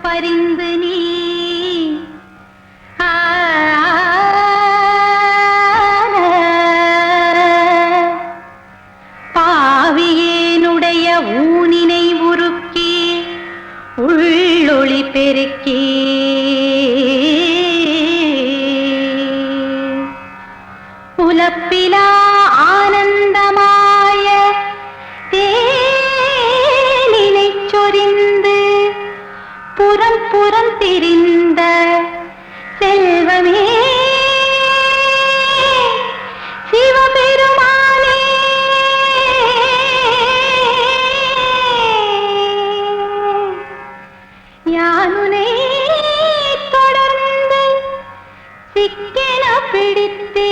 பரிந்து நீ பாவியேனுடைய ஊனினை உருக்கி உள்ளொளி பெருக்கி உலப்பிலா ஆனந்தமாய தேனினை சொரிந்து புறம் புறம் திரிந்த செல்வமே சிவபெருமானே யானுனை தொடர்ந்து சிக்கென பிடித்தே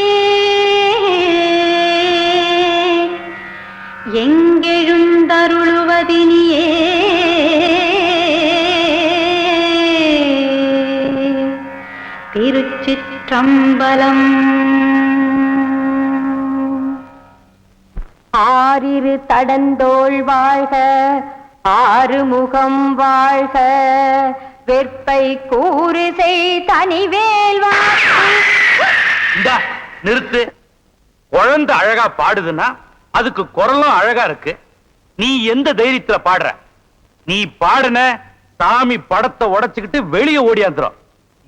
எங்கெழுந்தருளுவதினியே திருச்சிற்றம்பலம். ஆரிரு தடந்தோள் வாழ்க, ஆறுமுகம் வாழ்க, வெற்பை கூறுசை தனிவேல் வாழ்க. நிறுத்து. குழந்தை அழகா பாடுதுன்னா அதுக்கு குரலும் அழகா இருக்கு. நீ எந்த தைரியத்துல பாடுற? நீ பாடுன சாமி படத்தை உடைச்சுக்கிட்டு வெளியே ஓடியாந்துரும்.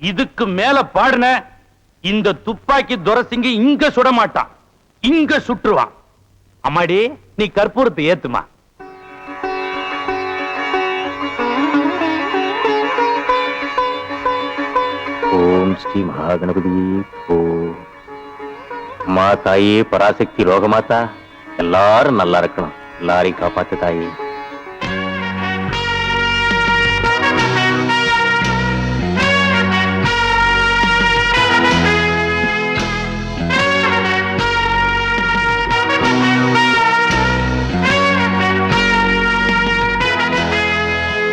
இதுக்கு மேல பாடுன இந்த துப்பாக்கி துரசிங்க இங்க சுட மாட்டான், இங்க சுற்றுவான். அம்மாடி, நீ கற்பூரத்தை ஏத்துமா. ஓம் ஸ்ரீ மகாகணபதி. ஓம் மா தாயே பராசக்தி ரோகமாத்தா, எல்லாரும் நல்லா இருக்கணும், எல்லாரையும் காப்பாத்து தாயே.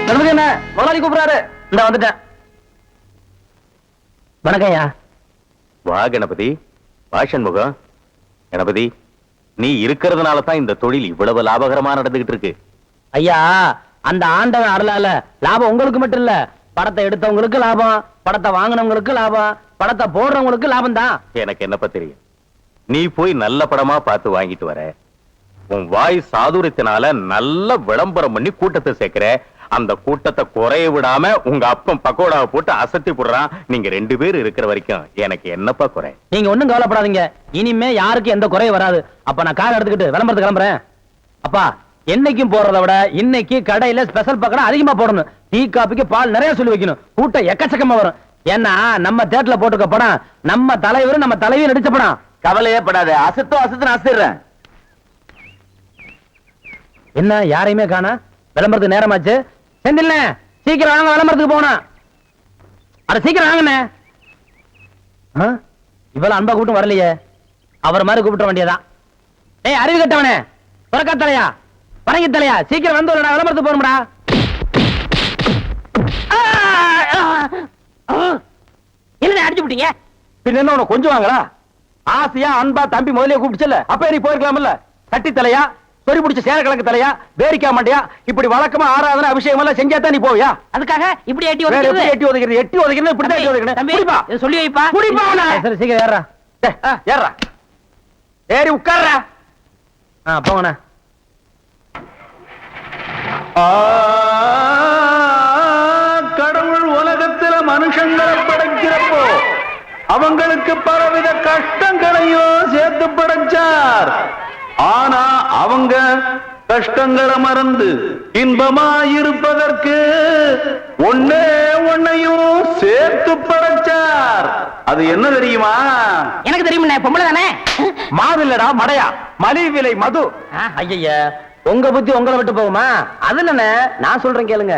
கணபதி என்ன முதலாளி கூப்பிடுறாரு. இந்த வந்துட்டேன். வணக்கம்யா. வா கணபதி, வா சண்முகம். கணபதி, நீ இருக்கிறதுனால தான் இந்த தொழில் இவ்வளவு லாபகரமா நடந்துகிட்டு இருக்கு. ஐயா, அந்த ஆண்டவன் அருளால லாபம் உங்களுக்கு மட்டும் இல்ல, படத்தை எடுத்தவங்களுக்கு லாபம், படத்தை வாங்கினவங்களுக்கு லாபம், படத்தை போடுறவங்களுக்கு லாபம் தான். எனக்கு என்னப்பா தெரியும்? நீ போய் நல்ல படமா பார்த்து வாங்கிட்டு வர, உன் வாய் சாதுரியத்தினால நல்ல விளம்பரம் பண்ணி கூட்டத்தை சேர்க்கிற. அந்த கூட்டத்தை குறைய விடாம உங்க அப்பன் பக்கோடாவை போட்டு அசத்தி போடுறான். நீங்க 2 பேர் இருக்கிற வரைக்கும் எனக்கு என்னப்பா குறை? நீங்க ஒண்ணும் கவலைப்படாதீங்க, இனிமே யாருக்கும் எந்த குறையும் வராது. அப்ப நான் கார் எடுத்துக்கிட்டு விளம்பரத்துக்கு கிளம்புறேன். அப்பா, என்னைக்கும் போறதை விட இன்னைக்கு கடையில ஸ்பெஷல் பக்கடா அதிகமா போடணும். டீ காபிக்கு பால் நிறைய சொல்லி வைக்கணும். கூட்டம் எக்கச்சக்கமா வரும். ஏன்னா நம்ம தியேட்டர்ல போட்டுக்க படம் நம்ம தலைவரும் நம்ம தலைவியும் நடிச்ச படம். கவலையே படாத, அசத்து அசத்துறேன். என்ன யாரையுமே காணா? விளம்பரத்துக்கு நேரமாச்சு. செந்தில்ல, சீக்கிரம் வாங்க, விளம்பரத்துக்கு போனா. அட சீக்கிரம் வாங்கண்ணே. இவ்வளவு அன்பா கூட்டம் வரலையே, அவர் மாதிரி கூப்பிட்ட வேண்டியதான். ஏய் அறிவு கட்டவனே, புறக்கா தலையா, பரங்கி தலையா, சீக்கிரம் வந்து விளம்பரத்துக்கு போகணும்டா. என்ன அடிச்சு விட்டீங்க? பின்ன என்ன உனக்கு கொஞ்சம் வாங்களா? ஆசையா அன்பா தம்பி முதலே கூப்பிடுச்சல, அப்ப நீ போயிருக்கலாம்ல. கட்டி தலையா, சொறி பிடிச்ச சேரக்கிழங்கு தலையா, வேரிக்கா மாட்டியா, இப்படி வழக்கமா ஆராதனை அபிஷேகம் எல்லாம் செஞ்சா தான் நீ போவியா? அதுக்காக இப்படி எட்டி ஒதுக்கிறது எட்டி ஒதுக்கிறது இப்படி தான் எட்டி ஒதுக்கணும். குடிப்பா, சொல்லி வைப்பா. குடிப்பா. சரி சீக்கிரம் ஏறா. ஏறா, ஏறி உட்கார்றா. போங்கண்ணா. கடவுள் உலகத்துல மனுஷங்களை படைக்கிறப்போ அவங்களுக்கு பலவித கஷ்டங்களையும் சேர்த்து படைச்சார். ஆனா அவங்க கஷ்டங்களை மறந்து இன்பமா இருப்பதற்கு ஒன்னையும் சேர்த்து படைச்சார். அது என்ன தெரியுமா? எனக்கு தெரியும், பொம்பளை தானே. மாவில்லடா மடையா, மலிவு விலை மது. ஐயா, உங்க புத்தி உங்களை விட்டு போகுமா? அது என்ன, நான் சொல்றேன் கேளுங்க.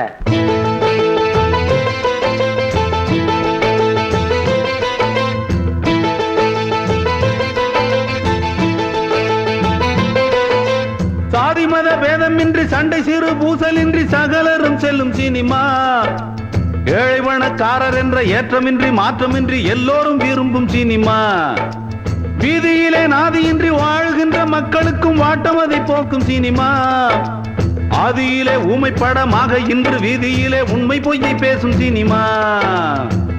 சாதி மத பேதமின்றி சண்டை சிறு பூசலின்றி சகலரும் செல்லும் சினிமா. ஏழை பணக்காரர் என்ற ஏற்றமின்றி மாற்றமின்றி எல்லோரும் விரும்பும் சினிமா. வீதியிலே நாதியின்றி வாழ்கின்ற மக்களுக்கும் வாட்டமதை போக்கும் சினிமா. ஆதியிலே ஊமை படமாக இன்று வீதியிலே உண்மை பொய்யை பேசும் சினிமா.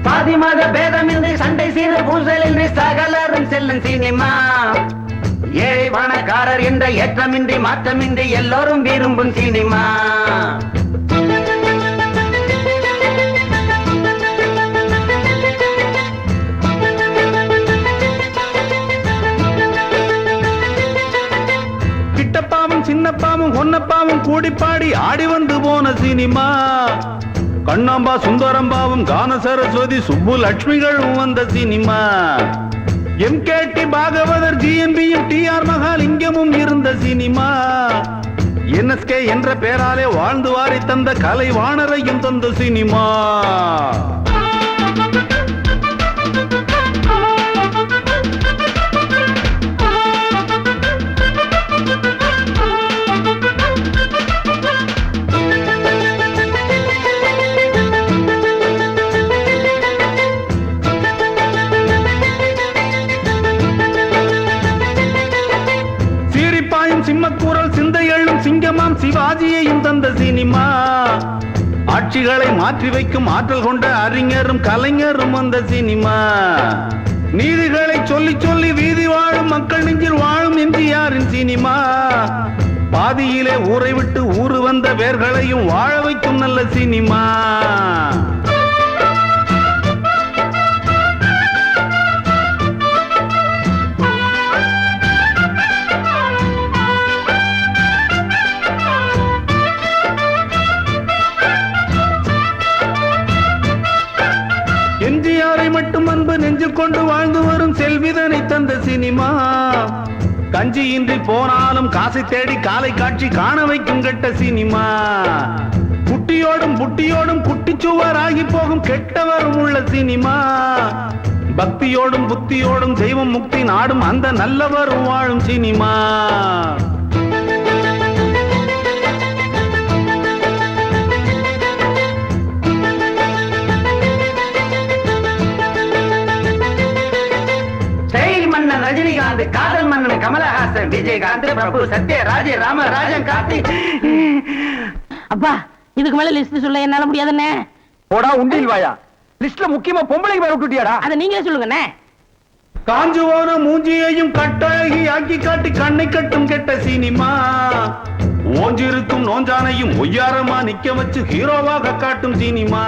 பாதி மத பேதமின்றி சண்டை செய்த பூசலின்றி சகலரும் செல்லும் சினிமா. ஏழை பணக்காரர் என்ற ஏற்றமின்றி மாற்றமின்றி எல்லோரும் விரும்பும் சினிமா. கிட்டப்பாவும் சின்னப்பாவும் ஒன்னப்பாவும் கூடிப்பாடி ஆடி வந்து போன சினிமா. கண்ணாம்பா சுந்தரம்பாவும் கான சரஸ்வதி சுப்பு லட்சுமிகளும் வந்த சினிமா. எம்கேடி பாகவதர் ஜிஎன்பியும் டிஆர் மகாலிங்கமும் இருந்த சினிமா. என்எஸ்கே என்ற பெயராலே வாழ்ந்து வாரி தந்த கலை வாணரையும் தந்த சினிமா. சிம்மக்கூரல் சிந்தை எழும் சிங்கமாம் சிவாஜியையும் தந்த சினிமா. ஆட்சிகளை மாற்றி வைக்கும் ஆற்றல் கொண்ட அறிஞரும் கலைஞரும் வந்த சினிமா. நீதிகளை சொல்லி சொல்லி வீதி வாழும் மக்கள் நெஞ்சில் வாழும் எம்ஜிஆரின் சினிமா. பாதியிலே ஊரை விட்டு ஊரு வந்த வேர்களையும் வாழ வைக்கும் நல்ல சினிமா. எம்ஜிஆரை மட்டும் அன்பு நெஞ்சில் கொண்டு வாழ்ந்து வரும் செல்விதனை தந்த சினிமா. கஞ்சியின்றி போனாலும் காசை தேடி காலை காட்சி காண வைக்கும் கெட்ட சினிமா. குட்டியோடும் புட்டியோடும் குட்டிச்சுவராகி போகும் கெட்டவரும் உள்ள சினிமா. பக்தியோடும் புத்தியோடும் தெய்வம் முக்தி நாடும் அந்த நல்லவரும் வாழும் சினிமா. ரஜினிகாந்த், காதல் மன்னன் கமலஹாசன், விஜயகாந்த், பிரபு, சத்யராஜ், ராமராஜன், கார்த்திக். அப்பா இதுக்கு மேல லிஸ்ட் சொல்ல என்னால முடியாதுண்ணே. போடா உண்டில் வாயா, லிஸ்ட்ல முக்கியமா பொம்பளைக்கு பேர் விட்டுட்டியாடா. அதை நீங்களே சொல்லுங்கண்ணே. காஞ்சு போன மூஞ்சியையும் கட்டழகி ஆக்கி காட்டி கண்ணை கட்டும் கெட்ட சினிமா. ஓஞ்சிருக்கும் நோஞ்சானையும் ஒய்யாரமா நிக்க வச்சு ஹீரோவாக காட்டும் சினிமா.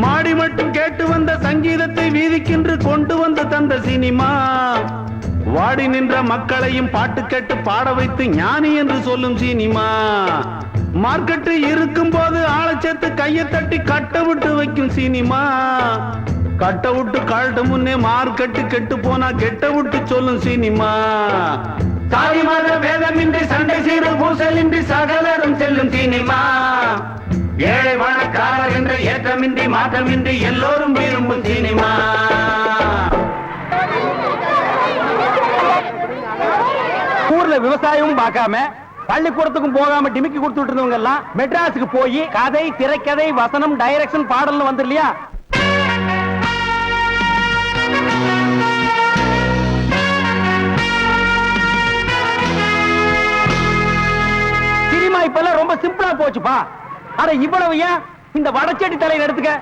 மாடி மட்டும் கேட்டு வந்த சங்கீதத்தை வீதிக்கென்று கொண்டு வந்து தந்த சினிமா. வாடி நின்ற மக்களையும் பாட்டு கேட்டு பாட வைத்து ஞானி என்று சொல்லும் சினிமா. மார்க்கெட்டு இருக்கும் போது ஆளை சேர்த்து கையை தட்டி கட்ட விட்டு வைக்கும் சினிமா. கட்ட விட்டு கழட்ட முன்னே மார்க்கெட்டு கெட்டு போனா கெட்ட விட்டு சொல்லும் சினிமா. சாதி மத வேதமின்றி சண்டை செய்த பூசலின்றி சகலரும் செல்லும் சினிமா. ஏழை பணக்காரர் என்ற ஏற்றமின்றி மாற்றமின்றி எல்லோரும் விரும்பும் சினிமா. ஊர்ல விவசாயமும் பார்க்காம பள்ளிக்கூடத்துக்கும் போகாம டிமிக்கி கொடுத்துட்டு இருந்தவங்க எல்லாம் மெட்ராஸுக்கு போய் கதை, திரைக்கதை, வசனம், டைரக்ஷன், பாடல்னு வந்து இல்லையா. சினிமா இப்பெல்லாம் ரொம்ப சிம்பிளா போச்சுப்பா. அட இவ்வளவு ஏன் இந்த வடச்சேட்டி தலையில எடுத்துக்க,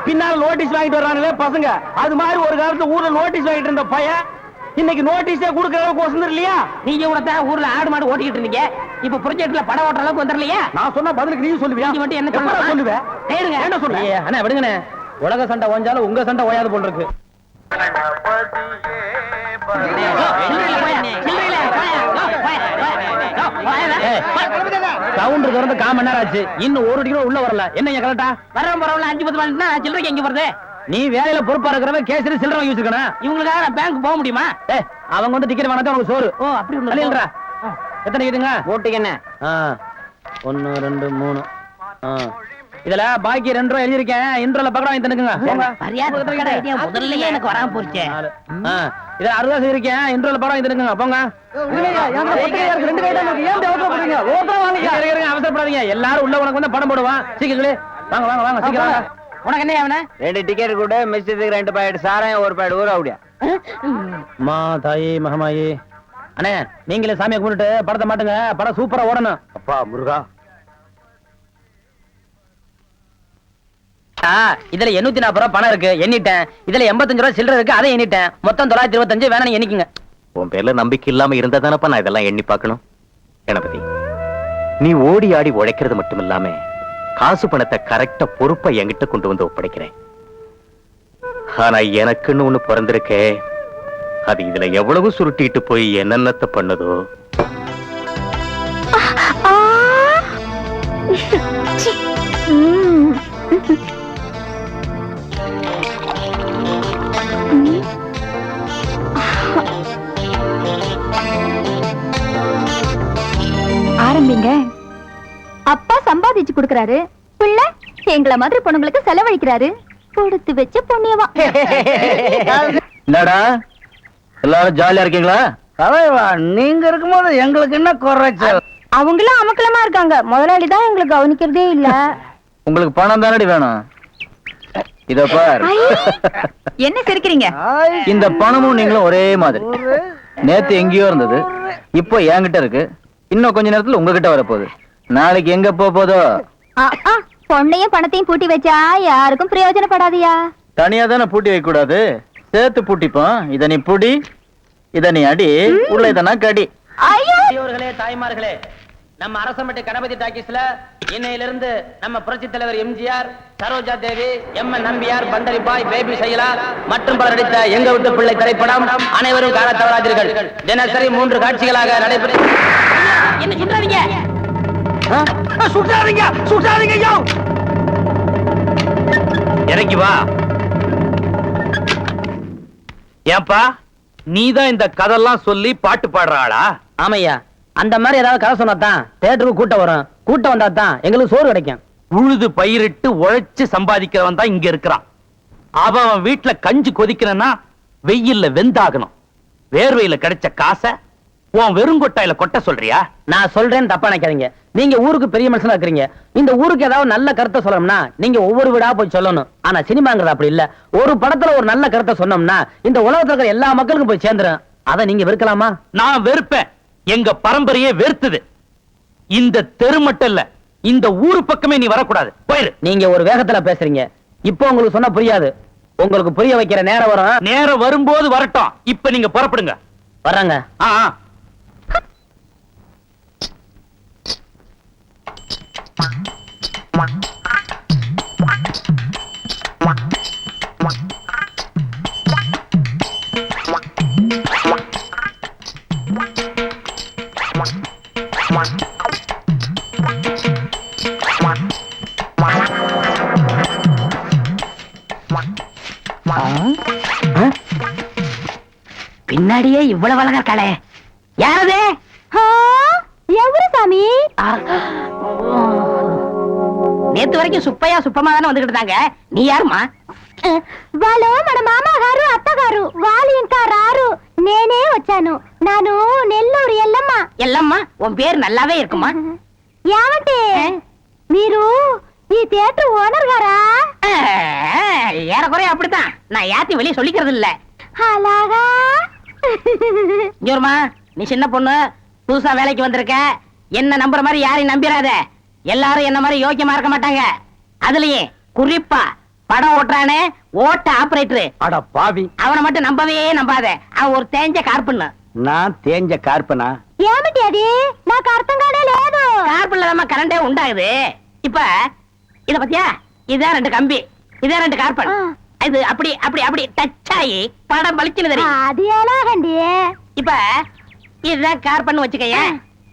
பின்னால நோட்டீஸ் வாங்கிட்டு வர்றாங்களே பசங்க. அது மாதிரி ஒரு காலத்துல ஊர்ல நோட்டீஸ் வாங்கிட்டு இருந்த பையன் இன்னைக்கு நோட்டீஸே கொடுக்கற அளவுக்கு வசந்தர் இல்லையா. நீங்க கூட தான் ஊர்ல ஆடு மாடு ஓட்டிக்கிட்டு இருந்தீங்க, இப்ப ப்ராஜெக்ட்ல படம் ஓட்டுற அளவுக்கு வந்துடலையா. நான் சொன்ன பதிலுக்கு நீ சொல்லுவியா? நீங்க மட்டும் என்ன சொல்லுவேன்? என்ன சொல்லுங்க அண்ணா, விடுங்கண்ணே. உலக சண்டை ஓஞ்சாலும் உங்க சண்டை ஓயாது போல் இருக்கு. கவுண்டர் திறந்து 1/4 மணி நேரம் ஆச்சு, இன்னும் 1 டிகிரி உள்ள வரல. என்ன கரெக்டா வரவன் போறவங்க 5-10 மணினா சில்லறைக்கு எங்க வருது? நீ வேலையில பொறுப்பா இருக்கிறவன் கேசரி சில்லறை வாங்கி வச்சிருக்கணும். இவங்களுக்காக நான் பேங்க் போக முடியுமா? அவங்க வந்து டிக்கெட் வாங்கினா அவங்க சோறு. ஓ அப்படி ஒண்ணு. எத்தனை கேட்டுங்க? ஓட்டுக்கு என்ன? 1 2 3. இதுல பாக்கி 2 ரூபாய் எழுதிருக்கேன். இன்ட்ரோல பக்கடா வாங்கி தந்துக்குங்க. போங்க. முதல்லயே எனக்கு வராம போச்சு. இத 60 இருக்கேன். இன்ட்ரோல பக்கடா வாங்கி தந்துக்குங்க. போங்க. அவசரப்படாதீங்க, எல்லாரும் உள்ள உனக்கு வந்து படம் போடுவான். சீக்கிரம் வாங்க வாங்க வாங்க சீக்கிரம் வாங்க. உனக்கு என்ன அவன? 2 டிக்கெட் கூட மிஸ்ஸுக்கு 2 பாக்கெட் சாராயம் 1 பாக்கெட் ஊற அப்படியா. மா தாயே மகமாயே. அண்ணே நீங்களே சாமியை கும்பிட்டு படத்தை மாட்டுங்க, படம் சூப்பரா ஓடணும். அப்பா முருகா, இதுல 840 ரூபாய் பணம் இருக்கு எண்ணிட்டேன். இதுல 85 ரூபாய் சில்லறை இருக்கு, அதை எண்ணிட்டேன். மொத்தம் 925. வேணா நீ எண்ணிக்குங்க. உன் பேர்ல நம்பிக்கை இல்லாம இருந்தா தானப்பா நான் இதெல்லாம் எண்ணி பார்க்கணும். கணபதி, நீ ஓடி ஆடி உழைக்கிறது மட்டும் இல்லாம காசு பணத்தை கரெக்டா பொறுப்பா என்கிட்ட கொண்டு வந்து ஒப்படைக்கிறேன். ஆனா எனக்குன்னு ஒண்ணு பிறந்திருக்கே, அது இதுல எவ்வளவு சுருட்டிட்டு போய் என்னென்னத்தை பண்ணுதோ. ஆரம்பிங்க. அப்பா சம்பாதிச்சு கொடுக்கறாரு, பிள்ளை எங்களை மாதிரி பொண்ணுங்களுக்கு செலவழிக்கிறாரு. கொடுத்து வச்ச புண்ணியவா. என்னடா எல்லாரும் ஜாலியா இருக்கீங்களா? நீங்க இருக்கும்போது எங்களுக்கு என்ன குறைச்சல்? அவங்களும் அமக்கலமா இருக்காங்க. முதலாளி தான் எங்களுக்கு கவனிக்கிறதே இல்ல. உங்களுக்கு பணம் தானடி வேணும்? இத பார். என்ன சிரிக்கிறீங்க? இந்த பணமும் நீங்களும் ஒரே மாதிரி. நேத்து எங்கேயோ இருந்தது, இப்போ என்கிட்ட இருக்கு. இன்னும் கொஞ்ச நேரத்துல உங்ககிட்ட வரப்போகுது. நாளைக்கு எங்க போதோ? பொண்ணையும் பணத்தையும் பூட்டி வச்சா யாருக்கும் பிரயோஜனப்படாதியா. தனியா தானே பூட்டி வைக்க கூடாது, சேர்த்து பூட்டிப்போம். இத நீ புடி, இத நீ அடி, உள்ள இத நான் கடி. ஐயோர்களே, தாய்மார்களே, நம்ம அரசமட்டை கணபதி டாக்கீஸ்ல இன்னையிலிருந்து நம்ம புரட்சி தலைவர் எம்ஜிஆர், சரோஜா தேவி, எம்என் நம்பியார், பண்டரி பாய், பேபி சைலா மற்றும் பலர் நடித்த எங்க விட்டு பிள்ளை திரைப்படம் அனைவரும் காண தவறாதீர்கள். தினசரி 3 காட்சிகளாக நடைபெறும். என்ன சுட்டாதீங்க, சுட்டாதீங்க, சுட்டாதீங்க. யோ, இறங்கி வா. ஏன்பா, நீதான் இந்த கதெல்லாம் சொல்லி பாட்டு பாடுற ஆளா? ஆமையா, அந்த மாதிரி ஏதாவது கதை சொன்னாதான் தியேட்டருக்கு கூட்டம் வரும். கூட்டம் வந்தா தான் எங்களுக்கு சோறு கிடைக்கும். உழுது பயிரிட்டு உழைச்சு சம்பாதிக்கிறவன் தான் இங்க இருக்கிறான். அவன் வீட்டுல கஞ்சி கொதிக்கணும்னா வெயில்ல வெந்தாகணும். வேர்வையில கிடைச்ச காசை உன் வெறுங்கொட்டாயில கொட்ட சொல்றியா? நான் சொல்றேன்னு தப்பா நினைக்காதீங்க. நீங்க ஊருக்கு பெரிய மனுஷனா இருக்கிறீங்க. இந்த ஊருக்கு ஏதாவது நல்ல கருத்தை சொல்லணும்னா நீங்க ஒவ்வொரு வீடா போய் சொல்லணும். ஆனா சினிமாங்கிறது அப்படி இல்ல. ஒரு படத்துல ஒரு நல்ல கருத்தை சொன்னோம்னா இந்த உலகத்துல இருக்கிற எல்லா மக்களுக்கும் போய் சேர்ந்துரும். அதை நீங்க வெறுக்கலாமா? நான் வெறுப்பேன். எங்க பரம்பரையே வெறுத்தது. இந்த தெரு மட்டும் இல்ல, இந்த ஊரு பக்கமே நீ வரக்கூடாது. போயிரு. நீங்க ஒரு வேகத்துல பேசுறீங்க. இப்போ உங்களுக்கு சொன்னா புரியாது. உங்களுக்கு புரிய வைக்கிற நேரம் வரும். நேரம் வரும்போது வரட்டும். இப்ப நீங்க புறப்படுங்க. வர்றாங்க. பின்னாடியே இவ்வளவு அழகா இருக்காளே, யாரது? எவரு சாமி? நேத்து வரைக்கும் சுப்பையா சுப்பமா தானே வந்துகிட்டு இருந்தாங்க. நீ யாருமா? వాళ్ళు మన మామగారు అత్తగారు, వాళ్ళు ఇంకా రారు. నేనే వచ్చాను. నాను నెల్లూరు ఎల్లమ్మ. ఎల్లమ్మా, உன் பேர் நல்லாவே இருக்குமா? ఏమంటే మీరు ఈ థియేటర్ ఓనర్ గారా? ஏறக்குறைய அப்படித்தான். நான் யாத்தி வெளியே சொல்லிக்கிறது இல்ல. అలాగా? ஜோர்மா, நீ சின்ன பொண்ணு, புதுசா வேலைக்கு வந்திருக்க. என்ன நம்புற மாதிரி யாரையும் நம்பிராத. எல்லாரும் என்ன மாதிரி யோக்கியமா இருக்க மாட்டாங்க. அதுலயே குறிப்பா படம் ஓட்டுறானே ஓட்ட ஆபரேட்டர், அட பாவி, அவனை மட்டும் நம்பவே நம்பாத. அவன் ஒரு தேஞ்ச கார்பன்னு. நான் தேஞ்ச கார்பனா? ఏమిటి అది? నాకు అర్థం కానే లేదు. கார்பன்ல தான் கரண்டே உண்டாகுது. இப்ப இத பத்தியா, இதான் 2 கம்பி, இதான் 2 கார்பன். இது அப்படி அப்படி அப்படி டச் ஆகி படம் பளிச்சுன்னு தெரியும். అది ఎలాగండి? இப்ப இதுதான் கார்பன் வச்சுக்கய.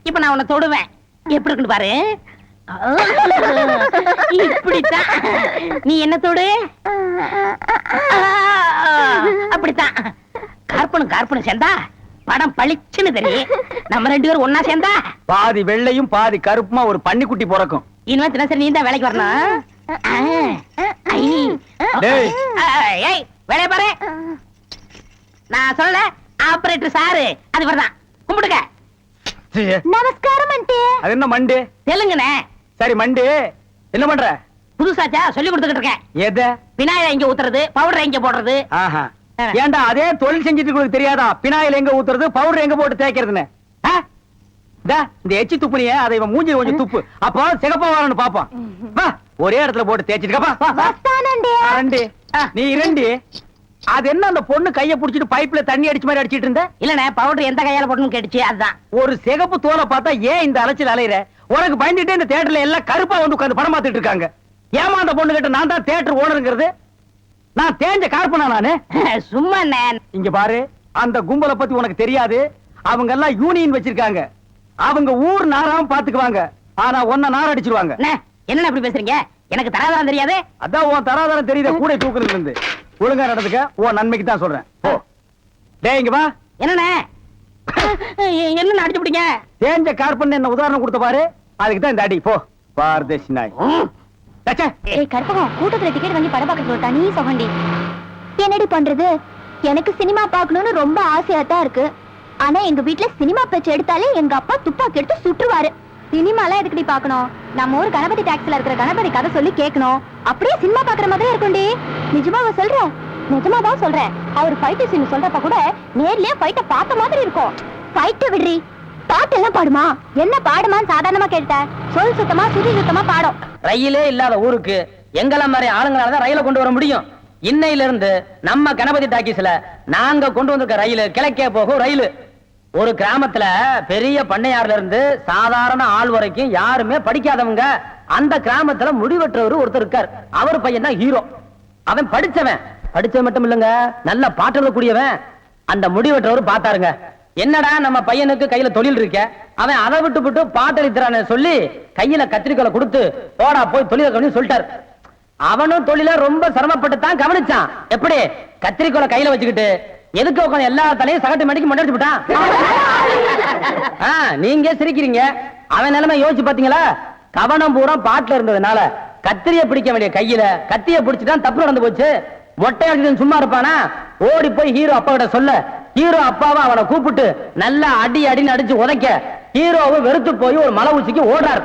இப்ப நான் உன்னை தொடுவேன், எப்படி இருக்குன்னு பாரு. இப்படித்தான். நீ என்ன தொடு, அப்படித்தான். கார்பனும் கார்பனும் சேர்ந்தா படம் பளிச்சுன்னு தெரியும். நம்ம 2 பேரும் ஒன்னா சேர்ந்தா பாதி வெள்ளையும் பாதி கருப்புமா ஒரு பன்னிக்குட்டி பிறக்கும். இனிமே தினசரி நீ தான் வேலைக்கு வரணும். வேலைய பாரு. நான் சொல்ல ஆபரேட்டர் சாரு, அது வரதான். கும்பிடுங்க. நமஸ்காரம் ஆண்டி. அது என்ன மண்டு? தெலுங்குனே. சரி மண்டு, என்ன பண்ற? புதுசாச்சா சொல்லி கொடுத்துக்கிட்டு இருக்கேன். எத? விநாயகர் எங்க ஊத்துறது, பவுடர் எங்க போடுறது. ஏண்டா அதே தொழில் செஞ்சுட்டு உங்களுக்கு தெரியாதா? பினாயில் எங்க ஊத்துறது, பவுடர் எங்க போட்டு தேய்க்கிறதுன்னு? இந்த எச்சி துப்புனிய அதை இவன் மூஞ்சி கொஞ்சம் துப்பு, அப்போ சிகப்பா வரணும் பாப்பான். ஒரே இடத்துல போட்டு தேய்ச்சிட்டு వస్తానండి ரெண்டு நீ இரண்டு அது என்ன அந்த பொண்ணு கைய புடிச்சிட்டு பைப்ல தண்ணி அடிச்ச மாதிரி அடிச்சிட்டு இருந்த? இல்லண்ணே பவுடர் எந்த கையால போடணும்னு கேட்டுச்சு அதுதான். ஒரு சிகப்பு தோலை பார்த்தா ஏன் இந்த அலைச்சல் அலையிற? உனக்கு பயந்துட்டே இந்த தியேட்டர்ல எல்லாம் கருப்பா வந்து உட்கார்ந்து படம் பார்த்துட்டு இருக்காங்க. ஏமா அந்த பொண்ணு கிட்ட நான் தான் தியேட்டர் ஓனருங்கிறது? நான் தேஞ்ச கார்பனா நானு? சும்மா இங்க பாரு, அந்த கும்பலை பத்தி உனக்கு தெரியாது. அவங்க எல்லாம் யூனியன் வச்சிருக்காங்க. அவங்க ஊர் நாராம பாத்துக்குவாங்க. ஆனா ஒன்ன நார அடிச்சிருவாங்க. என்ன அப்படி பேசுறீங்க? எனக்கு தராதரம் தெரியாது. அதான் உன் தராதரம் தெரியுத கூட தூக்குறதுல இருந்து. ஒழுங்கா நடந்துக்க, உன் நன்மைக்கு தான் சொல்றேன். போ. டேய் இங்க வா. என்னண்ணே என்ன அடிச்சு பிடிங்க? தேஞ்ச கார்பன் என்ன உதாரணம் கொடுத்த பாரு, அதுக்கு தான் இந்த அடி. போ பாரதேசி நாய். ஏய் கற்பகம், கூட்டத்துல டிக்கெட் வாங்கி படம் பார்க்க சொல்லிட்டா நீ சொகண்டி. என்னடி பண்றது? எனக்கு சினிமா பார்க்கணும்னு ரொம்ப ஆசையா தான் இருக்கு. ஆனா எங்க வீட்ல சினிமா பேச்சு எடுத்தாலே எங்க அப்பா துப்பாக்கி எடுத்து சுட்டுருவாரு. சினிமாலாம் எதுக்குடி பார்க்கணும்? நம்ம ஊர் கணபதி டாக்ஸ்ல இருக்கிற கணபதி கதை சொல்லி கேட்கணும். அப்படியே சினிமா பாக்குற மாதிரியே இருக்கும்டி. நிஜமாவா சொல்றேன்? நிஜமாதான் சொல்றேன். அவர் ஃபைட் சீன் சொல்றப்ப கூட நேர்லயே ஃபைட்ட பார்த்த மாதிரி இருக்கும். ஃபைட்ட விடுறி, பாட்டு எல்லாம் பாடுமா? என்ன பாடுமான்னு சாதாரணமா கேட்ட. சொல் சுத்தமா சுதி சுத்தமா பாடும். ரயிலே இல்லாத ஊருக்கு எங்கள மாதிரி ஆளுங்களாலதான் ரயில கொண்டு வர முடியும். இன்னையில இருந்து நம்ம கணபதி டாக்கீஸ்ல நாங்க கொண்டு வந்திருக்க ரயில் கிழக்கே போகும் ரயில். ஒரு கிராமத்துல பெரிய பண்ணையார்ல இருந்து சாதாரண ஆள் வரைக்கும் யாருமே படிக்காதவங்க. அந்த கிராமத்துல முடிவெற்றவர் ஒருத்தர் இருக்கார். அவர் பையன் தான் ஹீரோ. அவன் படிச்சவன் மட்டும் இல்லங்க, நல்ல பாட்டு கூடியவன். அந்த முடிவெற்றவர் பார்த்தாருங்க, என்னடா நம்ம பையனுக்கு கையில தொழில் இருக்க, அவன் அதை விட்டு பாட்டளிக்கிறான்னு சொல்லி கையில கத்திரிக்கோலை கொடுத்து போடா போய் தொழிலை கவனி சொல்லிட்டார். அவனும் தொழில ரொம்ப சிரமப்பட்டு தான் கவனிச்சான். எப்படி? கத்திரிக்கோலை கையில வச்சுக்கிட்டு எதுக்கு உட்காந்து எல்லா தலையும் சகட்டு மணிக்கு மண்டடிச்சு விட்டான். நீங்க சிரிக்கிறீங்க, அவன் நிலைமை யோசிச்சு பாத்தீங்களா? கவனம் பூரா பாட்டுல இருந்ததுனால கத்திரிய பிடிக்க வேண்டிய கையில கத்திய பிடிச்சிட்டான். தப்பு நடந்து போச்சு. மொட்டை அடிச்சு சும்மா இருப்பானா? ஓடி போய் ஹீரோ அப்பா கிட்ட சொல்ல, ஹீரோ அப்பாவை அவனை கூப்பிட்டு நல்லா அடி அடின்னு அடிச்சு உதைக்க ஹீரோவை வெறுத்து போய் ஒரு மலை உச்சிக்கு ஓடுறார்.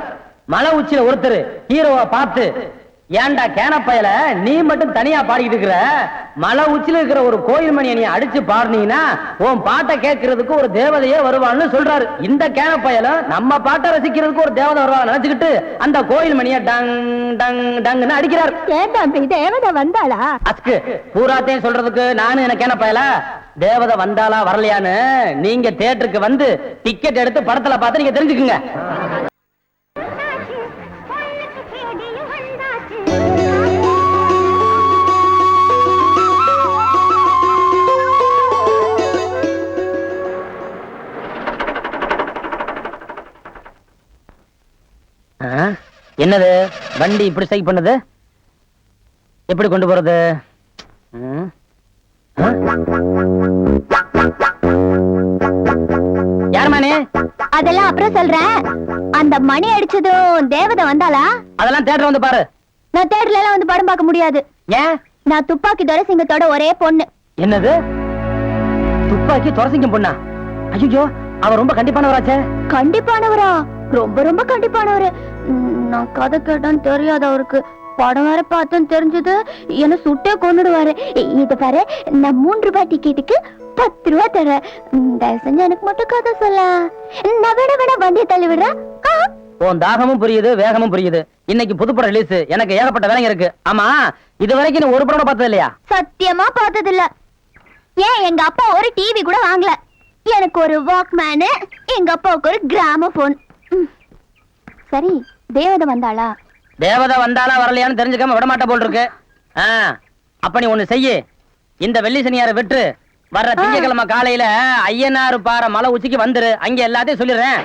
மலை உச்சியில ஒருத்தர் ஹீரோவை பார்த்து, ஏண்டா கேனப்பையில நீ மட்டும் தனியா பாடிக்கிட்டு இருக்கிற? மலை உச்சில இருக்கிற ஒரு கோயில் மணியை நீ அடிச்சு பாடுனீங்கன்னா உன் பாட்டை கேட்கறதுக்கு ஒரு தேவதையே வருவான்னு சொல்றாரு. இந்த கேனப்பையில நம்ம பாட்டை ரசிக்கிறதுக்கு ஒரு தேவதை வருவாங்க நினைச்சுக்கிட்டு அந்த கோயில் மணியை டங் டங் டங்னு அடிக்கிறார். தேவதை வந்தாளா? அஸ்கு பூராத்தையும் சொல்றதுக்கு நானும் என்ன கேனப்பையில தேவதை வந்தாளா வரலையான்னு நீங்க தியேட்டருக்கு வந்து டிக்கெட் எடுத்து படத்துல பார்த்து நீங்க தெரிஞ்சுக்குங்க. என்னது வண்டி இப்படி சைக் பண்ணது? எப்படி கொண்டு போறது? யார் மணி? அதெல்லாம் அப்புறம் சொல்றேன். அந்த மணி அடிச்சதும் தேவதை வந்தாளா? அதெல்லாம் தியேட்டர் வந்து பாரு. நான் தியேட்டர்ல எல்லாம் வந்து படம் பார்க்க முடியாது. ஏன்? நான் துப்பாக்கி துரைசிங்கத்தோட ஒரே பொண்ணு. என்னது? துப்பாக்கி துரைசிங்கம் பொண்ணா? ஐயோ, அவ ரொம்ப கண்டிப்பானவராச்சே. கண்டிப்பானவரா? ரொம்ப ரொம்ப கண்டிப்பானவரு. நான் கதை கேட்டான்னு தெரியாது அவருக்கு. படம் வேற பார்த்தேன்னு தெரிஞ்சது என்ன சுட்டே கொண்டுடுவாரு. இது பாரு, நான் 3 ரூபாய் டிக்கெட்டுக்கு 10 ரூபாய் தரேன். தயவு செஞ்சு எனக்கு மட்டும் கதை சொல்ல. நான் விட வண்டியை தள்ளி விடுறேன். உன் தாகமும் புரியுது, வேகமும் புரியுது. இன்னைக்கு புதுப்படம் ரிலீஸ். எனக்கு ஏகப்பட்ட வேலைங்க இருக்கு. ஆமா, இது வரைக்கும் நீ ஒரு படம் பார்த்தது இல்லையா? சத்தியமா பார்த்தது இல்ல. ஏன் எங்க அப்பா ஒரு டிவி கூட வாங்கல. எனக்கு ஒரு வாக்மேனு, எங்க அப்பாவுக்கு ஒரு கிராமபோன். சரி, தேவதை வந்தாளா? தேவதை வந்தாளா வரலையான்னு தெரிஞ்சுக்காம விடமாட்ட போல் இருக்கு. அப்ப நீ ஒண்ணு செய்ய, இந்த வெள்ளி சனியார விட்டு வர்ற திங்கக்கிழமை காலையில ஐயனாறு பாறை மலை உச்சிக்கு வந்துரு. அங்க எல்லாத்தையும் சொல்லிடுறேன்.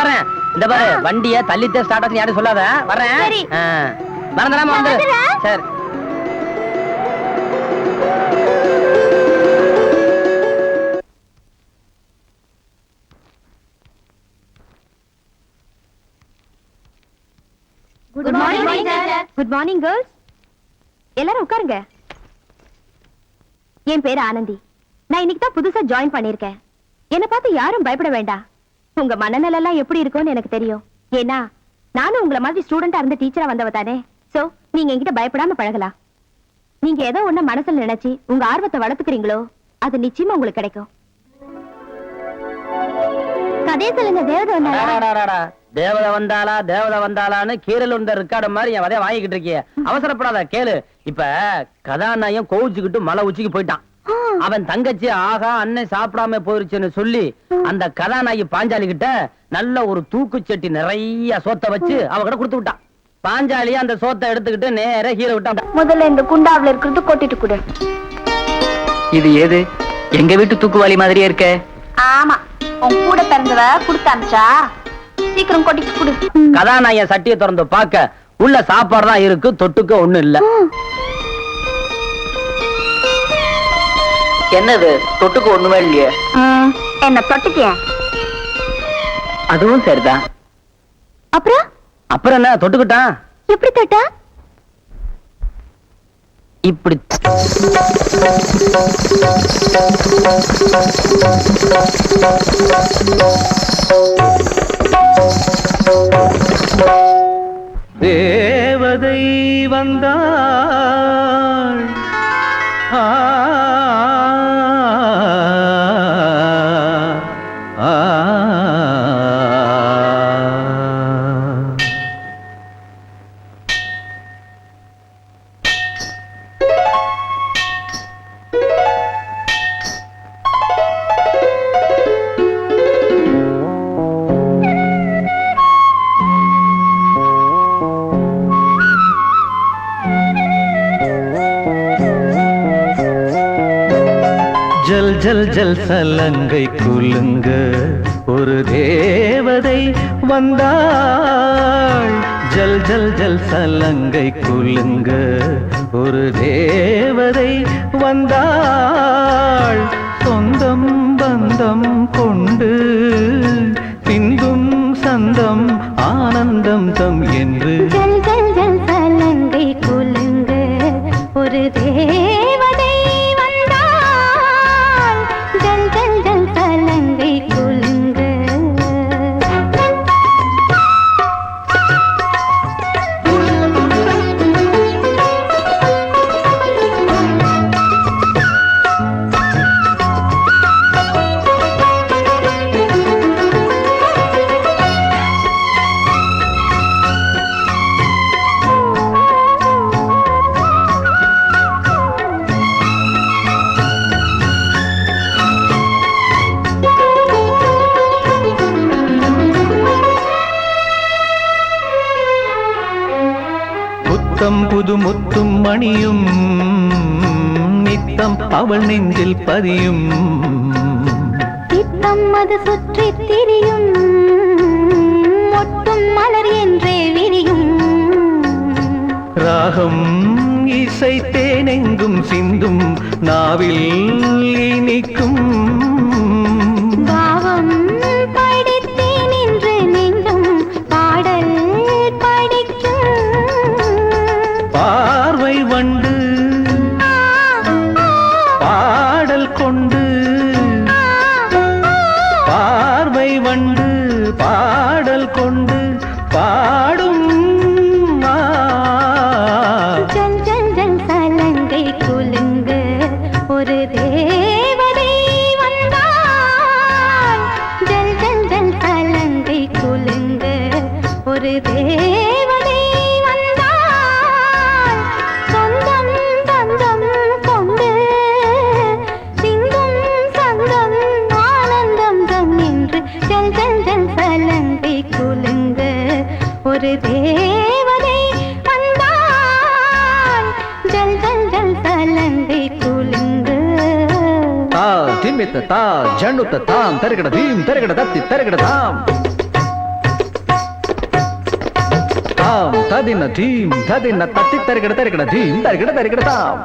வரேன். இந்த பாரு, வண்டிய தள்ளித்தே ஸ்டார்ட் ஆச்சு யாரும் சொல்லாத. வரேன். மறந்துடாம வந்து. சரி. Good morning sir. Good morning girls. எல்லாரும் உட்காருங்க. என் பேரு ஆனந்தி. நான் இன்னைக்கு தான் புதுசா ஜாயின் பண்ணிருக்கேன். என்ன பார்த்து யாரும் பயப்பட வேண்டாம். உங்க மனநல எல்லாம் எப்படி இருக்கும்னு எனக்கு தெரியும். ஏன்னா நானும் உங்களை மாதிரி ஸ்டூடெண்டா இருந்த டீச்சரா வந்தவ தானே. சோ நீங்க என்கிட்ட பயப்படாம பழகலாம். நீங்க ஏதோ ஒண்ணு மனசுல நினைச்சு உங்க ஆர்வத்தை வளர்த்துக்கிறீங்களோ அது நிச்சயமா உங்களுக்கு கிடைக்கும். அதே சொல்லுங்க தேவதை வந்தாளா? அடாடாடாடா. தேவதை வந்தாளா தேவதை வந்தாளான்னு கீரல் இருந்த ரெக்கார்டு மாதிரி என் வதைய வாங்கிக்கிட்டு இருக்கிய. அவசரப்படாத கேளு. இப்ப கதாநாயகன் கோவிச்சுக்கிட்டு மலை உச்சிக்கு போயிட்டான். அவன் தங்கச்சி ஆகா அண்ணன் சாப்பிடாம போயிருச்சுன்னு சொல்லி அந்த கதாநாயகி பாஞ்சாலி கிட்ட நல்ல ஒரு தூக்குச்சட்டி நிறைய சோத்தை வச்சு அவகிட்ட கொடுத்து விட்டான். பாஞ்சாலி அந்த சோத்தை எடுத்துக்கிட்டு நேர ஹீரோ விட்டான். முதல்ல இந்த குண்டாவில இருக்கிறது கொட்டிட்டு கொடு. இது ஏது எங்க வீட்டு தூக்குவாளி மாதிரியே இருக்க? ஆமா, உன் கூட பிறந்தவ கொடுத்து அனுப்பிச்சா. சீக்கிரம் கொட்டிட்டு கொடு. கதாநாயகன் சட்டியை திறந்து பார்க்க உள்ள சாப்பாடு தான் இருக்கு, தொட்டுக்க ஒண்ணு இல்ல. என்னது தொட்டுக்கு ஒண்ணுமே இல்லையே? என்ன தொட்டுக்கிய? அதுவும் சரிதான். அப்புறம் அப்புறம் என்ன தொட்டுக்கிட்டான்? எப்படி தொட்டா? இப்படி தேவதை வந்தாள். ஆ ஆ ஜல் ஜல் ஜல் சலங்கை குலுங்க ஒரு தேவதை வந்தாள். ஜல் ஜல் ஜல் சலங்கை குலுங்க ஒரு தேவதை வந்தாள். சொந்தம் பந்தம் கொண்டு சிந்தும் சந்தம் ஆனந்தம் தம் என்று ஜல் ஜல் ஜல் சலங்கை குலுங்க ஒரு தேவதை வந்தாள். ஜல் ஜல் ஜல் சலங்கை குலுங்க. முத்தம் புது முத்தும் மணியும் நித்தம் அவள் நெஞ்சில் பதியும். சித்தம் அது சுற்றி திரியும், மொட்டும் மலர் என்றே விரியும். ராகம் இசை தேனெங்கும் சிந்தும் நாவில் இனிக்கும். பாவம் படித்தேன் என்று நெஞ்சும் பாடல் படிக்கும். பார்வை வண்டு பாடல் கொண்டு, பார்வை வண்டு பாடல் கொண்டு பாடும். ஜல் ஜல் ஜல் சலங்கை குலுங்க ஒரு தேவதை வந்தாள். ஜல் ஜல் ஜல் சலங்கை குலுங்க ஒரு தேவதை வந்தாள். சொந்தம் பந்தம் கொண்டு சிந்தும் சங்கம் ஆனந்தம் தம் என்று ஜல் ஜல் ஜல் சலங்கை குலுங்க ஒரு தேவதை வந்தாள். ஜல் ஜல் ஜல் சலங்கை குலுங்க. தா திமித்த தா ஜண்ணுத்த தாம் தருகட தீம் தருகட தத்தி தருகட தாம். தாம் ததின தீம் ததின தத்தி தருகட தருகட தீம் தருகட தருகட தாம்.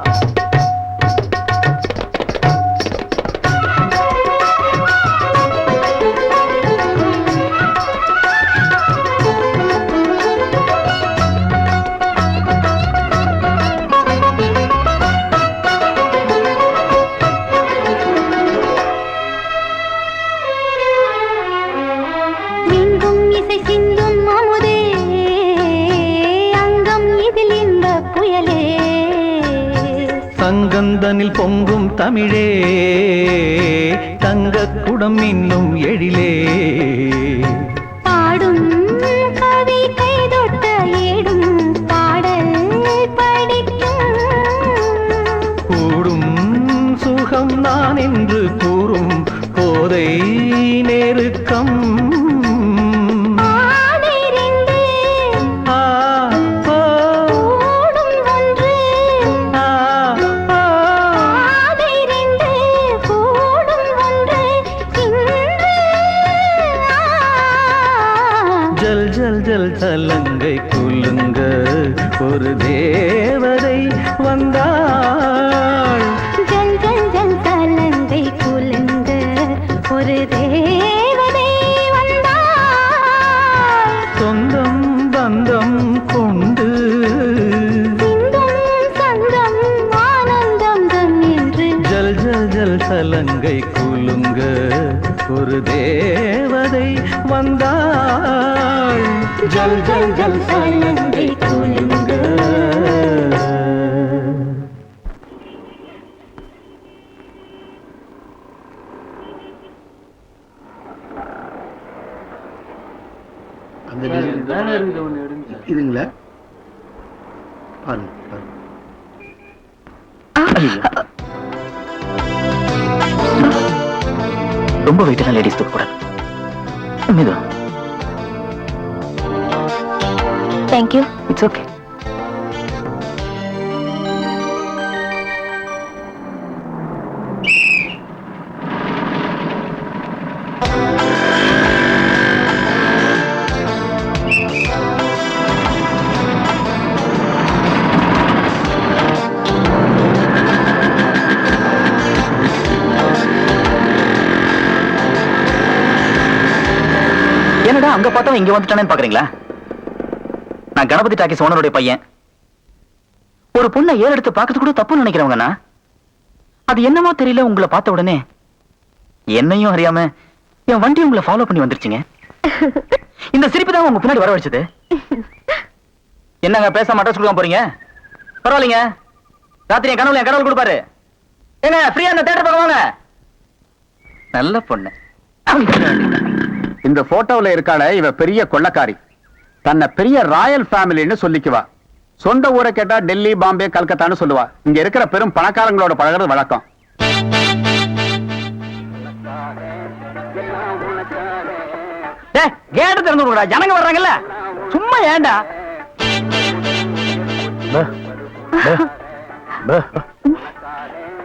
எங்கும் இசை சிந்தும் அமுதே, அங்கம் இதில் இந்த புயலே. பாடும் தமிழே தங்க குடம் இன்னும் எழிலே பாடும் கவி கைதொட்ட ஏடும் பாடல் படிக்கும் கூடும் சுகம் நான் என்று கூறும் போதை நெருக்கம் சலங்கை குலுங்க ஒரு தேவதை வந்தாள் ஜல் ஜல் ஜல் சலங்கை குலுங்க ஒரு தேவதை வந்தாள் சொந்தம் பந்தம் கொண்டு சிந்தம் சந்தம் ஆனந்தம் தம் என்று ஜல் ஜல் ஜல் சலங்கை குலுங்க ஒரு தேவதை வந்தாள் ஜல் ஜல் ஜல் சலங்கை குலுங்க இதுங்களா பாருங்க ரொம்ப வெயிட்டான லேடிஸ் தூக்க கூடாது. மெது. Thank you. It's okay. என்னடா அங்க பார்த்தா இங்க வந்துட்டானேன்னு பாக்குறீங்களா? நான் கணபதி டாக்கிஸ் ஓனருடைய பையன். ஒரு பொண்ணை ஏறெடுத்து பார்க்கறது கூட தப்புன்னு நினைக்கிறவங்கண்ணா. அது என்னமோ தெரியல, உங்களை பார்த்த உடனே என்னையும் அறியாம என் வண்டி உங்களை ஃபாலோ பண்ணி வந்துருச்சுங்க. இந்த சிரிப்பு தான் உங்க பின்னாடி வரவழைச்சது. என்னங்க பேசாம அட்ரஸ் கொடுக்க போறீங்க? பரவாயில்லைங்க, ராத்திரி என் கனவுல என் கடவுள் கொடுப்பாரு. ஏங்க ஃப்ரீயா அந்த தேட்டர் பார்க்க வாங்க. நல்ல பொண்ணு. இந்த போட்டோல இருக்காள இவ பெரிய கொள்ளக்காரி. தன்னை பெரிய ராயல் ஃபேமிலின்னு சொல்லிக்குவா. சொந்த ஊரை கேட்டா டெல்லி, பாம்பே, கல்கத்தான்னு சொல்லுவா. இங்க இருக்கிற பெரும் பணக்காரங்களோட பழகிறது வழக்கம். கேட்டு திறந்து விடுடா, ஜனங்க வர்றாங்கல்ல. சும்மா ஏண்டா?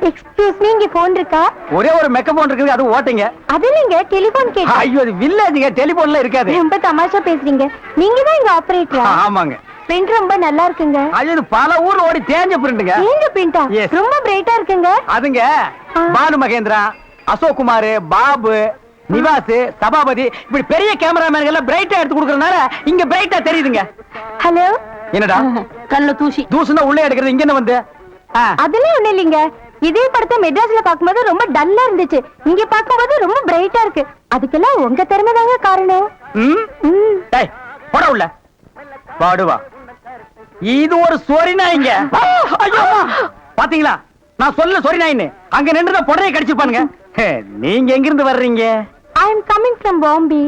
எக்ஸ்கியூஸ் மீ, இங்க போன் இருக்கா? ஒரே ஒரு மெக்க போன் இருக்குது, அது ஓட்டுங்க. அது நீங்க டெலிபோன் கேட்டா? ஐயோ, அது வில்லேஜ்ங்க, டெலிபோன்ல இருக்காது. ரொம்ப தமாஷா பேசுறீங்க. நீங்க தான் இங்க ஆபரேட்டரா? ஆமாங்க. பிரிண்ட் ரொம்ப நல்லா இருக்குங்க. அது பல ஊர்ல ஓடி தேஞ்ச பிரிண்ட்ங்க. தேஞ்ச பிரிண்டா? ரொம்ப பிரைட்டா இருக்குங்க. அதுங்க பானு மகேந்திரா, அசோக் குமார், பாபு, நிவாஸ், சபாபதி, இப்படி பெரிய கேமராமேன்கள் எல்லாம் பிரைட்டா எடுத்து கொடுக்கறதுனால இங்க பிரைட்டா தெரியுதுங்க. ஹலோ. என்னடா கல்ல தூசி? தூசுனா உள்ளே எடுக்கிறது, இங்க என்ன வந்து? அதெல்லாம் ஒண்ணு இல்லைங்க. இதே படத்தை மெட்ராஸ்ல பாக்கும்போது ரொம்ப டல்லா இருந்துச்சு, இங்க பாக்கும்போது ரொம்ப பிரைட்டா இருக்கு. அதுக்கெல்லாம் உங்க திறமை தாங்க காரணம். டேய் போடா உள்ள. பாடுவா. இது ஒரு சொரி நாய்ங்க. ஐயோ பாத்தீங்களா, நான் சொல்ல சொரி நாயின்னு. அங்க நின்றுத பொடையை கடிச்சுப்பானுங்க. நீங்க எங்க இருந்து வர்றீங்க? ஐ அம் கமிங் ஃப்ரம் பாம்பே.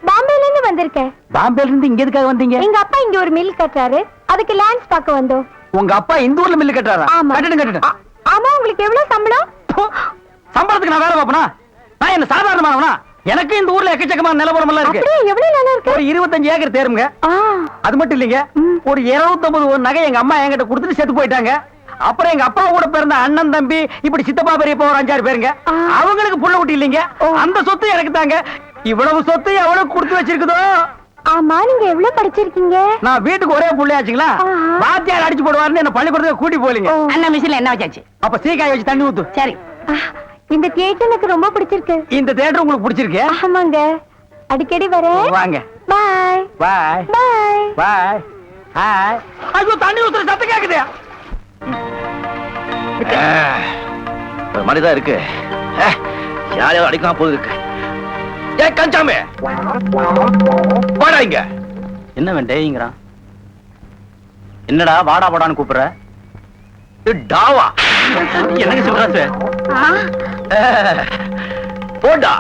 பாம்பேல இருந்து வந்திருக்கேன். பாம்பேல இருந்து இங்க எதுக்காக வந்தீங்க? எங்க அப்பா இங்க ஒரு மில் கட்டுறாரு, அதுக்கு லேண்ட்ஸ் பார்க்க வந்தோம். உங்க அப்பா இந்த ஊர்ல மில் கட்டுறாரா? கட்டிட்டு ஆமா. உங்களுக்கு எவ்வளவு சம்பளம்? சம்பளத்துக்கு நான் வேலை பார்ப்பனா? நான் என்ன சாதாரணமானவனா? எனக்கு இந்த ஊர்ல எக்கச்சக்கமான நிலவரம் எல்லாம் இருக்கு. எவ்வளவு நிலம் இருக்கு? ஒரு 25 ஏக்கர் தேருங்க. அது மட்டும் இல்லைங்க, ஒரு 250 நகை எங்க அம்மா என்கிட்ட கொடுத்துட்டு செத்து போயிட்டாங்க. அப்புறம் எங்க அப்பா கூட பிறந்த அண்ணன், தம்பி, இப்படி சித்தப்பா, பெரியப்பா ஒரு 5-6 பேருங்க. அவங்களுக்கு புள்ள குட்டி இல்லைங்க. அந்த சொத்து எனக்கு தாங்க. இவ்வளவு சொத்து எவ்வளவு கொடுத்து வச்சிருக்குதோ. ஆமா, நீங்க எவ்வளவு படிச்சிருக்கீங்க? நான் வீட்டுக்கு ஒரே புள்ளையாச்சுங்களா, வாத்தியார் அடிச்சு போடுவாருன்னு என்ன பள்ளிக்கூடத்துக்கு கூட்டி போலீங்க. அண்ணா மிஷின்ல என்ன வச்சாச்சு? அப்ப சீக்காய் வச்சு தண்ணி ஊத்து. சரி. இந்த தியேட்டர் எனக்கு ரொம்ப பிடிச்சிருக்கு. இந்த தியேட்டர் உங்களுக்கு பிடிச்சிருக்கு? ஆமாங்க, அடிக்கடி வரேன். வாங்க. பாய் பாய் பாய் பாய். ஹாய். ஐயோ, தண்ணி ஊத்துற சத்தம் கேக்குது. மணிதான் இருக்கு, யாரையோ அடிக்காம போது இருக்கு. ஏ கஞ்சாமே, வாடா இங்க. என்ன வேண்டேங்கிறான்? என்னடா வாடா வாடான்னு கூப்பிடுற? டாவா என்னங்க சொல்றாரு? போடா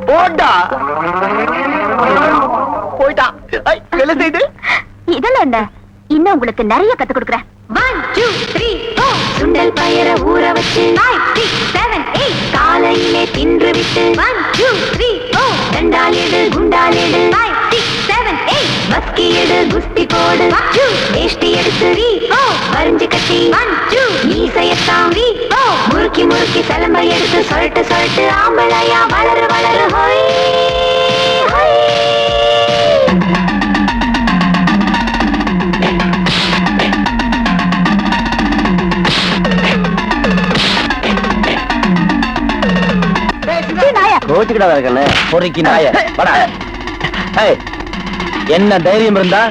போடா போயிட்டா. வெளி சைடு இதெல்லாம் என்ன? இன்னும் உங்களுக்கு நிறைய கத்து கொடுக்குறேன். 1 2 3 4 சுண்டல் பயர ஊற வச்சு 5 6 7 8 காலையிலே தின்று விட்டு 1 2 3 4 ரெண்டாலேடு குண்டாலேடு 5 6 7 8 மஸ்கி எடு குஸ்தி போடு 2 வேஷ்டி எடுத்து 3 4 வரிஞ்சு கட்டி 1 2 மீசையத்தாம் 3 4 முறுக்கி முறுக்கி சலம்பை எடுத்து சொல்லிட்டு சொல்லிட்டு ஆம்பளையா வளரு வளரு ஹோய் ஹோய். பொறுக்கி நாய வாடா. ஏய், என்ன தைரியம் இருந்தா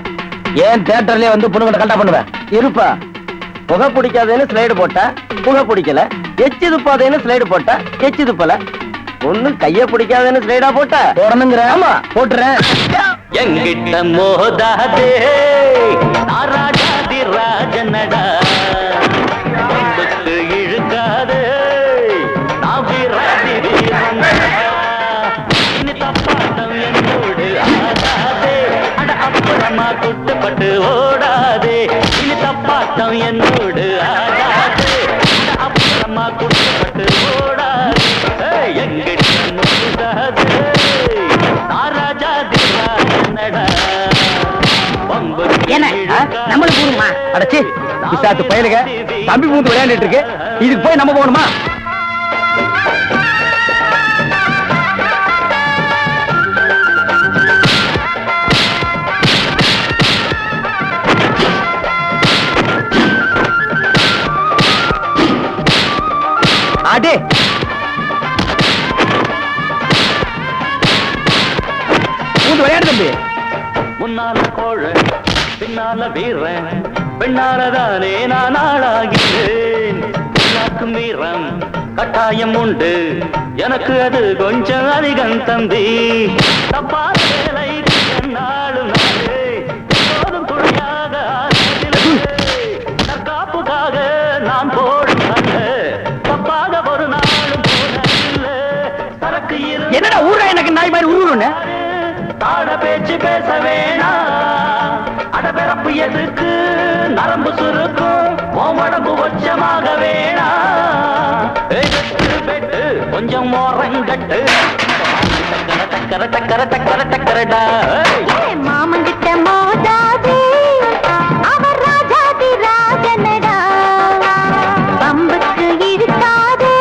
ஏன் தியேட்டர்லயே வந்து பொண்ணுங்களை கண்டா பண்ணுவேன்? இருப்பா. புகை பிடிக்காதேன்னு ஸ்லைடு போட்டா புகை பிடிக்கல, எச்சு துப்பாதேன்னு ஸ்லைடு போட்டா எச்சு துப்பல, ஒண்ணு கைய பிடிக்காதேன்னு ஸ்லைடா போட்டா போடணுங்கிற. ஆமா போட்டுறேன். எங்கிட்ட மோதாதே ராஜாதி ராஜனடா, பம்புக்கு இழுக்காதே நான் வீராதி வீரனடா, இனி தப்பாட்டம் என்னோடு ஆடாதே, அட அப்புறமா குட்டுப்பட்டு ஓடாதே, இனி தப்பாட்டம் என்னோடு ஆடாதே, அட அப்புறமா குட்டுப்பட்டு ஓடாதே, எங்கிட்ட மோதாதே ராஜாதி ராஜனடா. என்ன நம்மளுக்கு போகணுமா? அடச்சி பிசாத்து பயலுக தம்பி பூந்து விளையாண்டுட்டு இருக்கு, இதுக்கு போய் நம்ம போகணுமா? அடே பூந்து விளையாடு தம்பி. முன்னால கோழ பின்னால வீரன், பெண்ணாலதானே நான் ஆளாகிறேன், எல்லாருக்கும் வீரம் கட்டாயம் உண்டு, எனக்கு அது கொஞ்சம் அதிகம் தம்பி, தப்பான வேலை நாளும் நாளே எப்போதும் துணையாக தற்காப்புக்காக நான் போடும் அல்ல, தப்பாக ஒரு நாளும் போனதில்லை, சரக்கு என்னடா ஊரா எனக்கு நாய் மாதிரி உருவன்னு தாழ பேச்சு பேச வேணாம், அடபிறப்பு எதுக்கு நரம்பு சுருக்கும், உடம்பு உச்சமாக வேணாம், பெட்டு கொஞ்சம் மோரங்கட்டு டக்கர டக்கர டக்கர டக்கரடா. மாமங்கிட்ட மோதாதே அவர் ராஜாதி ராஜனடா, பம்புக்கு இழுக்காதே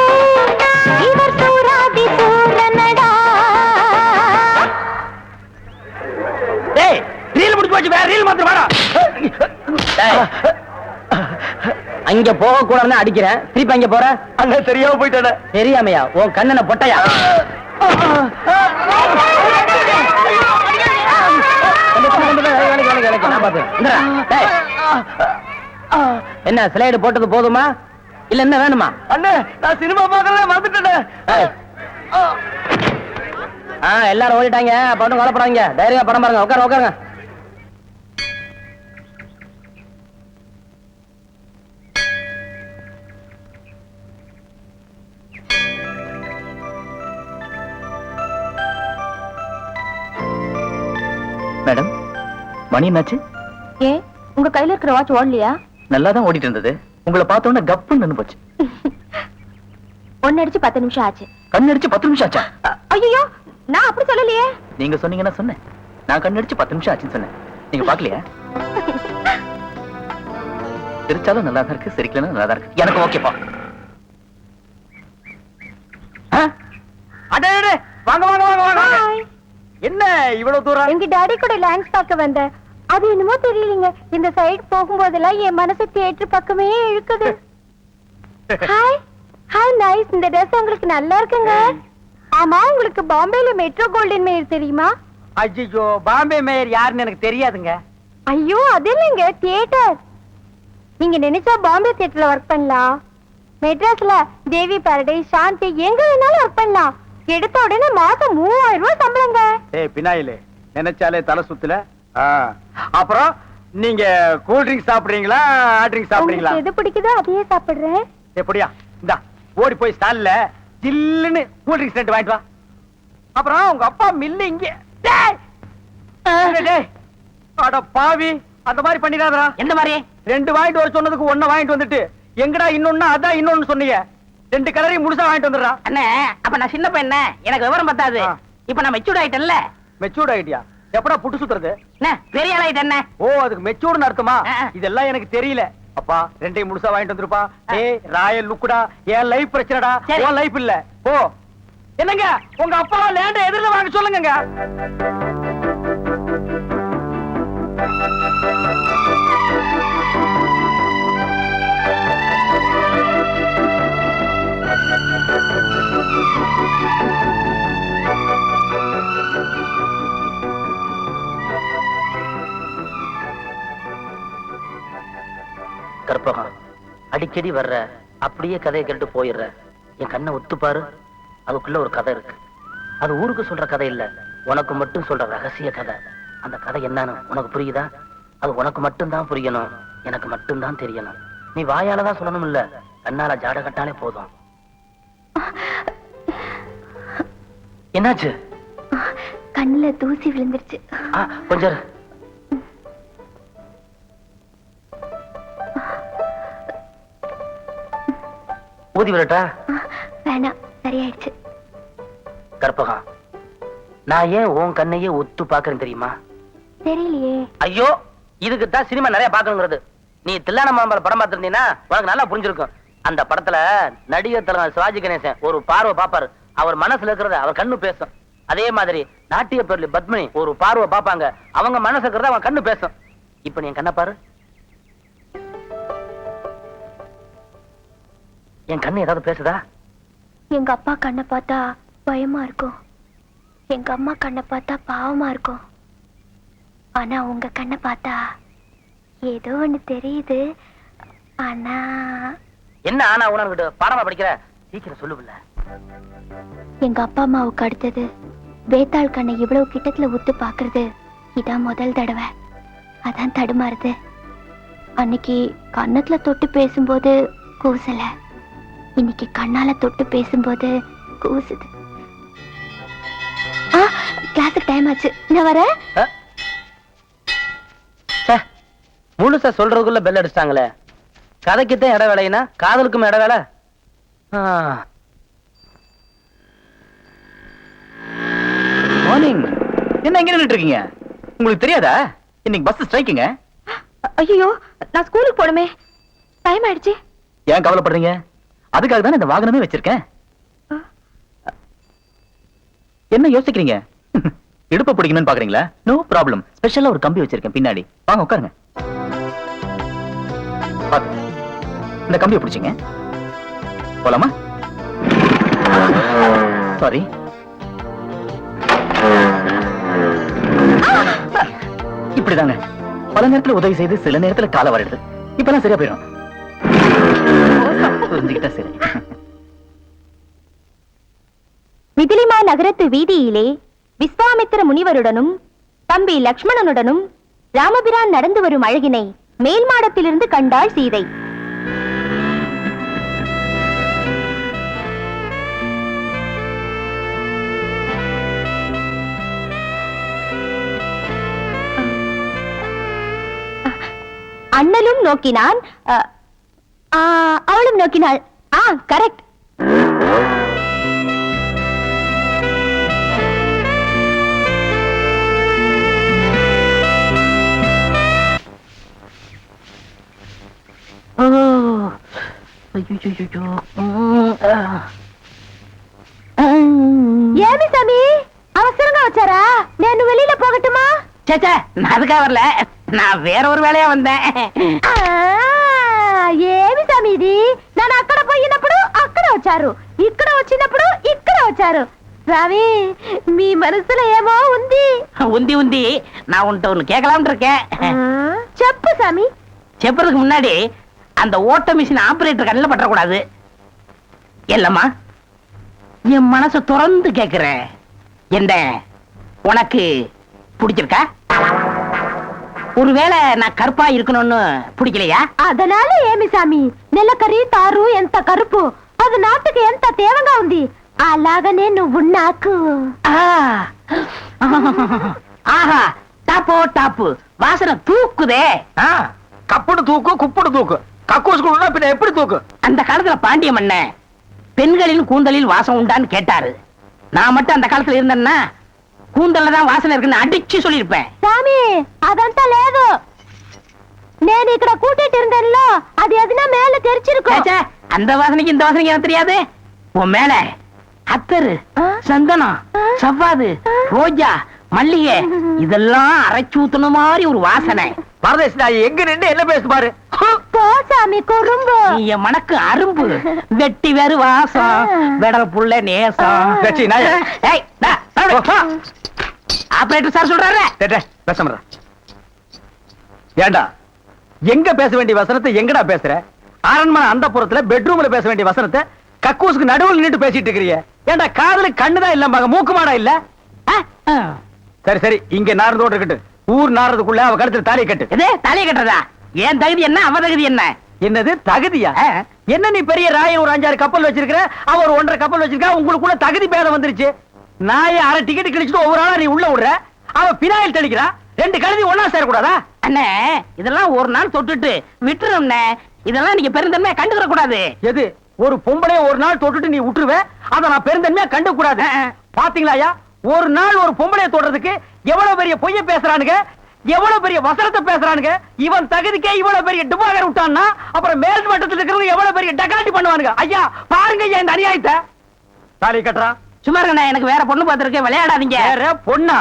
இவர் சூராதி சூரனடா. டேய் ரீல் முடிச்சு போச்சு, வேற ரீல் மாத்திரம் வாடா. அங்க போக கூடாதுன்னு அடிக்கிறேன், திருப்பி அங்க போற அங்க தெரியாம போயிட்ட. தெரியாமையா? உன் கண்ணனை பொட்டையா? என்ன ஸ்லைடு போட்டது போதுமா இல்ல என்ன வேணுமா? அண்ணே நான் சினிமா பார்க்கல மறந்துட்டேன். எல்லாரும் ஓடிட்டாங்க, படம் கலப்படாங்க, தைரியமா படம் பாருங்க. உட்காருங்க. மேடம் மணி என்னாச்சு? ஏன் உங்க கையில இருக்கிற வாட்ச் ஓடலையா? நல்லா தான் ஓடிட்டு இருந்தது, உங்களை பார்த்தோன்னே கப்புன்னு நின்னு போச்சு. ஒன்னு அடிச்சு 10 நிமிஷம் ஆச்சு. கண்ணடிச்சு 10 நிமிஷம் ஆச்சா? ஐயோ நான் அப்படி சொல்லலையே. நீங்க சொன்னீங்கன்னா சொன்னேன், நான் கண்ணடிச்சு 10 நிமிஷம் ஆச்சுன்னு சொன்னேன். நீங்க பாக்கலையா? சிரிச்சாலும் நல்லா தான் இருக்கு, சிரிக்கலன்னா நல்லா தான் இருக்கு. எனக்கு ஓகேப்பா. வாங்க வாங்க வாங்க வாங்க. என்ன இவ்வளவு தூரம்? எங்க டாடி கூட லான்ஸ் பார்க்க வந்தேன். அது என்னமோ தெரியலங்க, இந்த சைடு போகும்போதெல்லாம் என் மனசு தியேட்டர் பக்கமே இழுக்குது. ஹாய் ஹாய் நைஸ், இந்த ட்ரெஸ் உங்களுக்கு நல்லா இருக்குங்க. ஆமா, உங்களுக்கு பாம்பேல மெட்ரோ கோல்டன் மேயர் தெரியுமா? ஐயோ, பாம்பே மேயர் யாருன்னு எனக்கு தெரியாதுங்க. ஐயோ அது இல்லைங்க, தியேட்டர். நீங்க நினைச்சா பாம்பே தியேட்டர்ல ஒர்க் பண்ணலாம், மெட்ராஸ்ல தேவி பாரடைஸ், சாந்தி எங்க வேணாலும் ஒர்க் பண்ணலாம். எடுத்த உடனே மாசம் 3000 ரூபாய் சம்பளங்க. பினாயிலே நினைச்சாலே தலை சுத்துல. அப்புறம் நீங்க கூல் ட்ரிங்க் சாப்பிடுறீங்களா, ஹாட் ட்ரிங்க் சாப்பிடுறீங்களா? எது பிடிக்குதோ அதையே சாப்பிடுறேன். எப்படியா இந்தா ஓடி போய் ஸ்டால்ல ஜில்லுன்னு கூல் ட்ரிங்க்ஸ் ரெண்டு வாங்கிட்டு வா. அப்புறம் உங்க அப்பா மில்லு இங்க. டேய்! டேய்! அட பாவி, அந்த மாதிரி பண்ணிடாதடா. எந்த மாதிரி? ரெண்டு வாங்கிட்டு வர சொன்னதுக்கு ஒண்ணு வாங்கிட்டு வந்துட்டு எங்கடா இன்னொன்னு அதான் இன்னொன்னு சொன்னீங்க. ரெண்டு கலரையும் முழுசா வாங்கிட்டு வந்துடுறா. அண்ணே, அப்ப நான் சின்ன பையன், எனக்கு விவரம் பத்தாது. இப்ப நான் மெச்சூர்ட் ஆயிட்டேன்ல. மெச்சூர்ட் ஆயிட்டியா? எப்படா புட்டு சுத்துறது? என்ன பெரிய ஆள் ஆயிட்டேன்? ஓ, அதுக்கு மெச்சூர்னு அர்த்தமா? இதெல்லாம் எனக்கு தெரியல. அப்பா ரெண்டையும் முழுசா வாங்கிட்டு வந்துருப்பா. ஏய் ராயல் லுக்குடா, என் லைஃப் பிரச்சனைடா, உன் லைஃப் இல்ல. போ. என்னங்க உங்க அப்பா லேண்ட எதிரில வாங்க சொல்லுங்க. கற்பகம், அடிக்கடி வர்ற அப்படியே கதையை கேட்டு போயிடுற. என் கண்ணை ஒத்துப்பாரு, அதுக்குள்ள ஒரு கதை இருக்கு. அது ஊருக்கு சொல்ற கதை இல்ல, உனக்கு மட்டும் சொல்ற ரகசிய கதை. அந்த கதை என்னன்னு உனக்கு புரியுதா? அது உனக்கு மட்டும்தான் புரியணும், எனக்கு மட்டும்தான் தெரியணும். நீ வாயாலதான் சொல்லணும் இல்ல, கண்ணால ஜாட கட்டாலே போதும். என்னாச்சு? கண்ணுல தூசி விழுந்துருச்சு. கொஞ்சம் ஊதி விடட்டா? வேணாம், சரியாயிடுச்சு. கற்பகம், நான் ஏன் உன் கண்ணையே ஒத்து பாக்குறேன் தெரியுமா? தெரியலையே. ஐயோ, இதுக்குத்தான் சினிமா நிறைய பாக்கணுங்கிறது. நீ தில்லான மாம்பழம் படம் பார்த்திருந்தீங்கன்னா உனக்கு நல்லா புரிஞ்சிருக்கும். அந்த படத்துல நடிகர் தலைவர் சிவாஜி கணேசன் ஒரு பார்வை பாப்பாரு, அவர் மனசுல இருக்கிறத அவர் கண்ணு பேசும். அதே மாதிரி நாட்டிய பேர்ல பத்மினி ஒரு பார்வை பாப்பாங்க, அவங்க மனசு இருக்கிறத அவன் கண்ணு பேசும். இப்ப நீ என் கண்ணை பாரு. என் கண்ணு ஏதாவது பேசுதா? எங்க அப்பா கண்ணை பார்த்தா பயமா இருக்கும், எங்க அம்மா கண்ணை பார்த்தா பாவமா இருக்கும். ஆனா உங்க கண்ணை பார்த்தா ஏதோ ஒண்ணு தெரியுது. ஆனா என்ன ஆனா உனக்கு பாடமா படிக்கிற? சீக்கிரம் சொல்லுவில்ல. எங்க அப்பா அம்மாவுக்கு அடுத்தது வேத்தாள் கண்ணை இவ்வளவு கிட்டத்துல உத்து பாக்குறது இதான் முதல் தடவை. அதான் தடுமாறுது. அன்னைக்கு கண்ணத்துல தொட்டு பேசும்போது கூசல, இன்னைக்கு கண்ணால தொட்டு பேசும்போது கூசுது. கிளாஸுக்கு டைம் ஆச்சு, நான் வரேன். முழுசா சொல்றதுக்குள்ள பெல் அடிச்சிட்டாங்களே. கதைக்குத்தான் இட வேலைனா காதலுக்கும் இட வேலை. மார்னிங். என்ன எங்க நின்னுட்டு இருக்கீங்க? உங்களுக்கு தெரியாதா இன்னைக்கு பஸ் ஸ்ட்ரைக்குங்க? ஐயோ, நான் ஸ்கூலுக்கு போணுமே, டைம் ஆயிடுச்சு. ஏன் கவலைப்படுறீங்க? அதுக்காக தான் இந்த வாகனமே வச்சிருக்கேன். என்ன யோசிக்கிறீங்க? இடுப்பு பிடிக்கணும்னு பாக்குறீங்களா? நோ ப்ராப்ளம், ஸ்பெஷலா ஒரு கம்பி வச்சிருக்கேன் பின்னாடி. வாங்க உட்காருங்க. இந்த கம்பியை பிடிச்சிங்க. போலாமா? சாரி. இப்படிதாங்க பல நேரத்துல உதவி செய்து சில நேரத்துல கால வருது. இப்பெல்லாம் சரியா போயிடும். புரிஞ்சுக்கிட்டா சரி. மிதிலிமா நகரத்து வீதியிலே விஸ்வாமித்திர முனிவருடனும் தம்பி லக்ஷ்மணனுடனும் ராமபிரான் நடந்து வரும் அழகினை மேல் மாடத்திலிருந்து கண்டாள் சீதை. அண்ணலும் நோக்கினான், அவளும் நோக்கினாள். கரெக்ட். ஏமி சாமி, அவசரங்க வச்சாரா? நான் வெளியில போகட்டுமா? சேச்சே, நான் அதுக்காக வரல, நான் வேற ஒரு வேலையா வந்தேன். ఏమి సమీది నన్ను అక్కడ పోయినప్పుడు అక్కడ వచ్చారు, ఇక్కడ వచ్చినప్పుడు ఇక్కడ వచ్చారు. రవి, మీ మనసులో ఏమో ఉంది. உந்தி உந்தி நான் உன்கிட்ட ஒண்ணு கேட்கலாம்னு இருக்கேன். చెప్పు சாமி. செப்பறதுக்கு முன்னாடி அந்த ஓட்ட மிஷின் ஆபரேட்டர் கண்ணில் பற்றக்கூடாது. இல்லம்மா, என் மனசை திறந்து கேட்கிறேன். என்ன உனக்கு பிடிச்சிருக்கா? ஒருவேளை நான் கருப்பா இருக்கணும்னு பிடிக்கலையா? அதனால ஏமி சாமி, నెలకరి తారు ఎంత కరుపు అది నాటుకి ఎంత తేవగా ఉంది అలాగనే నువ్వు నాకు ஆஹா டாப்போ டாப்பு வாசனை தூக்குதே. கப்புடு தூக்கு குப்புடு தூக்கு கக்கூசுக்குள்ள பின்ன எப்படி தூக்கு? அந்த காலத்துல பாண்டிய மன்ன பெண்களின் கூந்தலில் வாசம் உண்டான்னு கேட்டாரு. நான் மட்டும் அந்த காலத்துல இருந்தேன்னா கூந்தல்ல தான் வாசனை இருக்குன்னு அடிச்சு சொல்லிருப்பேன். சாமி అదంతా లేదు నేను ఇక్కడ కూటిட்டு இருந்தேன்ல அது எதுனா மேல தெரிச்சிருக்கும். அந்த வாசனைக்கு இந்த வாசனைக்கு எனக்கு தெரியாது. உன் மேல அத்தரு சந்தனம் சவ்வாது ரோஜா மல்லிகை இதெல்லாம் அரைச்சு ஊத்துன மாதிரி ஒரு வாசனை. பரதேசி நான் எங்க நின்று என்ன பேசு பாரு. போ சாமி குறும்பு நீ என் மனக்கு அரும்பு வெட்டி வேறு வாசம் வெடல் புள்ள நேசம். ஆபரேட்டர் சார் சொல்றாரு. பேச ஏண்டா எங்க பேச வேண்டிய வசனத்தை எங்கடா பேசுற? அரண்மனை அந்த புறத்துல பெட்ரூம்ல பேச வேண்டிய வசனத்தை கக்கூசுக்கு நடுவில் நின்று பேசிட்டு இருக்கிறீங்க. ஏண்டா காதுல கண்ணுதான் இல்ல மக மூக்கு மாடா இல்ல? சரி சரி இங்க நாரதோடு இருக்கட்டு ஊர் நாரதுக்குள்ள அவ கழுத்துல தாலியை கட்டு. இதே தாலியை கட்டுறதா? ஏன் தகுதி என்ன அவ தகுதி என்ன? என்னது தகுதியா? என்ன நீ பெரிய ராயன் ஒரு 5-6 கப்பல் வச்சிருக்கிற அவ ஒரு 1.5 கப்பல் வச்சிருக்கா உங்களுக்குள்ள தகுதி பேதம் வந்துருச்சு. நான் 1/2 டிக்கெட் கிழிச்சிட்டு ஒவ்வொரு ஆளா நீ உள்ள விடுற அவ பினாயில் தெளிக்கிறா 2 கழுதி ஒன்னா சேரக்கூடாதா? அண்ணே இதெல்லாம் ஒரு நாள் தொட்டுட்டு விட்டுரும்ண்ணே. இதெல்லாம் நீங்க பெருந்தன்மையா கண்டுக்கிற கூடாது. எது ஒரு பொம்பளைய ஒரு நாள் தொட்டுட்டு நீ விட்டுருவ அத நான் பெருந்தன்மையா கண்டுக்க கூடாது. பாத்தீங்களா ஒரு நாள் ஒரு பொம்பளைய தொடுறதுக்கு எவ்வளவு பெரிய பொய்ய பேசுறானுங்க எவ்வளவு பெரிய வசனத்தை பேசுறானுங்க. இவன் தகுதிக்கே இவ்வளவு பெரிய டிபாகர் விட்டான்னா அப்புறம் மேல் மட்டத்தில் இருக்கிறவங்க எவ்வளவு பெரிய டகாட்டி பண்ணுவானுங்க. ஐயா பாருங்க ஐயா இந்த அநியாயத்தை. தாலி கட்டுறா சும்மா இருக்கண்ணே எனக்கு வேற பொண்ணு பார்த்திருக்கேன் விளையாடாதீங்க. வேற பொண்ணா?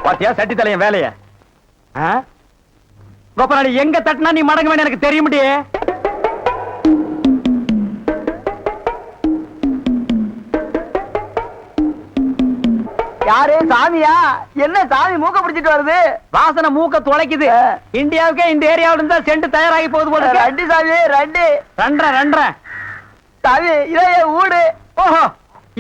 பாத்தியா சட்டி தலையன் வேலைய கோபாலி எங்க தட்டினா நீ மடங்க வேணும் எனக்கு தெரிய முடியே. யாரு சாமியா? என்ன சாமி மூக்க பிடிச்சிட்டு வருது? வாசனை மூக்க துளைக்குது. இந்தியாவுக்கே இந்த ஏரியாவில இருந்தா செண்டு தயாராகி போகுது போல. ரெண்டு சாமி ரெண்டு ரெண்டரை சாமி இதே வீடு. ஓஹோ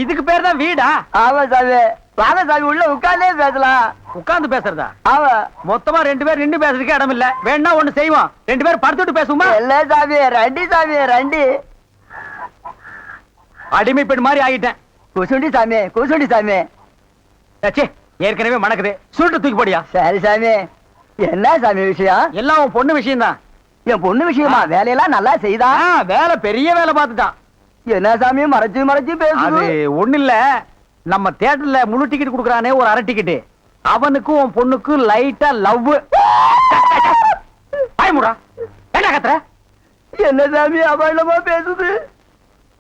இதுக்கு பேர் தான் வீடா? ஆமா சாமி வாங்க சாமி உள்ள உட்கார்ந்தே பேசலாம். உட்கார்ந்து பேசுறதா? ஆமா மொத்தமா 2 பேர் நின்று பேசுறதுக்கு இடம் இல்ல. வேணா ஒண்ணு செய்வோம் 2 பேர் படுத்துட்டு பேசுவோமா? இல்ல சாமி ரெண்டு அடிமை பெண் மாதிரி ஆகிட்டேன். குசுண்டி சாமி ஏற்கனவே மணக்குது சுருட்டு தூக்கி போடியா. சரி சாமி என்ன சாமி விஷயம்? எல்லாம் உன் பொண்ணு விஷயம் தான். என் பொண்ணு விஷயமா? வேலையெல்லாம் நல்லா செய்தா? வேலை பெரிய வேலை பார்த்துட்டான். என்ன சாமி மறைச்சு பேசுது? அது ஒண்ணு இல்ல நம்ம தியேட்டர்ல முழு டிக்கெட் குடுக்கறானே ஒரு அரை டிக்கெட் அவனுக்கும் உன் பொண்ணுக்கும் லைட்டா லவ். பயமுடா என்ன கத்துற? என்ன சாமி அபண்டமா பேசுது?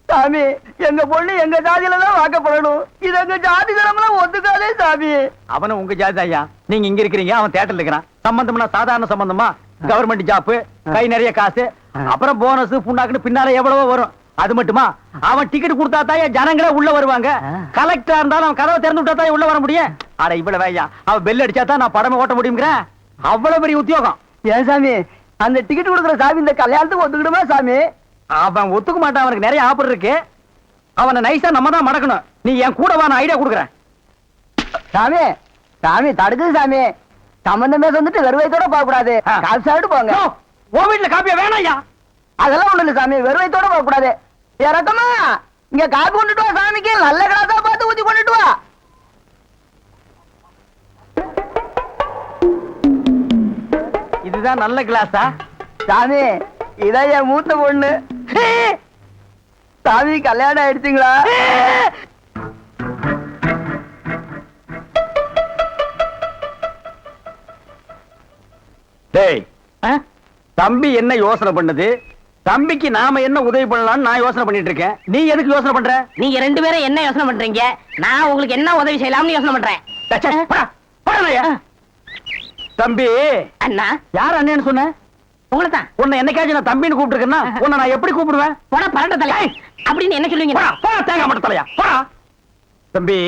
சாமி எங்க பொண்ணு எங்க ஜாதியில தான் வாக்கப்படணும். இது எங்க ஜாதி தரம்லாம் ஒத்துக்காதே சாமி. அவனும் உங்க ஜாதி ஐயா. நீங்க இங்க இருக்கிறீங்க அவன் தியேட்டர்ல இருக்கிறான். சம்பந்தம்னா சாதாரண சம்பந்தமா? கவர்மெண்ட் ஜாப் கை நிறைய காசு அப்புறம் போனஸ் புண்ணாக்குன்னு பின்னால எவ்வளவோ வரும். அது மட்டுமா அவன் டிக்கெட் கொடுத்தா தான் ஜனங்களே உள்ள வருவாங்க. கலெக்டரா இருந்தாலும் அவன் கதவை திறந்து விட்டா தான் உள்ள வர முடியும். அட இவ்வளவு ஐயா அவன் பெல் அடிச்சா தான் நான் படமே ஓட்ட முடியுங்கிற அவ்வளவு பெரிய உத்தியோகம். ஏன் சாமி அந்த டிக்கெட் கொடுக்குற சாமி இந்த கல்யாணத்துக்கு ஒத்துக்கிடுமா சாமி? அவன் ஒத்துக்க மாட்டான். அவனுக்கு நிறைய ஆஃபர் இருக்கு. அவனை நைஸா நம்ம தான் மடக்கணும். நீ என் கூட வா நான் ஐடியா கொடுக்குறேன். சாமி தடுக்குது சாமி. சம்பந்தமே வந்துட்டு வெறுவைத்தோட போக கூடாது. காசு சாப்பிட்டு போங்க. உன் வீட்டுல காப்பியா வேணாம் ஐயா. அதெல்லாம் ஒண்ணு இல்ல சாமி வெறுவைத்தோட போக கூடாது. இறக்கமா இங்க காப்பி கொண்டுட்டு வா சாமிக்கு நல்ல கிளாஸா பார்த்து ஊத்தி கொண்டுட்டு வா. இதுதான் நல்ல கிளாஸா? சாமி இதான் என் மூத்த பொண்ணு. சாமி கல்யாணம் ஆயிடுச்சுங்களா? டேய் தம்பி என்ன யோசனை பண்ணது? தம்பிக்கு நாம என்ன உதவி பண்ணலாம்னு நான் யோசனை பண்ணிட்டு இருக்கேன். நீ எதுக்கு யோசனை பண்ற? நீங்க 2 பேரும் என்ன யோசனை பண்றீங்க? நான் உங்களுக்கு என்ன உதவி செய்யலாம்னு யோசனை பண்றேன். தம்பி அண்ணா யார் அண்ணன்னு சொன்ன? உங்களை தான். உன்னை என்னைக்காச்சும் நான் தம்பின்னு கூப்பிட்டுருக்கேன்னா உன்னை நான் எப்படி கூப்பிடுவேன்? போடா பரட்ட தலை அப்படின்னு என்ன சொல்லுவீங்க? தேங்காய் மட்டும் தலையா போடா. தம்பி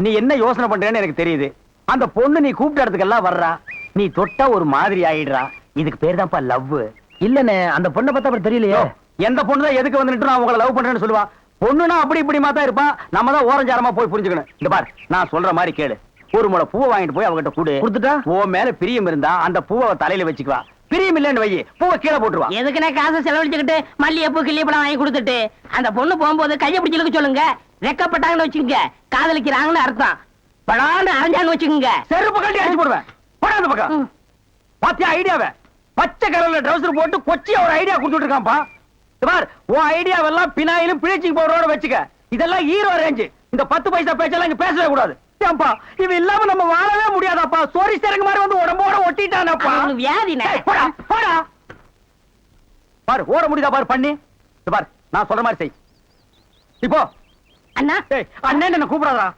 நீ என்ன யோசனை பண்றேன்னு எனக்கு தெரியுது. அந்த பொண்ணு நீ கூப்பிட்ட இடத்துக்கெல்லாம் வர்றா. நீ தொட்டா ஒரு மாதிரி ஆயிடுறா. இதுக்கு பேர் தான்ப்பா லவ். இல்லனே அந்த பொண்ணை பார்த்தா அப்படி தெரியலையே. எந்த பொண்ணு தான் எதுக்கு வந்துட்டு நான் உங்களை லவ் பண்றேன்னு சொல்லுவா? பொண்ணுனா அப்படி இப்படி மாத்தா இருப்பான். நம்ம தான் ஓரஞ்சாரமா போய் புரிஞ்சுக்கணும். இந்த பார் நான் சொல்ற மாதிரி கேளு. ஒரு முளை பூவை வாங்கிட்டு போய் அவகிட்ட கூடு. கொடுத்துட்டா ஓ மேல பிரியம் இருந்தா அந்த பூவை தலையில வச்சுக்குவா. பிரியம் இல்லன்னு வை, பூவை கீழே போட்டுருவா. எதுக்குன்னா காசை செலவழிச்சுக்கிட்டு மல்லிகைப்பூ கிள்ளிப்பழம் வாங்கி கொடுத்துட்டு அந்த பொண்ணு போகும்போது கையை பிடிச்சிருக்க சொல்லுங்க. வெக்கப்பட்டாங்கன்னு வச்சுக்கோங்க, காதலிக்கிறாங்கன்னு அர்த்தம். படான்னு அரைஞ்சான்னு வச்சுக்கோங்க, செருப்பு கட்டி அடிச்சு போடுவேன். போடா அந்த பக்கம். பாத்தியா ஐடியாவை? பச்சை கலர்ல ட்ரவுசர் போட்டு கொச்சியா ஒரு ஐடியா கொடுத்துட்டு இருக்கான்ப்பா. பார், உன் ஐடியாவெல்லாம் பினாயிலும் பிளீச்சிங் பவுடரோட வச்சுக்க. இதெல்லாம் ஹீரோ ரேஞ்சு. இந்த 10 பைசா பேச்செல்லாம் இங்க பேசவே கூடாது. ஏன்பா, இது இல்லாம நம்ம வாழவே முடியாதாப்பா. சோரி சேரங்க மாதிரி வந்து உடம்போட ஒட்டிட்டானப்பா. வியாதினே. போடா போடா. பாரு, ஓட முடியுதா பாரு பண்ணி. பார், நான் சொல்ற மாதிரி செய். இப்போ அண்ணா, அண்ணன் என்ன கூப்பிடாதா?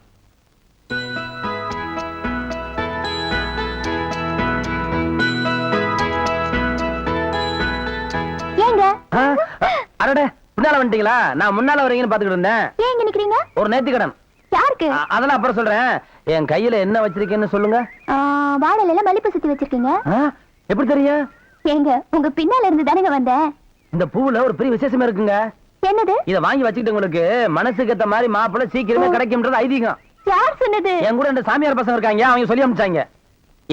ஏங்க அடடே, முன்னால வந்துட்டீங்களா? நான் முன்னால வரீங்கன்னு பாத்துக்கிட்டு இருந்தேன். ஏன் இங்க நிக்கிறீங்க? ஒரு நேர்த்தி கடன். யாருக்கு? அதெல்லாம் அப்புறம் சொல்றேன். என் கையில என்ன வச்சிருக்கேன்னு சொல்லுங்க. வாழலையில மல்லிப்பூ சுத்தி வச்சிருக்கீங்க. எப்படி தெரியும்? ஏங்க, உங்க பின்னால இருந்து தானங்க வந்தேன். இந்த பூவுல ஒரு பெரிய விசேஷமா இருக்குங்க. என்னது? இத வாங்கி வச்சுக்கிட்டு உங்களுக்கு மனசுக்கு ஏத்த மாதிரி மாப்பிள்ளை சீக்கிரமே கிடைக்கும்ன்றது ஐதீகம். யார் சொன்னது? என் கூட 2 சாமியார் பசங்க இருக்காங்க, அவங்க சொல்லி அனுப்பிச்சாங்க.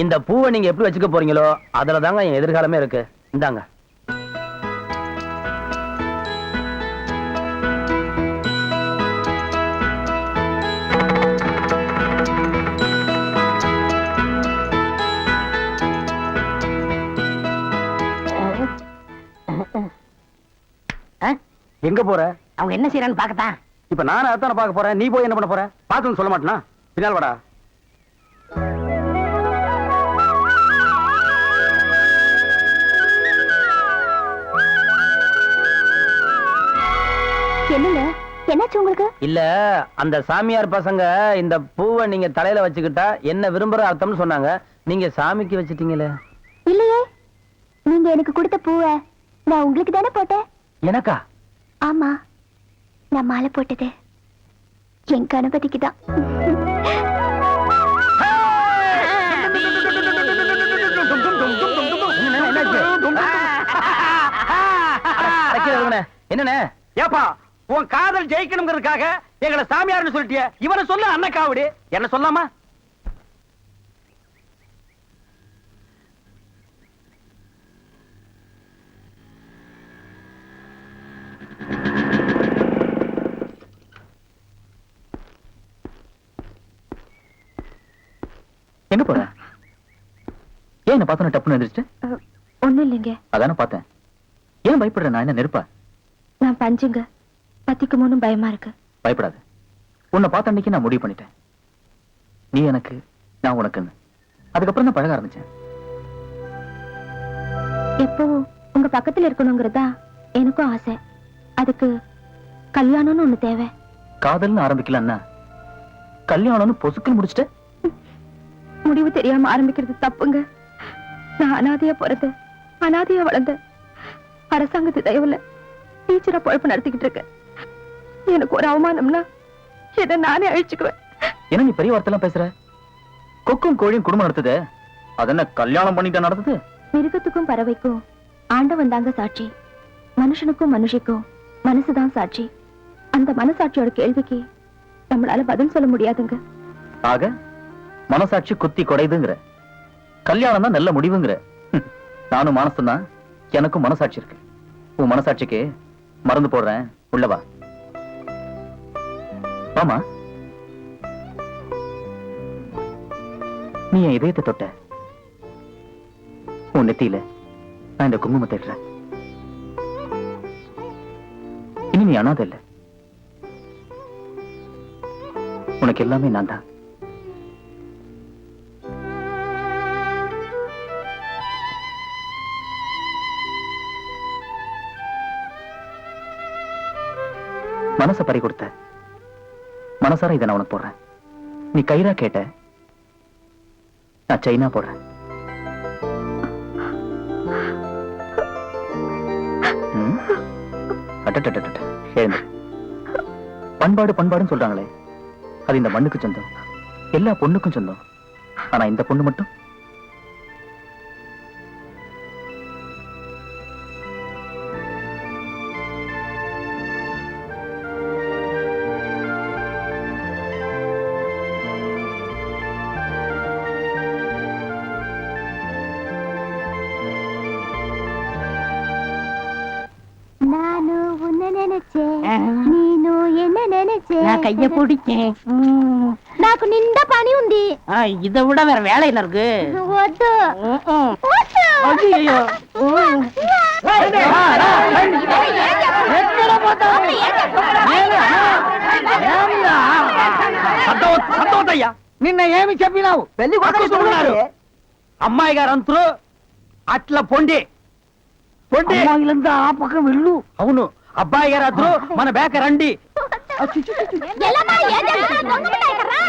இந்த பூவை நீங்க எப்படி வச்சுக்க போறீங்களோ அதுல தாங்க என் எதிர்காலமே இருக்கு. இந்தாங்க. எங்க போற? அவங்க என்ன செய்யறான்னு பாக்கத்தான். இப்ப நானும் அதான பார்க்க போறேன். நீ போய் என்ன பண்ண போற? பாத்துன்னு சொல்ல மாட்டேனா? பின்னால் வாடா. என்னங்க, என்னாச்சு உங்களுக்கு? இல்ல, அந்த சாமியார் பசங்க இந்த பூவை நீங்க தலையில வச்சுக்கிட்டா என்ன விரும்புற அர்த்தம்னு சொன்னாங்க. நீங்க சாமிக்கு வச்சிட்டீங்களே. இல்லையே, நீங்க எனக்கு கொடுத்த பூவை நான் உங்களுக்கு தானே போட்டேன். எனக்கா? ஆமா, நான் மாலை போட்டது என் கணபதிக்கு தான். என்ன ஏப்பா, உன் காதல் ஜெயிக்கணுங்கிறதுக்காக எங்களை சாமியார்னு சொல்லிட்டிய. இவனை சொல்ல அண்ணக்காவடி, என்ன சொல்லாமா? எங்க போற? ஏன் என்ன பார்த்தா டப்புன்னு எந்திரிச்சு? ஒண்ணும் இல்லைங்க. அதானே பார்த்தேன். ஏன் பயப்படுற? நான் என்ன நெருப்பா? நான் பஞ்சுங்க, பத்திக்குமோன்னு பயமா இருக்கு. பயப்படாத. உன்னை பார்த்த அன்னைக்கு நான் முடிவு பண்ணிட்டேன். நீ எனக்கு, நான் உனக்குன்னு. அதுக்கப்புறம் தான் பழக ஆரம்பிச்சேன். எப்பவும் உங்க பக்கத்துல இருக்கணுங்கிறதா எனக்கும் ஆசை. அதுக்கு கல்யாணம்னு ஒண்ணு தேவை. காதல்னு ஆரம்பிக்கலன்னா கல்யாணம்னு பொசுக்குன்னு முடிச்சுட்டு முடிவு தெரியாம ஆரம்பிக்கிறது தப்புங்க. நான் அனாதையா பிறந்த, அனாதையா வளர்ந்த, அரசாங்கத்து தயவுல டீச்சரா பொழப்பு நடத்திக்கிட்டு இருக்கேன். எனக்கு ஒரு அவமானம்னா இதை நானே அழிச்சுக்குவேன். என்ன நீ பெரிய வார்த்தைலாம் பேசுற? கொக்கும் கோழியும் குடும்பம் நடத்துது, அதென்ன கல்யாணம் பண்ணிட்டு நடத்துது? மிருகத்துக்கும் பறவைக்கும் ஆண்டவன் தாங்க சாட்சி. மனுஷனுக்கும் மனுஷிக்கும் மனசுதான் சாட்சி. அந்த மனசாட்சியோட கேள்விக்கு நம்மளால பதில் சொல்ல முடியாதுங்க. ஆக மனசாட்சி குத்தி கொடைதுங்கிற, கல்யாணம் தான் நல்ல முடிவுங்கிற. நானும் மானசம் தான், எனக்கும் மனசாட்சி இருக்கு. உன் மனசாட்சிக்கு மருந்து போடுறேன், உள்ளவா. ஆமா, நீ என் இதயத்தை தொட்ட. உன் நெத்தியில நான் இந்த குங்குமத்தை இடுறேன். இனி நீ அனாதை இல்ல. உனக்கு எல்லாமே நான் தான். மனச பறி கொடுத்த, மனசார இதை நான் உனக்கு போடுறேன். நீ கயிறா கேட்ட, நான் சைனா போடுறேன். எழுந்து. பண்பாடு பண்பாடுன்னு சொல்றாங்களே, அது இந்த மண்ணுக்கு சொந்தம், எல்லா பொண்ணுக்கும் சொந்தம். ஆனா இந்த பொண்ணு மட்டும் நான் கைய பிடிக்கேன். నాకు నిండా పని ఉంది. இதை விட வேற வேலை என்ன இருக்கு? వద్దు. ஐயோ. సంతోషయ్యా నిన్న ఏమి చెప్పినావు? పెళ్లి కొడుకున్నారు అమ్మాయి గారు అంతరు అట్లా పొండి పొండి ఆ పక్కన వెళ్ళు. అవును అబ్బాయి గారు అద్దరు మన బేక రండి. ఎలామా ఏం చేస్తున్నావు? దొంగపడ్డాయి కర్రా.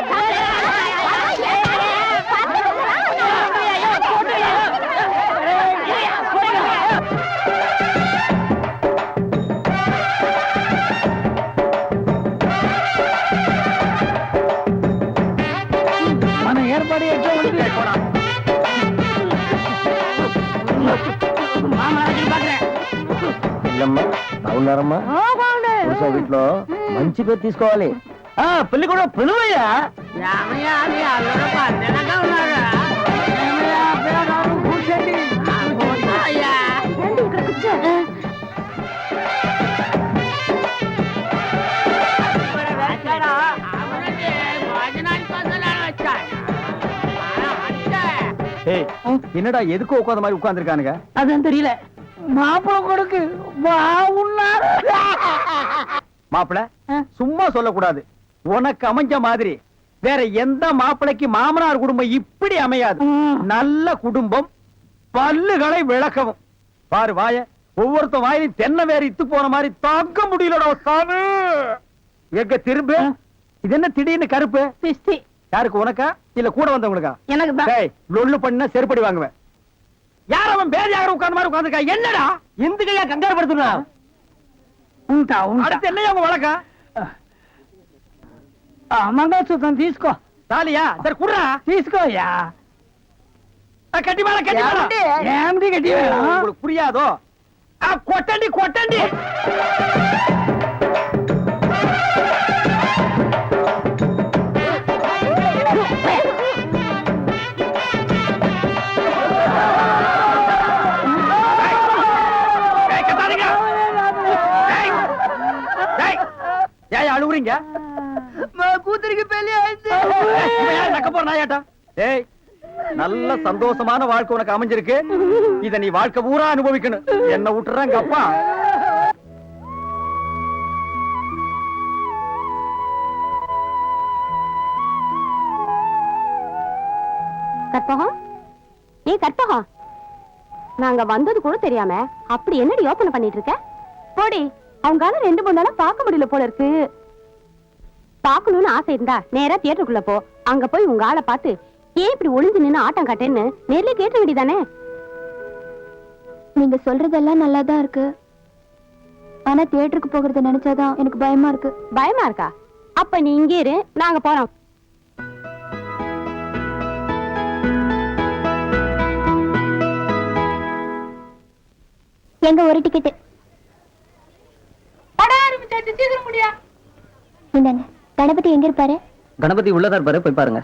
మన ఏర్పాటు ఎట్లా ఉంది? బాగున్నారమ్మా? వీటిలో మంచి పేరు తీసుకోవాలి. పెళ్లి కూడా పిలువయ్యా. என்னடா எதுக்கு உட்காந்த மாதிரி உட்கார்ந்துருக்கானுங்க? அதான் தெரியல. மாப்பிள கொடுக்கு பாவுன்னாரு. மாப்பிள சும்மா சொல்லக்கூடாது. உனக்கு அமைஞ்ச மாதிரி வேற எந்த மாப்பிளைக்கு மாமனார் குடும்பம் இப்படி அமையாது. நல்ல குடும்பம், பல்லுகளை விளக்கவும். பாரு வாய, ஒவ்வொருத்த வாயிலும் தென்னை வேற இத்து போன மாதிரி தாக்க முடியலடா சாமி. எங்க திரும்ப இது என்ன திடீர்னு கருப்பு? பிஸ்தி. யாருக்கு? உனக்கா இல்ல கூட வந்தவங்களுக்கா? எனக்கு தான். லொள்ளு பண்ணா செருப்படி வாங்குவேன். யார் அவன் பேர் யாரும் உட்கார்ந்த மாதிரி உட்கார்ந்துருக்கா? என்னடா இந்த கையா கங்காரு படுத்துனா? அடுத்து என்னையா உங்க வழக்கம்? మంగళసూత్రం తీసుకో. தாலியா? சரி குடுறா. తీసుకోయా. கட்டி மேல கட்டி மேல. ఏమిటి గట్టి? உங்களுக்கு புரியாதோ? கொட்டண்டி கொட்டண்டி. ஏன் அழுவுறீங்க? కూతురికి పెళ్లి అయితే நக்க போற நாயாட்டா. ஏய், நல்ல சந்தோஷமான வாழ்க்கை உனக்கு அமைஞ்சிருக்கு. இத நீ வாழ்க்கை பூரா அனுபவிக்கணும். என்ன விட்டுறாங்க அப்பா. கற்பகம், கற்பகம், நாங்க வந்தது கூட தெரியாம அப்படி என்னடி யோசனை பண்ணிட்டு இருக்க? போடி, அவங்கால 2-3 நாளா பார்க்க முடியல போல இருக்கு. பாக்கணும்னு ஆசை இருந்தா நேரா தியேட்டருக்குள்ள போ. அங்க போய் உங்க ஆளை பார்த்து ஏன் இப்படி ஒளிஞ்சு நின்னு ஆட்டம் காட்டேன்னு நேர்ல கேட்ட வேண்டியதானே? நீங்க சொல்றதெல்லாம் நல்லாதான் இருக்கு. ஆனா தியேட்டருக்கு போகிறத நினைச்சாதான் எனக்கு பயமா இருக்கு. பயமா இருக்கா? அப்ப நீ இங்கே இரு, நாங்க போறோம். எங்க ஒரு டிக்கெட் இந்தாங்க. கணபதி எங்க இருப்பாரு? கணபதி உள்ளதா இருப்பாரு, போய் பாருங்க.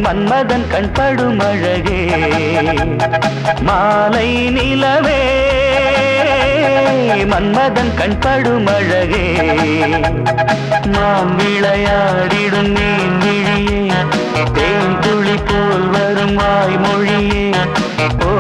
மன்மதன் கண்படும் அழகே மாலை நிலவே மன்மதன் கண்படும் அழகே நாம் விளையாடிடும் நீன் விழியே தேன் துளி போல் வரும் வாய்மொழியே ஓ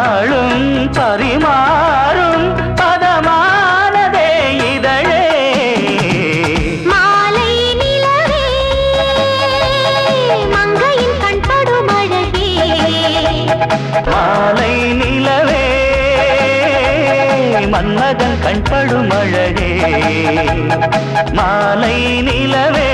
நாளும் பரிமாறும் பதமானதே இதழே. மாலை நிலவே மங்கையின் கண்படும் அழகே. மாலை நிலவே மன்மதன் கண்படும் அழகே. மாலை நிலவே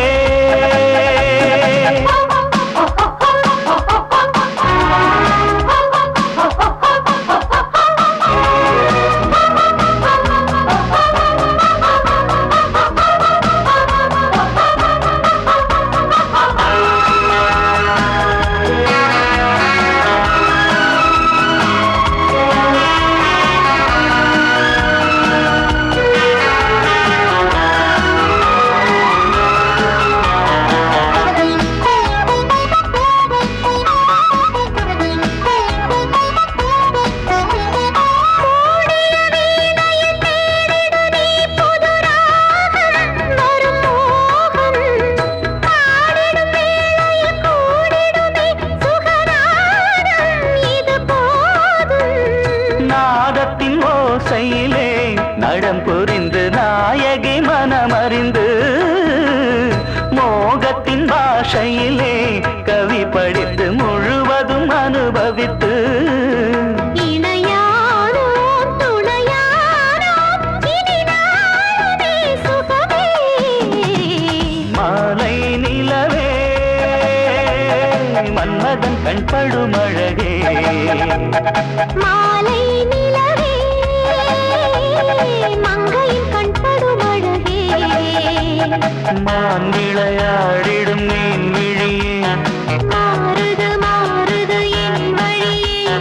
நாதத்தின் ஓசையிலே நடம் புரிந்து நாயகி மனமறிந்து மோகத்தின் பாஷையிலே கவி படித்து முழுவதும் அனுபவித்து இணையானோம் துணையானோம் இனி நாளுமே சுகமே. மாலை நிலவே மன்மதன் கண்படும் அழகே. மாலை நிலவே மங்கையின் கண்படும் அழகே. மான் விளையாடிடும் மீன் விழியே. மாறுது மாறுது என் வழியே.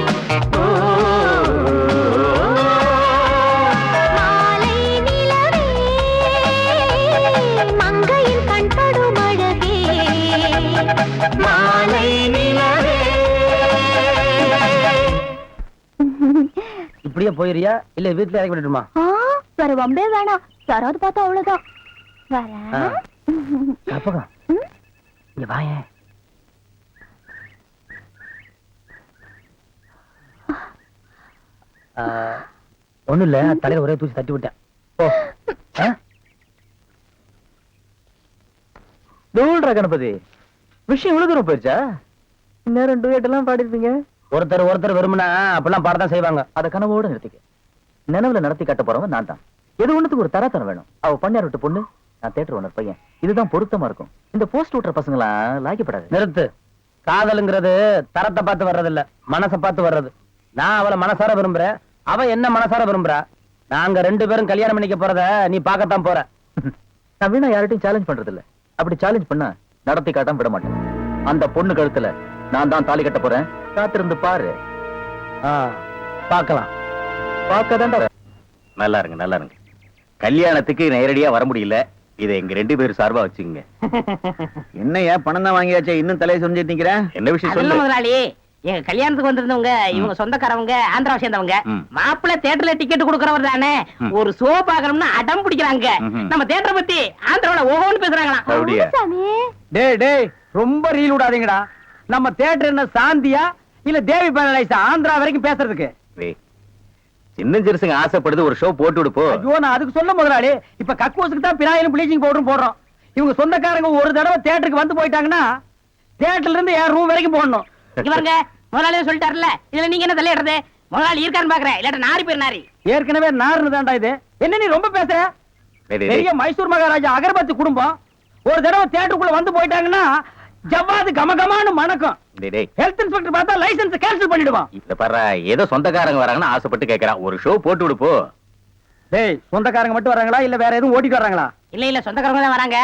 மாலை நிலவே மங்கையின் கண்படும் அழகே. மாலை நிலவே இப்படியே போயிரியா இல்ல வீட்டுல இறக்கி விட்டுமா? வேற வம்பே வேணாம். யாராவது பார்த்தா அவ்வளவுதான். வரேன். கற்பகம் இங்க வாயேன். ஒண்ணும் இல்ல, தலையில ஒரே தூசி தட்டி விட்டேன். ஓ தூள்ரா கணபதி, விஷயம் இவ்வளவு தூரம் போயிருச்சா? நேரம் டூயட் எல்லாம் பாடிருப்பீங்க. ஒருத்தர் விரும்பினா அப்பெல்லாம் பாடத்தான் செய்வாங்க. அத கனவோட நிறுத்திக்க. நினைவுல நடத்தி காட்ட போறவன் நான் தான். எது ஒண்ணுத்துக்கு ஒரு தரத்தனம் வேணும். அவ பண்ணையார் விட்டு பொண்ணு, நான் தேட்டர் ஓனர் பையன். இதுதான் பொருத்தமா இருக்கும். இந்த போஸ்ட் ஓட்டுற பசங்களா லாய்க்கப்படாது. நிறுத்து. காதலுங்கிறது தரத்தை பார்த்து வர்றது இல்ல, மனசை பார்த்து வர்றது. நான் அவளை மனசார விரும்புறேன், அவ என்ன மனசார விரும்புறா. நாங்க 2 பேரும் கல்யாணம் பண்ணிக்க போறத நீ பார்க்கத்தான் போற. நான் வீணா யார்கிட்டயும் சேலஞ்ச் பண்றது இல்ல. அப்படி சேலஞ்ச் பண்ணா நடத்தி காட்டாம விட மாட்டேன். அந்த பொண்ணு கழுத்துல நான் தான் தாலி கட்ட போறேன். காத்திருந்து பாரு. பார்க்கலாம். பார்க்கதான்டா. நல்லா இருங்க. கல்யாணத்துக்கு நேரடியா வர முடியல, இதை எங்க 2 பேரும் சார்பா வச்சுங்க. என்னையா பணம் தான் வாங்கியாச்சே, இன்னும் தலையை சொல்லிட்டு நிக்கிறேன். என்ன விஷயம் அதெல்லாம் சொல்லு. முதலாளி, எங்க கல்யாணத்துக்கு வந்திருந்தவங்க இவங்க சொந்தக்காரவங்க, ஆந்திராவை சேர்ந்தவங்க. மாப்பிள்ளை தியேட்டர்ல டிக்கெட் கொடுக்கறவர் தானே, ஒரு ஷோ பாக்கணும்னு அடம் பிடிக்கிறாங்க. நம்ம தியேட்டரை பத்தி ஆந்திராவில ஓஹோன்னு பேசுறாங்களாம். அப்படியா? டேய் ரொம்ப ரீல் விடாதீங்கடா. நம்ம தியேட்டர் என்ன சாந்தியா இல்ல தேவி பேரலைஸா ஆந்திரா வரைக்கும் பேசுறதுக்கு? சின்ன சிறுசுங்க ஆசைப்படுது, ஒரு ஷோ போட்டு விடுப்போ. ஐயோ, நான் அதுக்கு சொல்ல முதலாளி, இப்ப கக்கூசுக்கு தான் பினாயிலும் ப்ளீச்சிங் பவுடரும் போடுறோம். இவங்க சொந்தக்காரங்க ஒரு தடவை தியேட்டருக்கு வந்து போயிட்டாங்கன்னா தியேட்டர்ல இருந்து என் ரூம் வரைக்கும் போடணும். இவங்க முதலாளியே சொல்லிட்டாருல, இதுல நீங்க என்ன தலையிடுறது? முதலாளி இருக்கான்னு பாக்குறேன், இல்லாட்ட நாரி பேர் நாரி. ஏற்கனவே நார்னு தான்டா இது. என்ன நீ ரொம்ப பேசுற? பெரிய மைசூர் மகாராஜா அகர்பத்தி குடும்பம் ஒரு தடவை தியேட்டருக்குள்ள வந்து போயிட்டாங்கன்னா ஜவ்வாது கமகமான்னு மணக்கும். ஹெல்த் இன்ஸ்பெக்டர் பார்த்தா லைசென்ஸ் கேன்சல் பண்ணிடுவான். இத பாரு, ஏதோ சொந்தக்காரங்க வராங்கன்னு ஆசைப்பட்டு கேக்குறான், ஒரு ஷோ போட்டு விடுப்போ. டேய், சொந்தக்காரங்க மட்டும் வராங்களா இல்ல வேற எதுவும் ஓட்டிட்டு வராங்களா? இல்ல சொந்தக்காரங்க தான் வராங்க.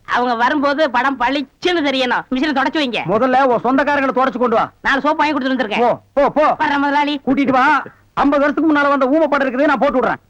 அவங்க வரும்போது படம் பளிச்சுன்னு தெரியணும். மிஷினை தொடச்சு வைங்க. முதல்ல உன் சொந்தக்காரங்களை தொடச்சு கொண்டு வா. 4 சோப்பு வாங்கி கொடுத்துட்டு வந்திருக்கேன். போ வர்ற முதலாளி. கூட்டிட்டு வா. 50 வருஷத்துக்கு முன்னால வந்த ஊமை படம் இருக்குது, நான் போட்டு விடுறேன்.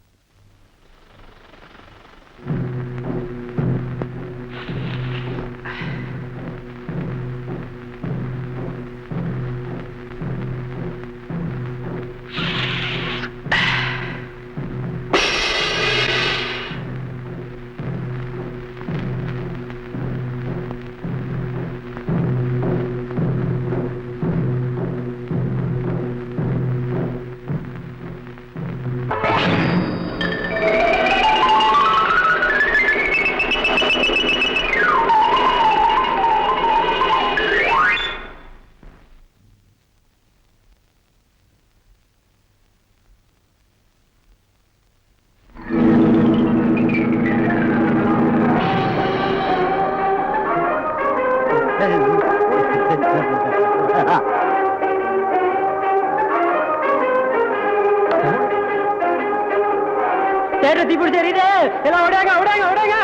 தேட்டர் தீப்பிடிச்சு எரியுது. எல்லாம் ஓடாங்க ஓடாங்க ஓடாங்க.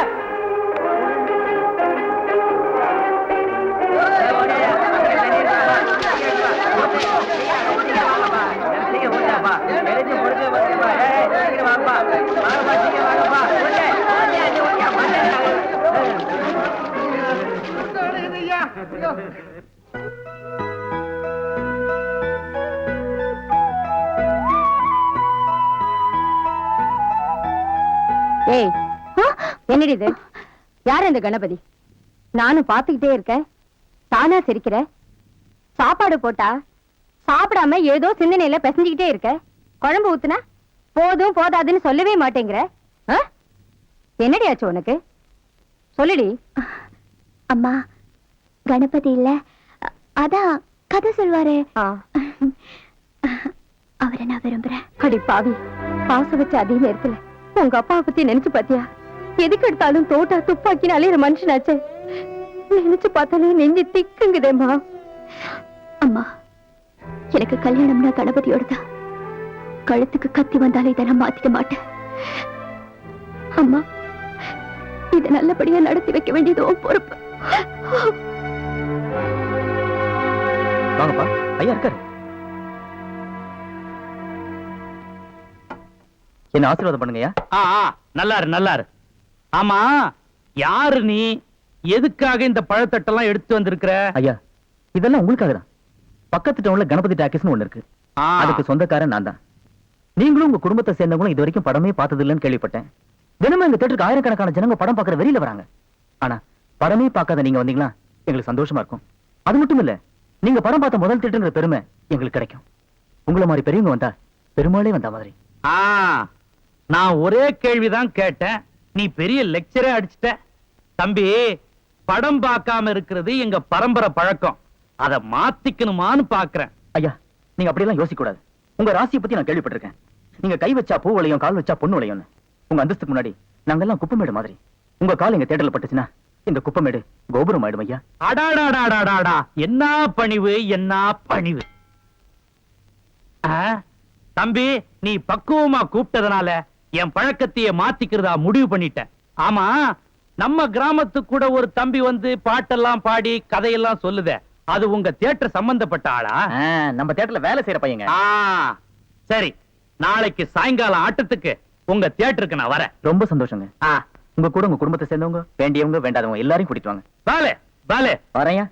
ஏய், என்னடி இது? யார் இந்த கணபதி? நானும் பாத்துக்கிட்டே இருக்கேன், தானா சிரிக்கிற. சாப்பாடு போட்டா சாப்பிடாம ஏதோ சிந்தனையில பிசைஞ்சுக்கிட்டே இருக்க. குழம்பு ஊத்துனா போதும் போதாதுன்னு சொல்லவே மாட்டேங்கிற. என்னடி ஆச்சு உனக்கு? சொல்லுடி. அம்மா, கணபதி இல்ல, அதான் கதை சொல்வாரு, அவரை நான் விரும்புறேன். அடி பாவி, பாசம் வச்ச அதே நேரத்துல உங்க அப்பாவை பத்தி நினைச்சு பாத்தியா? எதுக்கு எடுத்தாலும் தோட்டா துப்பாக்கினாலே ஒரு மனுஷனாச்சே. நினைச்சு பார்த்தாலே நெஞ்சு திக்குங்குதேம்மா. அம்மா, எனக்கு கல்யாணம்னா கணபதியோடதான். கழுத்துக்கு கத்தி வந்தாலே இதெல்லாம் மாத்திக்க மாட்டேன். அம்மா, இதை நல்லபடியா நடத்தி வைக்க வேண்டியது உன் பொறுப்பு. வாங்கப்பா, ஐயா இருக்காரு. என்ன ஆசீர்வாதம் பண்ணுங்கய்யா. நல்லாரு நல்லாரு. ஆமா, யாரு நீ? எதுக்காக இந்த பழத்தட்டெல்லாம் எடுத்து வந்திருக்கிற? ஐயா, இதெல்லாம் உங்களுக்காக தான். பக்கத்து டவுன்ல கணபதி டாக்கீஸ்னு ஒண்ணு இருக்கு, அதுக்கு சொந்தக்காரன் நான் தான். நீங்களும் உங்க குடும்பத்தை சேர்ந்தவங்களும் இது வரைக்கும் படமே பார்த்தது இல்லைன்னு கேள்விப்பட்டேன். தினமும் எங்க தேட்டருக்கு ஆயிரக்கணக்கான ஜனங்க படம் பார்க்கற வெளியில வராங்க. ஆனா படமே பார்க்காத நீங்க வந்தீங்களா எங்களுக்கு சந்தோஷமா இருக்கும். அது மட்டும் இல்ல, நீங்க படம் பார்த்த முதல் தேட்டருங்கிற பெருமை எங்களுக்கு கிடைக்கும். உங்களை மாதிரி பெரியவங்க வந்தா பெருமாளே வந்த மாதிரி. நான் ஒரே கேள்விதான் கேட்டேன், நீ பெரிய லெக்சரே அடிச்சிட்ட. தம்பி, படம் பார்க்காம இருக்கிறது எங்க பரம்பரை பழக்கம், அதை மாத்திக்கணுமான்னு பாக்குறேன். ஐயா, நீங்க அப்படியெல்லாம் யோசிக்க கூடாது. உங்க ராசியை பத்தி நான் கேள்விப்பட்டிருக்கேன். நீங்க கை வச்சா பூ வளையும், கால் வச்சா பொண்ணு வளையும்னு. உங்க அந்தஸ்துக்கு முன்னாடி நாங்கெல்லாம் குப்பமேடு மாதிரி. உங்க கால் எங்க தேட்டர்ல பட்டுச்சுன்னா இந்த குப்பமேடு கோபுரம் ஆயிடும் ஐயா. அடாடாடாடாடா, என்ன பணிவு, என்ன பணிவு. தம்பி, நீ பக்குவமா கூப்பிட்டதுனால என் பழக்கத்தையே மாத்திக்கிறதா முடிவு பண்ணிட்டேன். ஆமா, நம்ம கிராமத்துக்கு கூட ஒரு தம்பி வந்து பாட்டெல்லாம் பாடி கதையெல்லாம் சொல்லுதே, அது உங்க தியேட்டர் சம்பந்தப்பட்ட ஆளா? நம்ம தியேட்டர்ல வேலை செய்யற பையங்க. சரி, நாளைக்கு சாயங்காலம் ஆட்டத்துக்கு உங்க தியேட்டருக்கு நான் வரேன். ரொம்ப சந்தோஷங்க. உங்க கூட உங்க குடும்பத்தை சேர்ந்தவங்க, வேண்டியவங்க வேண்டாதவங்க எல்லாரையும் கூட்டிட்டு வாங்க. பாலே பாலே வரையா.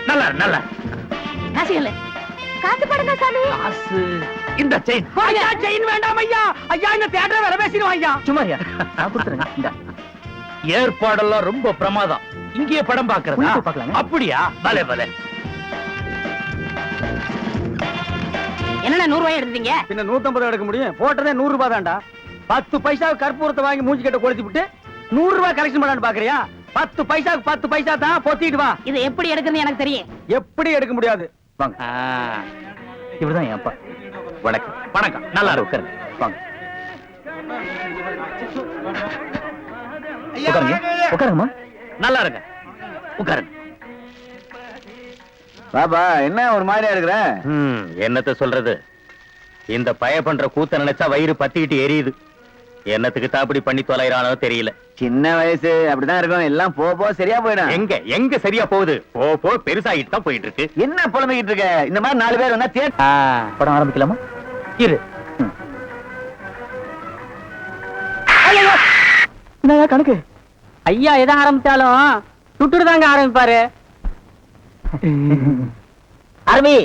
நல்லா நல்லா. காசு இல்ல, காசு போடுங்க சாமி. காசு இந்த செயின். ஐயா, செயின் வேண்டாம் ஐயா. ஐயா, இந்த தியேட்டர் வேற பேசிடுவோம் ஐயா. சும்மா ஐயா, நான் கொடுத்துறேங்க. இந்த ஏற்பாடெல்லாம் ரொம்ப பிரமாதம். இங்கேயே படம் பாக்குறதா? பார்க்கலாங்க. அப்படியா? பலே பலே. என்னடா 100 ரூபாய் எடுத்தீங்க? பின்ன 150 எடுக்க முடியும்? போட்டதே 100 ரூபாய் தான்டா. 10 பைசா கற்பூரத்தை வாங்கி மூஞ்சி கட்ட கொளுத்தி விட்டு 100 ரூபாய் கலெக்ஷன் பண்ணான்னு பாக்குறியா? 10 பைசாக்கு 10 பைசா தான், பொத்திட்டு வா. இது எப்படி எடுக்குன்னு எனக்கு தெரியும். எப்படி எடுக்க முடியாது? வாங்க. இவர்தான் என் அப்பா. வணக்கம். வணக்கம். நல்லா இருக்கு. உட்காருங்க. வாங்க. உட்காருங்க. உட்காருங்கம்மா. நல்லா இருங்க. உட்காருங்க. பாபா, என்ன ஒரு மாதிரியா இருக்கிற? என்னத்த சொல்றது, இந்த பய பண்ற கூத்த நினைச்சா வயிறு பத்திக்கிட்டு எரியுது. என்னத்துக்கு தான் அப்படி பண்ணி தொலைறானோ தெரியல. சின்ன வயசு அப்படிதான் இருக்கும், எல்லாம் போ சரியா போயிடும். எங்க எங்க சரியா போகுது? போ பெருசாகிட்டு தான் போயிட்டு இருக்கு. என்ன புலம்பிக்கிட்டு இருக்க? இந்த மாதிரி 4 பேர் வந்தா படம் ஆரம்பிக்கலாமா? இரு. கணக்கு ஐயா எதை ஆரம்பிச்சாலும் சுட்டுட்டு தாங்க ஆரம்பிப்பாரு. ஆரம்பி.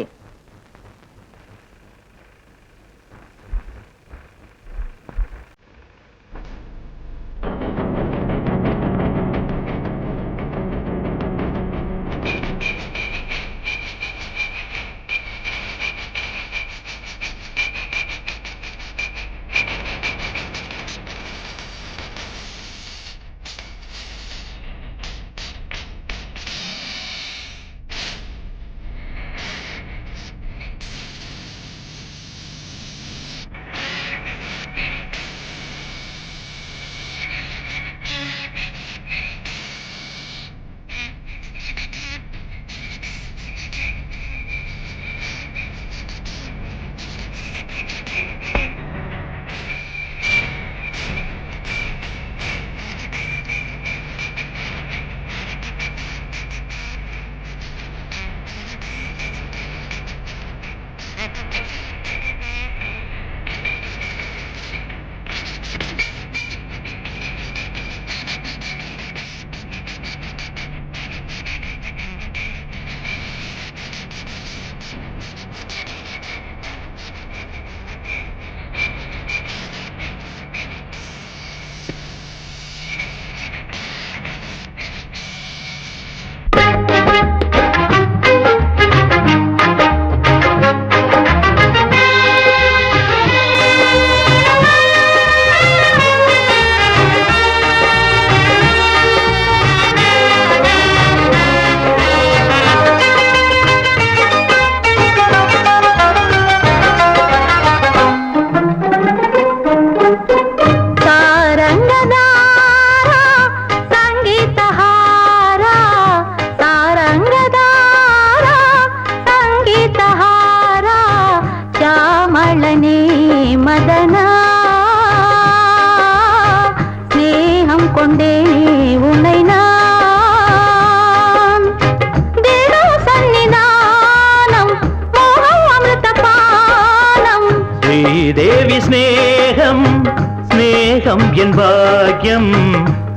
ஸ்நேகம் என் பாக்யம்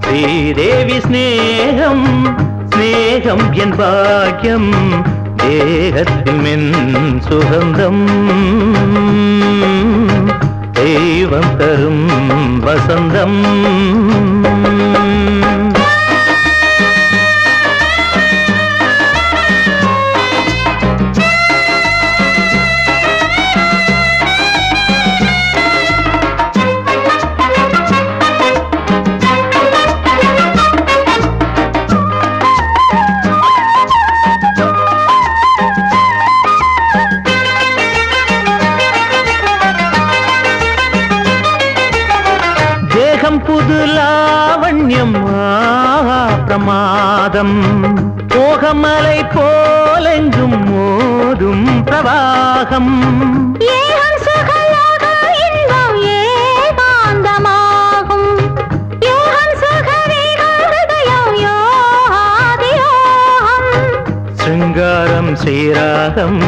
ஸ்ரீதேவி ஸ்நேகம் ஸ்நேகம் என் பாக்யம் தேகத்தில் மென் சுகந்தம் தெய்வம் தரும் வசந்தம் புது லாவண்யம் பிரமாதம் போகமலை போலெங்கும் மோதும் பிரவாகம் சிங்காரம் ஸ்ரீராகம்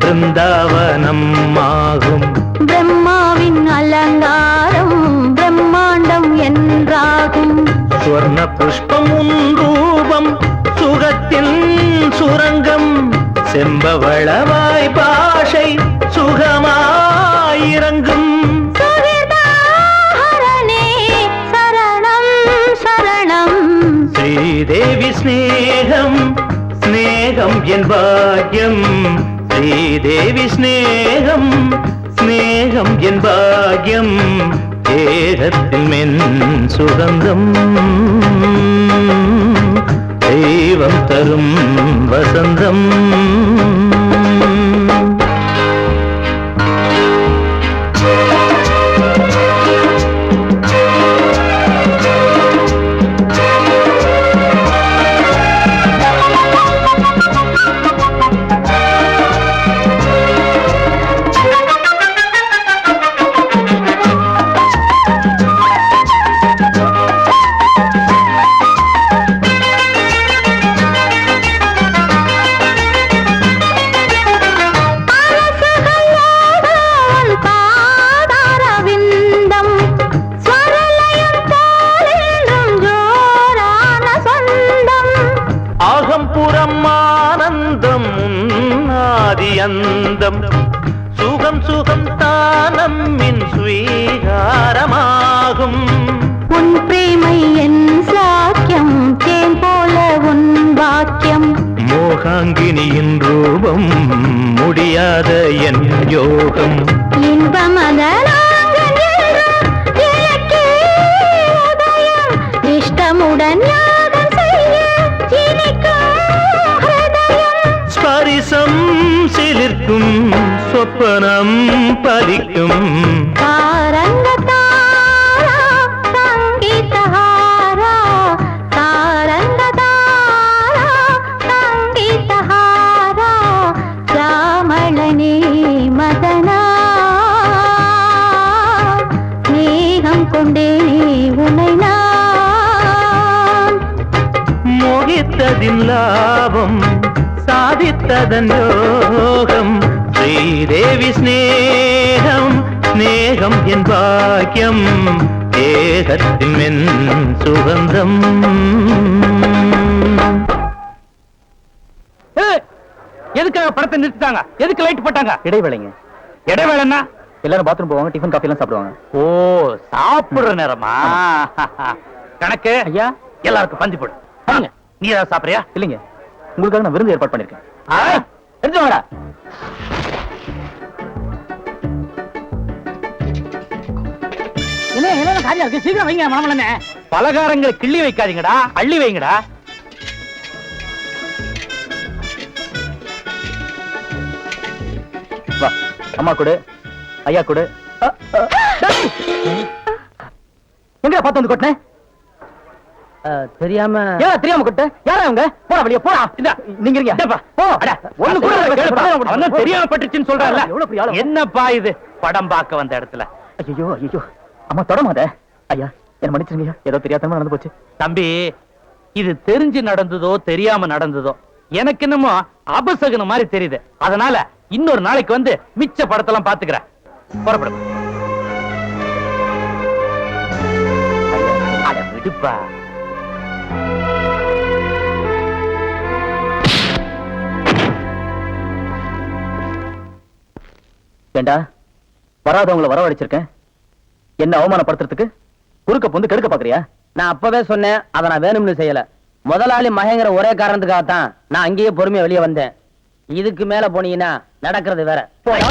பிருந்தாவனம் ஆகும் பிரம்மாவின் அலங்காரம் பிரம்மாண்டம் என்றாகும் ஸ்வர்ண புஷ்பம் ரூபம் சுகத்தின் சுரங்கம் செம்பவளவாய் பாஷை சுகமாயிரங்கும் சரணம் சரணம் ஸ்ரீதேவி ஸ்நேகம் ஸ்நேகம் என் பாக்யம் ஸ்ரீதேவி ஸ்நேகம் ஸ்நேகம் என் பாக்யம் தேகத்தில் மென் சுகந்தம் தெய்வம் தரும் வசந்தம் அந்தம் சுகம் சுகம் தானம்மின் ஸ்வீகாரமாகும் உன் பிரேமை என் சாக்கியம் தேன் போல உன் வாக்கியம் மோகாங்கினியின் ரூபம் முடியாத என் யோகம் இன்பமதனாகன் இஷ்டமுடன் யாகம் செய்ய ஸ்பரிசம் சிலிர்க்கும் சொப்பனம் பலிக்கும் சாரங்கதாரா சங்கீதஹாரா சாரங்கதாரா சங்கீதஹாரா ராமளனே மதனா மேகம் கொண்டேனே உனை நான் மோகித்ததின் லாபம் சாதித்ததன் யோகம் ஸ்ரீதேவி ஸ்நேகம் ஸ்நேகம் என் பாக்கியம் தேகத்தின் மென் சுகந்தம் எதுக்காக படத்தை நிறுத்திட்டாங்க? எதுக்கு லைட் போட்டாங்க? இடைவேளைங்க. இடைவேளைன்னா எல்லாரும் பாத்ரூம் போவாங்க, டிஃபன் காஃபி எல்லாம் சாப்பிடுவாங்க. ஓ, சாப்பிடுற நேரமா? கணக்கு ஐயா, எல்லாருக்கும் பந்தி போடு. நீ ஏதாவது சாப்பிடுறியா? இல்லைங்க, உங்களுக்காக நான் விருந்து ஏற்பாடு பண்ணிருக்கேன். தெரிஞ்சவடா. என்ன காரியம் இருக்கு? சீக்கிரம் வைங்க. மனமலனே பலகாரங்களை கிள்ளி வைக்காதீங்கடா, அள்ளி வைங்கடா. வா, அம்மா கொடு, ஐயா கொடு. எங்க பார்த்து வந்து கொட்டினேன்? தெரியாம தெரியாம கொட்ட யாரா அவங்க? போடா வெளிய போடா. நீங்க இருங்க. போ. ஒண்ணு கூட அவன் தெரியாம பட்டுச்சுன்னு சொல்றான்ல. என்னப்பா இது? படம் பார்க்க வந்த இடத்துல. ஐயோ ஐயோ, அம்மா தொடமாத. ஐயா என்ன மன்னிச்சிருங்க, ஏதோ தெரியாதமா நடந்து போச்சு. தம்பி, இது தெரிஞ்சு நடந்ததோ தெரியாம நடந்ததோ எனக்கு என்னமோ அபசகுன மாதிரி தெரியுது. அதனால இன்னொரு நாளைக்கு வந்து மிச்ச படத்தெல்லாம் பாத்துக்கிறேன். புறப்படும். விடுப்பா. ஏண்டா வராதவங்களை வரவழைச்சிருக்கேன், என்ன அவமானப்படுத்துறதுக்கு குறுக்க பொந்து கெடுக்க பாக்குறியா? நான் அப்பவே சொன்னேன், அதை நான் வேணும்னு செய்யல. முதலாளி மகேங்கிற ஒரே காரணத்துக்காகத்தான் நான் அங்கேயே பொறுமையா வெளியே வந்தேன். இதுக்கு மேல போனீங்கன்னா நடக்கிறது வேற. போடா.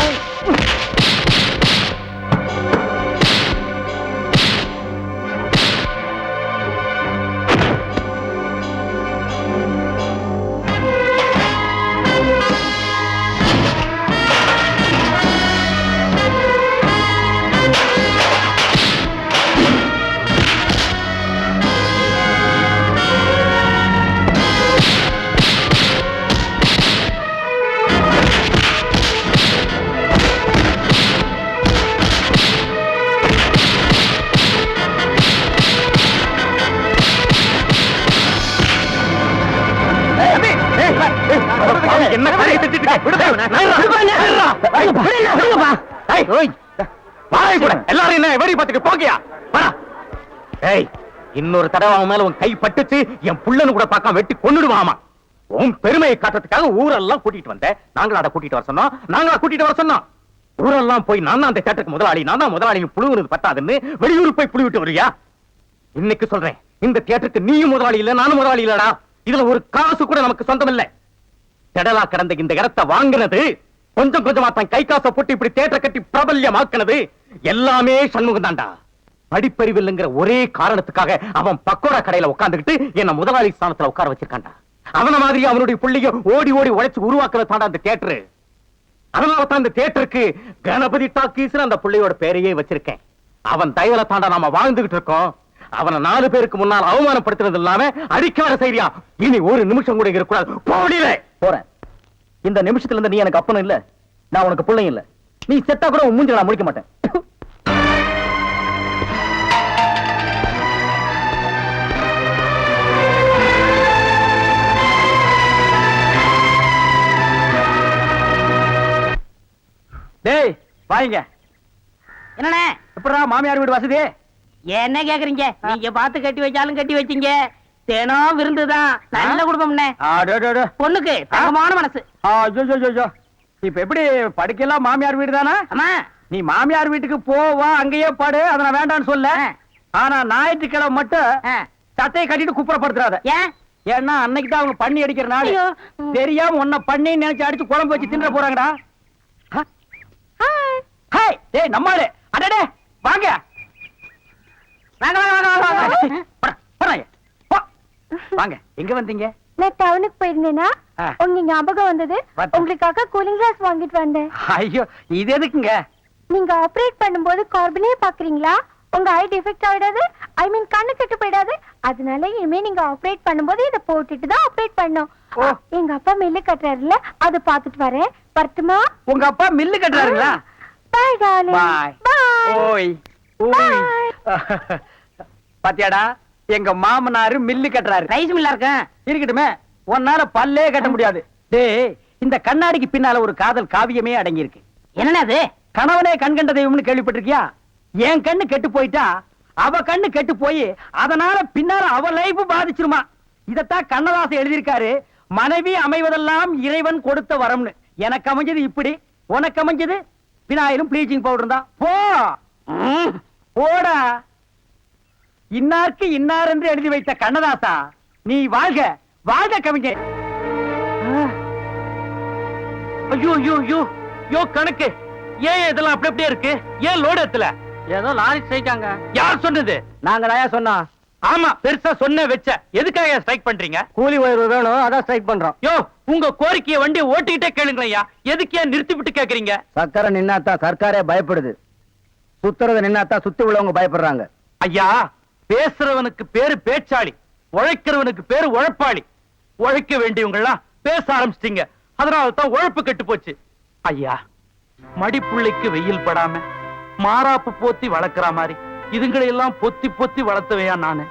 என்ன காரியம் செஞ்சுட்டு இருக்க? எல்லாரும் என்ன வெடி பார்த்துட்டு போகியா? இன்னொரு தடவை அவன் மேல உன் கை பட்டுச்சு, என் புள்ளன்னு கூட பார்க்காம வெட்டி கொன்னுடுவாமா. உன் பெருமையை காட்டுறதுக்காக ஊரெல்லாம் கூட்டிட்டு வந்தேன். நாங்களா கூட்டிட்டு வர சொன்னோம். ஊரெல்லாம் போய் நான் தான் அந்த தேட்டருக்கு முதலாளி, நான் தான் முதலாளி புழுவுறது பத்தாதுன்னு வெளியூர் போய் புழு விட்டு வரியா? இன்னைக்கு சொல்றேன், இந்த தியேட்டருக்கு நீயும் முதலாளி இல்ல, நானும் முதலாளி இல்லடா. இதுல ஒரு காசு கூட நமக்கு சொந்தம் இல்ல. திடலா கிடந்த இந்த இடத்தை வாங்கினது, கொஞ்சம் கொஞ்சமா தன் கை காசை போட்டு இப்படி தியேட்டர் கட்டி பிரபல்யமாக்குனது எல்லாமே சண்முகம் தான்டா. படிப்பறிவில்லைங்கிற ஒரே காரணத்துக்காக அவன் பக்கோடா கடையில உட்கார்ந்துகிட்டு என்ன முதலாளி ஸ்தானத்துல உட்கார வச்சிருக்கான்டா. அவன மாதிரி அவனுடைய பிள்ளைய ஓடி ஓடி உழைச்சு உருவாக்குறது தாண்டா அந்த தியேட்டர். அதனால தான் இந்த தியேட்டருக்கு கணபதி டாக்கீஸ் அந்த பிள்ளையோட பேரையே வச்சிருக்கேன். அவன் தயவுல தாண்டா நாம வாழ்ந்துகிட்டு இருக்கோம். அவனை 4 பேருக்கு முன்னால் அவமானப்படுத்துறது இல்லாம அடிக்க வர செய்யா. இனி ஒரு நிமிஷம் கூட இருக்கக்கூடாது. போறேன். இந்த நிமிஷத்துல இருந்து நீ எனக்கு அப்பனும் இல்ல, நான் உனக்கு பிள்ளையும் இல்ல. நீ செத்தா கூட உன் மூஞ்சில நான் முடிக்க மாட்டேன். டேய் வாங்க. என்னண்ணே எப்படா மாமியார் வீடு வசதி? என்ன கேக்குறீங்க? நீங்க பார்த்து கட்டி வச்சாலும் கட்டி வச்சீங்க. தினம் விருந்துதான். நல்ல குடும்பம்ண்ணே. பொண்ணுக்கு தங்கமான மனசு. இப்ப எப்படி படிக்கலாம்? மாமியார் வீடு தானா? ஆமா. நீ மாமியார் வீட்டுக்கு போவா, அங்கேயே பாடு, அதை நான் வேண்டாம்னு சொல்ல. ஆனா ஞாயிற்றுக்கிழமை மட்டும் சட்டையை கட்டிட்டு குப்புறப்படுத்துறாத. ஏன்? ஏன்னா அன்னைக்கு தான் அவங்க பண்ணி அடிக்கிற நாள். ஐயோ. தெரியாம உன்னை பண்ணி நினைச்சு அடிச்சு குழம்பு வச்சு தின்ற போறாங்கடா. ஹாய் டேய் நம்மாளே. அடடே வாங்க வாங்க வாங்க வாங்க வாங்க. போறாங்க. வாங்க. எங்க வந்தீங்க? நான் டவுனுக்கு போயிருந்தேனா ஆ. உங்க ஞாபகம் வந்தது. பார்த்தேன். உங்களுக்காக கூலிங் கிளாஸ் வாங்கிட்டு வந்தேன். ஐயோ இது எதுக்குங்க? நீங்க ஆபரேட் பண்ணும்போது கார்பனே பாக்குறீங்களா? உங்க ஐ டிஃபெக்ட் ஆயிடாது, ஐ மீன் கண்ணு கெட்டு போயிடாது. அதனால இனிமே நீங்க ஆபரேட் பண்ணும்போது இத போட்டுட்டு தான் ஆபரேட் பண்ணணும். ஓ. எங்க அப்பா மில்லு கட்டுறாருல, அதை பாத்துட்டு வரேன். வரட்டுமா? உங்க அப்பா மில்லு கட்டுறாருங்களா? பாய் டார்லிங். பாய். பாய். ஓய் ஓய். பாத்தியாடா, எங்க மாமனாரு மில்லு கட்டுறாரு. ரைஸ் மில்லா இருக்கேன். இருக்கட்டுமே, உன்னால பல்லே கட்ட முடியாது. டேய், இந்த கண்ணாடிக்கு பின்னால ஒரு காதல் காவியமே அடங்கி இருக்கு. என்னண்ணே அது? கணவனே கண் கண்ட தெய்வம்னு கேள்விப்பட்டிருக்கியா? என் கண்ணு கெட்டு போயிட்டா அவ கண்ணு கெட்டு போய் அதனால பின்னால அவ லைஃப் பாதிச்சிருமா. இதத்தான் கண்ணதாசன் எழுதியிருக்காரு. மனைவி அமைவதெல்லாம் இறைவன் கொடுத்த வரம்னு. எனக்கு அமைஞ்சது இப்படி, உனக்கு அமைஞ்சது பினாயிலும் ப்ளீச்சிங் பவுடர் தான். போ போடா. இன்னாருக்கு இன்னார் என்று எழுதி வைத்த கண்ணதாசா, நீ வாழ்க வாழ்க கவிஞர். ஐயோ ஐயோ ஐயோ யோ கணக்கு. ஏன் இதெல்லாம் அப்படி அப்படியே இருக்கு? ஏன் லோடு எத்தல? ஏதோ லாரி ஸ்ட்ரைக்காங்க. யார் சொன்னது? நாங்க தாயா சொன்னோம். ஆமா, பெருசா சொன்ன வச்ச. எதுக்காக ஸ்ட்ரைக் பண்றீங்க? கூலி உயர்வு வேணும், அதான் ஸ்ட்ரைக் பண்றோம். யோ, உங்க கோரிக்கையை வண்டியை ஓட்டிக்கிட்டே கேளுங்களையா. எதுக்கு ஏன் நிறுத்தி விட்டு கேக்குறீங்க? சக்கரை நின்னாத்தா சர்க்காரே பயப்படுது. சுத்துறத நின்னாத்தா சுத்தி உள்ளவங்க பயப்படுறாங்க. ஐயா, பேசுறவனுக்கு பேரு பேச்சாளி, உழைக்கிறவனுக்கு பேரு உழைப்பாளி. உழைக்க வேண்டியவங்கலாம் பேச ஆரம்பிச்சிட்டீங்க. அதனால தான் உழைப்பு கெட்டு போச்சு. ஐயா, மடிப்புள்ளைக்கு வெயில் படாம மாறாப்பு போத்தி வளர்க்கிற மாதிரி இதுங்களை எல்லாம் பொத்தி பொத்தி வளர்த்தவையா நானு.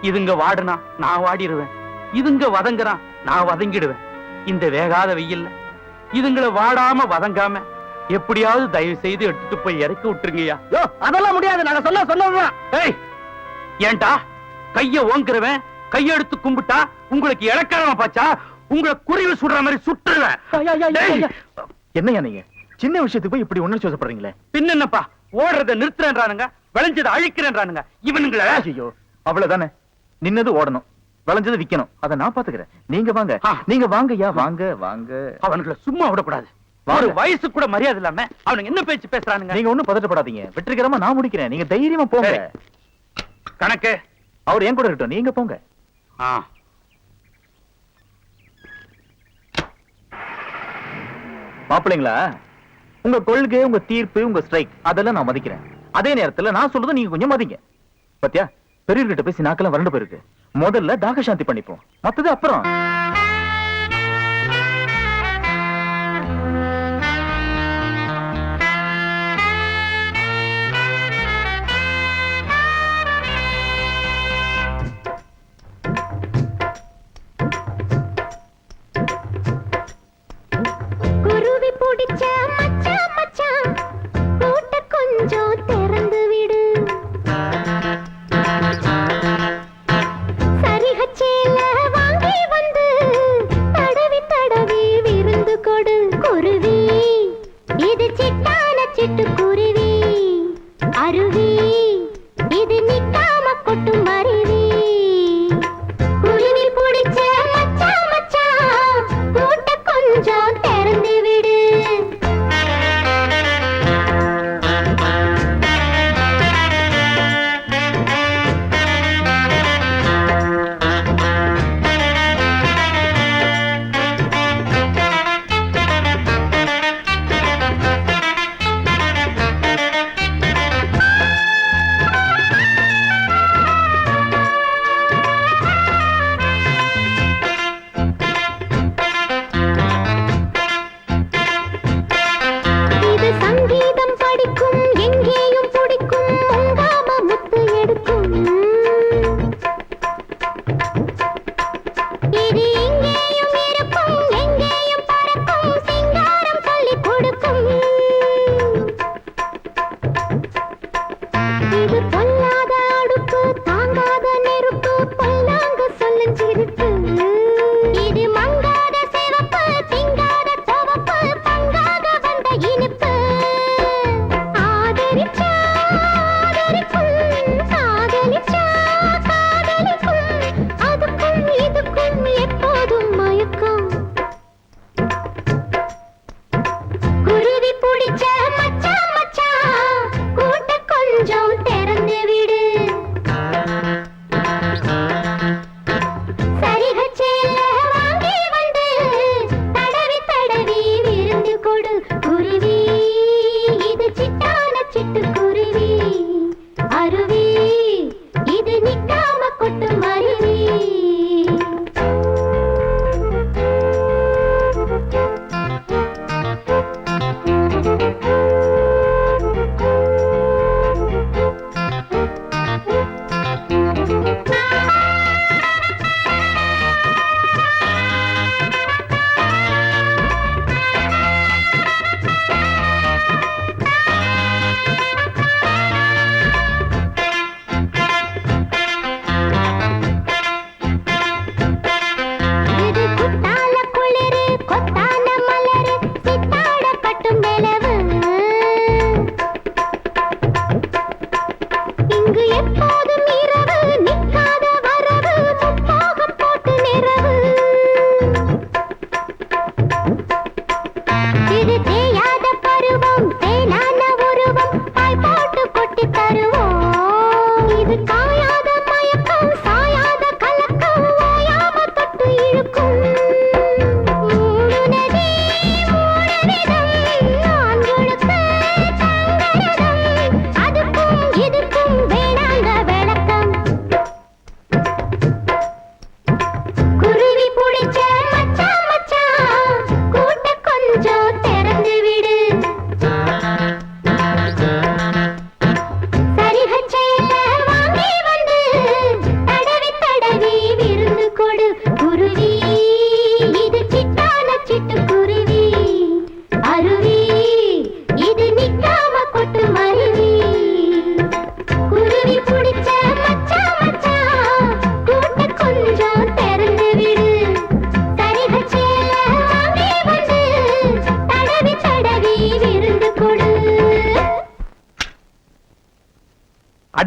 இதுங்க வாடுனா நான் வாடிடுவேன், இதுங்க வதங்குறா நான் வதங்கிடுவேன். இந்த வேகாத வெயில்ல இதுங்களை வாடாம வதங்காம எப்படியாவது தயவு செய்து எடுத்துட்டு போய் இறக்கி விட்டுருங்கய்யா. அதெல்லாம் முடியாது. நாங்க சொன்னதுதான். ஏய், ஏன்டா கைய ஓங்குறவன் கையெடுத்து கும்பிட்டா உங்களுக்கு இலக்காரமா பாச்சா உங்களை குருவி சுடுற மாதிரி சுட்டுருவேன். என்னையா நீங்க சின்ன விஷயத்துக்கு போய் இப்படி உணர்ச்சி வசப்படுறீங்களே? பின்ன என்னப்பா, ஓடுறத நிறுத்துறேன்றானுங்க, விளைஞ்சதை அழிக்கிறேன்றானுங்க இவனுங்கள. ஐயோ, அவ்வளவுதானே. நின்னது ஓடணும், விளைஞ்சது விக்கணும். அத நான் பாத்துக்கிறேன். நீங்க வாங்க, நீங்க வாங்கய்யா, வாங்க வாங்க. அவனுங்களை சும்மா விடக்கூடாது. ஒரு வயசு கூட மரியாதை இல்லாம அவனுங்க என்ன பேச்சு பேசுறானுங்க. நீங்க ஒண்ணும் பதட்டப்படாதீங்க, வெற்றிகரமா நான் முடிக்கிறேன். நீங்க தைரியமா போங்க. கணக்கு அவர் என் கூட இருக்கட்டும், நீங்க போங்க. மாப்பிள்ளைங்களா, உங்க கொள்கை, உங்க தீர்ப்பு, உங்க ஸ்ட்ரைக் அதெல்லாம் நான் மதிக்கிறேன். அதே நேரத்துல நான் சொல்றது நீங்க கொஞ்சம் மதிங்க. பத்தியா, பெரியவர்கிட்ட பேசி நாக்கெல்லாம் வறண்டு போயிருக்கு. முதல்ல தாக சாந்தி பண்ணிப்போம், மத்தது அப்புறம். குருவி பிடிச்ச மச்சான் மச்சான் கூட்ட கொஞ்சம் திறந்து விடு. சரிகச்சேல வாங்கி வந்து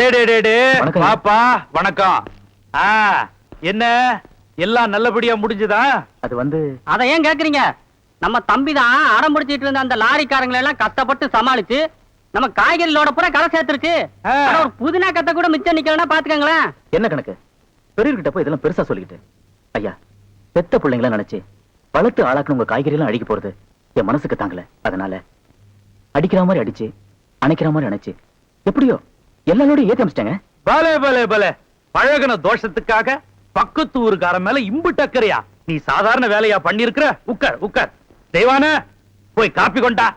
அடேடே வணக்கம். பாப்பா வணக்கம். என்ன எல்லாம் நல்லபடியா முடிஞ்சதா? அது வந்து அத ஏன் கேக்குறீங்க? நம்ம தம்பி தான் அடம் பிடிச்சிட்டு இருந்த அந்த லாரிக்காரங்களை எல்லாம் கஷ்டப்பட்டு சமாளிச்சு நம்ம காய்கறிகளோட பூரா கரை சேர்த்துருச்சு. ஆனா ஒரு புதினா கத்த கூட மிச்சம் நிக்கலன்னா பாத்துக்கங்களேன். என்ன கணக்கு? பெரியர்கிட்ட போய் இதெல்லாம் பெருசா சொல்லிக்கிட்டு ஐயா, பெத்த பிள்ளைங்களா நினைச்சு வளர்த்து ஆளாக்குன உங்க காய்கறி எல்லாம் அடிக்க போறது என் மனசுக்கு தாங்கல. அதனால அடிக்கிற மாதிரி அடிச்சு அணைக்கிற மாதிரி அணைச்சு எப்படியோ எல்லாரோட ஏத்தி அமைச்சிட்டாங்க. பலே பலே பலே, பழகுன தோஷத்துக்காக பக்கத்து ஊருக்காரன் மேல இம்புட்டு அக்கறையா? நீ சாதாரண வேலையா பண்ணிருக்கிற? உட்கார் உட்கார். தெய்வான போய் காப்பி கொண்டா.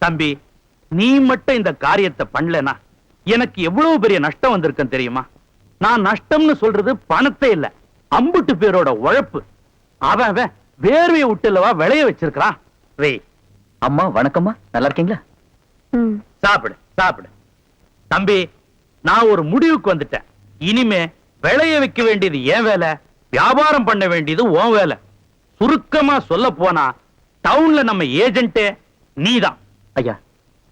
தம்பி, நீ மட்டும் இந்த காரியத்தை பண்ணலனா எனக்கு எவ்வளவு பெரிய நஷ்டம் வந்திருக்கும் தெரியுமா? நான் நஷ்டம்னு சொல்றது பணத்தை இல்ல, அம்புட்டு பேரோட உழைப்பு. அவன் அவன் வேர்வையை விட்டுலவா விளைய வச்சிருக்கான். வே அம்மா வணக்கம்மா, நல்லா இருக்கீங்களா? சாப்பிடு சாப்பிடு. தம்பி, நான் ஒரு முடிவுக்கு வந்துட்டேன். இனிமே விளைய வைக்க வேண்டியது என் வேலை, வியாபாரம் பண்ண வேண்டியது உன் வேலை. சுருக்கமா சொல்ல போனா டவுன்ல நம்ம ஏஜென்ட்டே நீதான். ஐயா,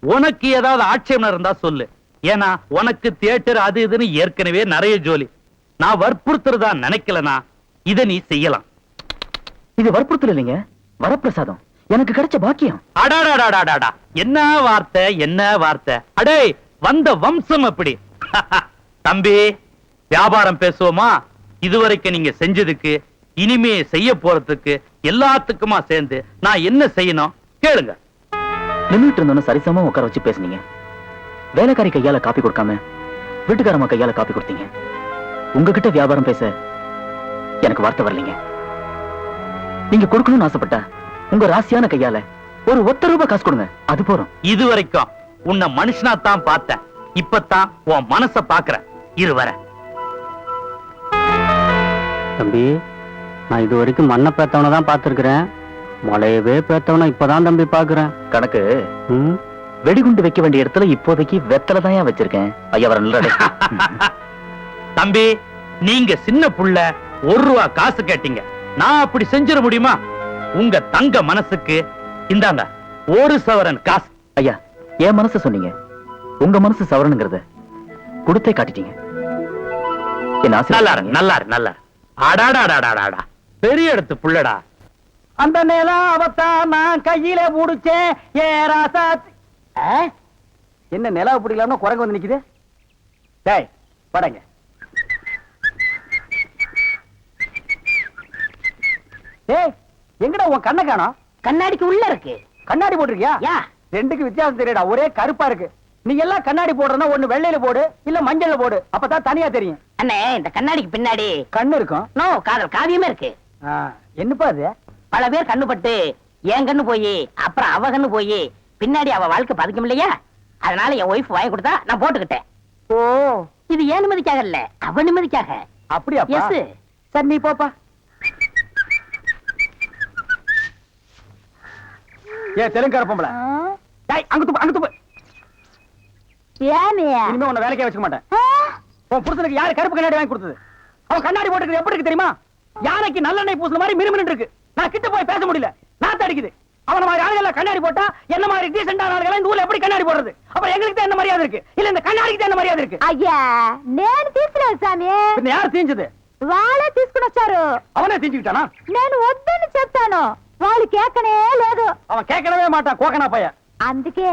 உனக்கு ஏதாவது ஆட்சேபம் இருந்தா சொல்லு. ஏன்னா உனக்கு தியேட்டர் அது இதுன்னு ஏற்கனவே நிறைய ஜோலி. நான் வற்புறுத்துறதா நினைக்கலனா இத நீ செய்யலாம். இது வற்புறுத்தல் இல்லைங்க, வரப்பிரசாதம், எனக்கு கிடைச்ச பாக்கியம். அடாடாடாடாடா, என்ன வார்த்தை என்ன வார்த்தை! அடே, வந்த வம்சம் அப்படி. தம்பி, வியாபாரம் பேசுவோமா? இதுவரைக்கும் நீங்க செஞ்சதுக்கு இனிமே செய்ய போறதுக்கு எல்லாத்துக்குமா சேர்ந்து நான் என்ன செய்யணும் கேளுங்க. நின்னுட்டு இருந்தோன்னு சரிசமா உட்கார வச்சு பேசுனீங்க. வேலைக்காரி கையால காப்பி கொடுக்காம வீட்டுக்காரமா கையால காப்பி கொடுத்தீங்க. உங்ககிட்ட வியாபாரம் பேச எனக்கு வார்த்தை வரலீங்க. நீங்க கொடுக்கணும்னு ஆசைப்பட்டா உங்க ராசியான கையால ஒரு ₹1 காசு கொடுங்க, அது போறோம். இதுவரைக்கும் உன்னை மனுஷனா தான் பார்த்தேன், இப்பதான் உன் மனச பாக்குறேன். இரு வர. தம்பி, நான் இது வரைக்கும் மண்ணை பேத்தவனை தான் பார்த்திருக்கிறேன், மலையவே பேத்தவனை இப்பதான் தம்பி பாக்குறேன். கணக்கு வெடிகுண்டு வைக்க வேண்டிய இடத்துல இப்போதைக்கு வெத்தலை தான் வச்சிருக்கேன். ஐயா வர நல்ல தம்பி, நீங்க சின்ன புள்ள ₹1 காசு கேட்டீங்க, நான் அப்படி செஞ்சிட முடியுமா? உங்க தங்க மனசுக்கு இந்தாங்க 1 சவரன் காசு. ஐயா, என் மனசு சொன்னீங்க, உங்க மனசு சவரனுங்கிறத கொடுத்தே காட்டிட்டீங்க. நல்லாரு நல்லாரு நல்லாரு. அடாடாடாடாடா, பெரிய இடத்து புள்ளடா. அந்த நிலம் அவத்தான் நான் கையில முடிச்சேன். என்ன நிலவு பிடிக்கலாம்னு குரங்கு வந்து நிக்குது? டேய் படங்க. ஏய், எங்கடா உன் கண்ணை காணோம்? கண்ணாடிக்கு உள்ள இருக்கு. கண்ணாடி போட்டிருக்கியா? யா, ரெண்டுக்கு வித்தியாசம் தெரியடா, ஒரே கருப்பா இருக்கு. நீ எல்லாம் கண்ணாடி போடுறனா ஒண்ணு வெள்ளையில போடு, இல்ல மஞ்சள்ல போடு, அப்பதான் தனியா தெரியும். அண்ணே, இந்த கண்ணாடிக்கு பின்னாடி கண்ணு இருக்கும். நோ காதல் காவியமே இருக்கு. என்னப்பா அது? பல பேர் கண்ணு பட்டு என் கண்ணு போய் அப்புறம் அவ கண்ணு போய் பின்னாடி அவ வாழ்க்கை பதிக்கும் இல்லையா? அதனால என் ஒய்ஃப் வாங்கி கொடுத்தா நான் போட்டுக்கிட்டேன். ஓ, இது ஏன் நிம்மதிக்காக இல்ல, அவ நிம்மதிக்காக. அப்படியா? எஸ். சரி, நீ போப்பா. ஏ தெலுங்கார பொம்பளை, டேய் அங்க துப்பு, அங்க துப்பு. இனிமே உன்னை வேலைக்கே வச்சுக்க மாட்டேன். உன் புருஷனுக்கு யாரு கருப்பு கண்ணாடி வாங்கி கொடுத்தது? அவன் கண்ணாடி போட்டுக்கிறது எப்படி இருக்கு தெரியுமா? யானைக்கு நல்லெண்ணெய் பூசுன மாதிரி மினுமினு இருக்கு. நான் கிட்ட போய் பேச முடியல, நாத்து அடிக்குது. அவன மாதிரி ஆளுகளை கண்ணாடி போட்டா என்ன மாதிரி டீசென்டான ஆளுகளை இந்த ஊர்ல எப்படி கண்ணாடி போடுறது? அப்ப எங்களுக்கு தான் என்ன மரியாதை இருக்கு, இல்ல இந்த கண்ணாடிக்கு தான் என்ன மரியாதை இருக்கு? అయ్యా నేను తీసుకోలేదు సామి. பின்ன யார் தீஞ்சது? వాళ్ళే తీసుకుని వచ్చారు. அவனே தீஞ்சுக்கிட்டானா? నేను వద్దని చెప్తాను, వాళ్ళు కేకనే లేదు. அவன் கேட்கவே மாட்டான், கோக்கனா பையன். అందుకే